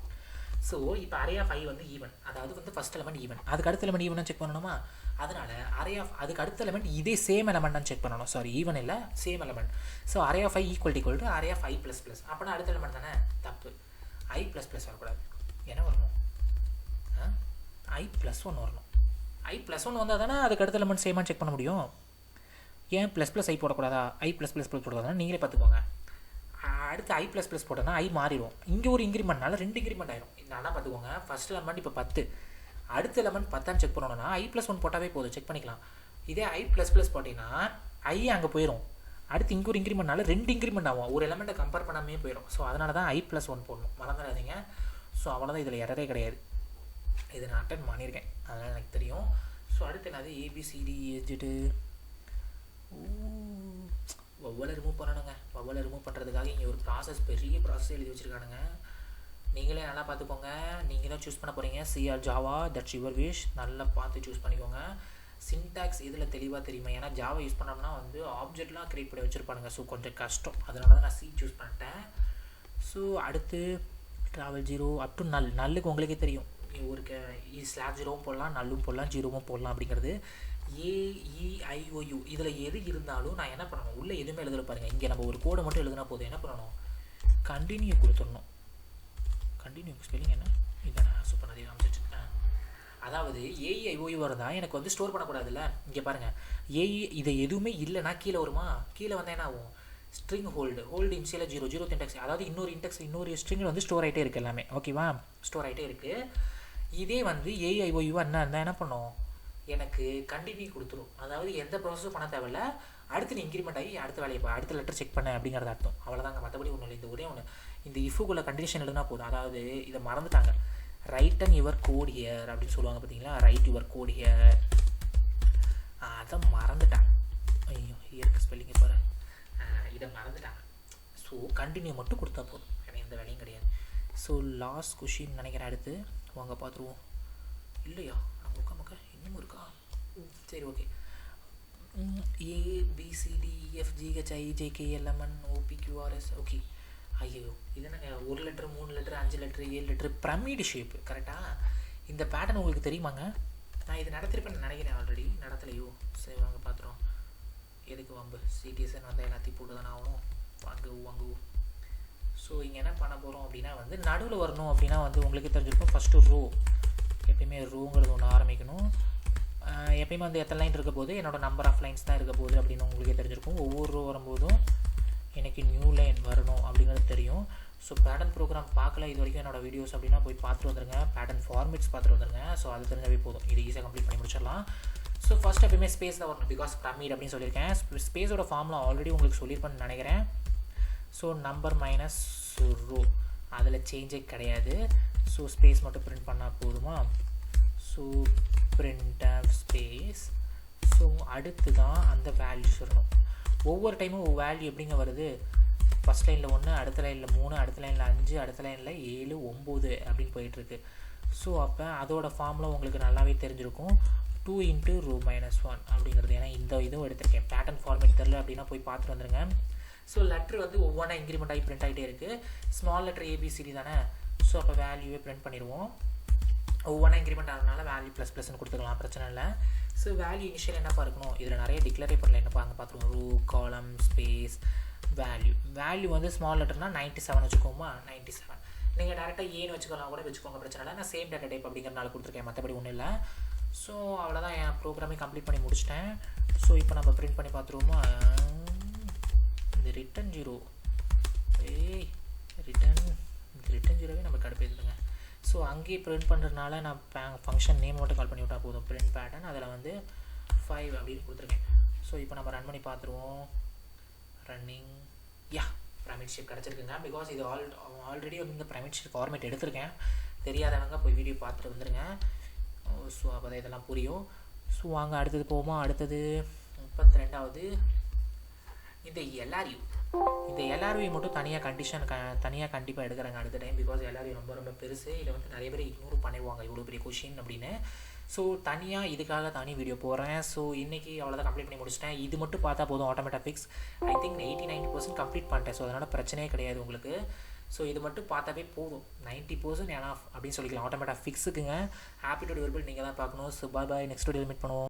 ஸோ இப்போ அரே ஆஃப் I வந்து ஈவன், அதாவது வந்து ஃபஸ்ட் எலமெண்ட் ஈவன், அதுக்கு அடுத்த எலமெண்ட் ஈவனாக செக் பண்ணணுமா? அதனால் அரே ஆஃப் அதுக்கு அடுத்த எலமெண்ட் இதே சேம் எலமெண்ட்டான்னு செக் பண்ணணும். சாரி, ஈவன் இல்லை, same element. So array of I = array of I++. அப்படின்னா அடுத்த எலமெண்ட் தானே, தப்பு. I++ வரக்கூடாது, என்ன வரணும்? I+1 வரணும். I+1 வந்தால் தானே அதுக்கு அடுத்த எலமெண்ட் சேமான்னு செக் பண்ண முடியும். ஏன் ++I போடக்கூடாதா? I++ போடக்கூடாதுன்னா நீங்களே பார்த்துக்கோங்க. அடுத்து I++ போட்டோன்னா I மாறிடும். இங்கே ஒரு இன்க்ரிமெண்ட்னால 2 இன்க்ரிமெண்ட் ஆயிரும். நல்லா பார்த்துக்கோங்க. ஃபஸ்ட் எலமெண்ட் இப்போ 10, அடுத்த எலமெண்ட் 10 செக் பண்ணணும்னா I+1 போட்டாவே போதும், செக் பண்ணிக்கலாம். இதே I++ போட்டிங்கன்னா I அங்கே போயிடும். அடுத்து இங்கே ஒரு இன்க்ரிமெண்ட்னால 2 இன்க்ரிமெண்ட் ஆகும். ஒரு எலமெண்ட்டை கம்பேர் பண்ணாமே போயிடும். ஸோ அதனால தான் I+1 போடணும், மறந்துடாதீங்க. ஸோ அவ்வளோதான், இதில் எரரே கிடையாது. இதை நான் அட்டன் பண்ணியிருக்கேன், அதனால் எனக்கு தெரியும். ஸோ அடுத்து என்னது, ABCD ஏஜிட்டு வவ்வலை ரிமூவ் பண்ணணுங்க. வவ்வலை ரிமூவ் பண்ணுறதுக்காக இங்கே ஒரு ப்ராசஸ், பெரிய ப்ராசஸ் எழுதி வச்சுருக்கானுங்க. நீங்களே நல்லா பார்த்துக்கோங்க. நீங்கள் தான் சூஸ் பண்ண போகிறீங்க, C or Java, that's your wish. நல்லா பார்த்து சூஸ் பண்ணிக்கோங்க. சின்டாக்ஸ் இதில் தெளிவாக தெரியுமா? ஏன்னா ஜாவா யூஸ் பண்ணோம்னா வந்து ஆப்ஜெக்ட்லாம் க்ரியேட் பண்ணி வச்சுருப்பானுங்க. ஸோ கொஞ்சம் கஷ்டம், அதனால தான் நான் C சூஸ் பண்ணிட்டேன். ஸோ அடுத்து ட்ராவல் 0 அப் டு நல். நல்லுக்கு உங்களுக்கே தெரியும், ஒரு /0வும் போடலாம், நல்லும் போடலாம், 0வும் போடலாம் அப்படிங்கிறது. AEIOU இதில் எது இருந்தாலும் நான் என்ன பண்ணணும், உள்ளே எதுவுமே எழுதல பாருங்கள். இங்கே நம்ம ஒரு கோடை மட்டும் எழுதுனா போதும். என்ன பண்ணணும், கண்டினியூ கொடுத்துடணும். கண்டினியூ ஸ்பெல்லிங் என்ன, இதை நான் சூப்பர் நிறைய காமிச்சிட்டு. அதாவது AEIOU இருந்தால் எனக்கு வந்து ஸ்டோர் பண்ணக்கூடாதுல்ல. இங்கே பாருங்கள், இதை எதுவுமே இல்லைன்னா கீழே வருமா? கீழே வந்தால் என்ன ஆகும், ஸ்ட்ரிங் ஹோல்டு இன்சியல 0 இன்டெக்ஸ், அதாவது இன்னொரு ஸ்ட்ரிங்கில் வந்து ஸ்டோர் ஆகிட்டே இருக்குது எல்லாமே. ஓகேவா, ஸ்டோர் ஆகிட்டே இருக்குது. இதே வந்து AEIOU என்ன பண்ணும், எனக்கு கண்டினியூ கொடுத்துரும். அதாவது எந்த ப்ராசஸும் பண்ண தேவையில்ல, அடுத்து நீ இன்க்ரிமெண்ட் ஆகி அடுத்த வேலையை அடுத்த லெட்டர் செக் பண்ண அப்படிங்கிறது அர்த்தம். அவ்வளோதாங்க, மற்றபடி ஒன்றும் இல்லை. இந்த ஒரே ஒன்று, இந்த இஃபுக்குள்ள கண்டிஷன் எழுதுனா போதும். அதாவது இதை மறந்துட்டாங்க, write and your code here அப்படின்னு சொல்லுவாங்க பார்த்தீங்களா, ரைட் யுவர் கோட் ஹியர், அதை மறந்துட்டாங்க. ஐயோ, ஹியருக்கு ஸ்பெல்லிங்க பாரு, இதை மறந்துட்டாங்க. ஸோ கண்டினியூ மட்டும் கொடுத்தா போதும், எனக்கு எந்த வேலையும் கிடையாது. ஸோ லாஸ்ட் கொஷின் நினைக்கிறேன். அடுத்து வாங்க பார்த்துருவோம். இல்லையா, நமக்கு இன்னும் இருக்கா? சரி ஓகே. ABCDEFGHIJKLMNOPQRS. ஓகே, ஐயோ இது என்னங்க, 1 letter 3 letter 5 letter 7 letter pyramid shape, கரெக்டாக? இந்த பேட்டர்ன் உங்களுக்கு தெரியுமாங்க? நான் இது நடத்திருப்பேன்னு நினைக்கிறேன், ஆல்ரெடி நடத்தலையோ. சரி வாங்க பார்த்துருவோம். எதுக்கு வம்பு, CTSN வந்து எல்லாத்தையும் போட்டு தானே ஆகணும். வாங்கு. ஸோ இங்கே என்ன பண்ண போகிறோம் அப்படின்னா வந்து நடுவில் வரணும் அப்படின்னா வந்து உங்களுக்கு தெரிஞ்சிருக்கும், ஃபஸ்ட்டு ரோ. எப்பயுமே ரோங்கிறது ஒன்று ஆரம்பிக்கணும். எப்பயுமே வந்து எத்தனை லைன் இருக்க போது, என்னோடய நம்பர் ஆஃப் லைன்ஸ் தான் இருக்க போகுது அப்படின்னு உங்களுக்கே தெரிஞ்சிருக்கும். ஒவ்வொரு ரோ வரும்போதும் எனக்கு நியூ லைன் வரணும் அப்படிங்கிறது தெரியும். ஸோ பேட்டர்ன் ப்ரோக்ராம் பார்க்கல இது வரைக்கும் என்னோடய வீடியோஸ் அப்படின்னா போய் பார்த்துட்டு வந்துருங்க. பேட்டர்ன் ஃபார்மேட்ஸ் பார்த்துட்டு வந்துருங்க. ஸோ அது தெரிஞ்சாவே போதும், இது ஈஸியாக கம்ப்ளீட் பண்ணி முடிச்சிடலாம். ஸோ ஃபஸ்ட் எப்பயுமே ஸ்பேஸ் தான் வரணும், பிகாஸ் பிரமிட் அப்படின்னு சொல்லியிருக்கேன். ஸ்பேஸோட ஃபார்முலா ஆல்ரெடி உங்களுக்கு சொல்லியிருப்பேன்னு நினைக்கிறேன். ஸோ நம்பர் மைனஸ் ரோ, அதில் சேஞ்சே கிடையாது. ஸோ ஸ்பேஸ் மட்டும் பிரிண்ட் பண்ணால் போதுமா? So printf space. ஸோ அடுத்து தான் அந்த வேல்யூஸ் வரணும். ஒவ்வொரு டைமும் வேல்யூ எப்படிங்க வருது, ஃபஸ்ட் லைனில் 1, அடுத்த லைனில் 3, அடுத்த லைனில் 5, அடுத்த லைனில் 7, 9 அப்படின்னு போயிட்டுருக்கு. ஸோ அப்போ அதோட ஃபார்முலா உங்களுக்கு நல்லாவே தெரிஞ்சிருக்கும், 2 × ρ - 1 அப்படிங்கிறது. ஏன்னா இந்த இதுவும் எடுத்திருக்கேன், பேட்டர்ன் ஃபார்மேட் தெரில அப்படின்னா போய் பார்த்துட்டு வந்துருங்க. ஸோ லெட்ரு வந்து ஒவ்வொன்றா இன்க்ரிமெண்ட் ஆகி பிரிண்ட் ஆகிட்டே இருக்குது. ஸ்மால் லெட்டர் ABCD தானே. ஸோ அப்போ வேல்யூவே பிரிண்ட் பண்ணிடுவோம். ஒவ்வொன்றா இன்க்ரிமெண்ட் ஆகிறதுனால வேல்யூ ++ன்னு கொடுத்துக்கலாம், பிரச்சனை இல்லை. ஸோ வேல்யூ இனிஷியல் என்னப்பா இருக்கணும், இதில் நிறைய டிக்ளரே பண்ணல, என்னப்பா அங்கே பார்த்துருவோம். ரூ காலம் ஸ்பேஸ் வேல்யூ வந்து ஸ்மால் லெட்டர்னால் 97 வச்சுக்கோமா, 97. நீங்கள் டேரெக்டாக ஏன்னு வச்சுக்கலாம் கூட வச்சுக்கோங்க, பிரச்சனை இல்லை. நான் சேம் டேட்டா டைப் அப்படிங்கிறனால கொடுத்துருக்கேன், மற்றபடி ஒன்றும் இல்லை. ஸோ அவ்வளோதான், என் ப்ரோக்ராமே கம்ப்ளீட் பண்ணி முடிச்சிட்டேன். ஸோ இப்போ நம்ம பிரிண்ட் பண்ணி பார்த்துருவோமா. இந்த ரிட்டன் 0 ரிட்டன் 0வே நம்ம கடுப்பேற்றுங்க. ஸோ அங்கேயே பிரிண்ட் பண்ணுறதுனால நான் ஃபங்க்ஷன் நேம் மட்டும் கால் பண்ணி விட்டால் போதும். பிரிண்ட் பேட்டர்ன் அதில் வந்து 5 அப்படின்னு கொடுத்துருக்கேன். ஸோ இப்போ நம்ம ரன் பண்ணி பார்த்துருவோம். ரன்னிங், பிரமிட் ஷேப் கிடச்சிருக்குங்க. பிகாஸ் இது ஆல்ரெடி வந்து இந்த பிரமிட் ஷேப் ஃபார்மேட் எடுத்திருக்கேன். தெரியாதவங்க போய் வீடியோ பார்த்துட்டு வந்துடுங்க. ஸோ அப்போ தான் இதெல்லாம் புரியும். ஸோ வாங்க அடுத்தது போவோமா. அடுத்தது 32வது இந்த இந்த எல்ஆர்வி மட்டும் தனியாக கண்டிப்பாக எடுக்கிறாங்க அடுத்த டைம். பிகாஸ் எல்ஆர்வி ரொம்ப ரொம்ப பெருசு. இதை வந்து நிறைய பேர் இக்னோர் பண்ணிடுவாங்க இவ்வளோ பெரிய கொஷின் அப்படின்னு. ஸோ தனியாக இதுக்காக தனி வீடியோ போடுறேன். ஸோ இன்றைக்கி அவ்வளோதான், கம்ப்ளீட் பண்ணி முடிச்சிட்டேன். இது மட்டும் பார்த்தா போதும் automata fix. I think 80-90% complete பண்ணிட்டேன். ஸோ அதனால் பிரச்சனையே கிடையாது உங்களுக்கு. ஸோ இது மட்டும் பார்த்தாவே போதும், 90% எனாஃப் அப்படின்னு சொல்லிக்கலாம் ஆட்டோமேட்டா ஃபிக்ஸுக்குங்க. ஆப்டிடியூட் வெர்பல் நீங்கள் தான் பார்க்கணும். So bye, next video meet பண்ணுவோம்.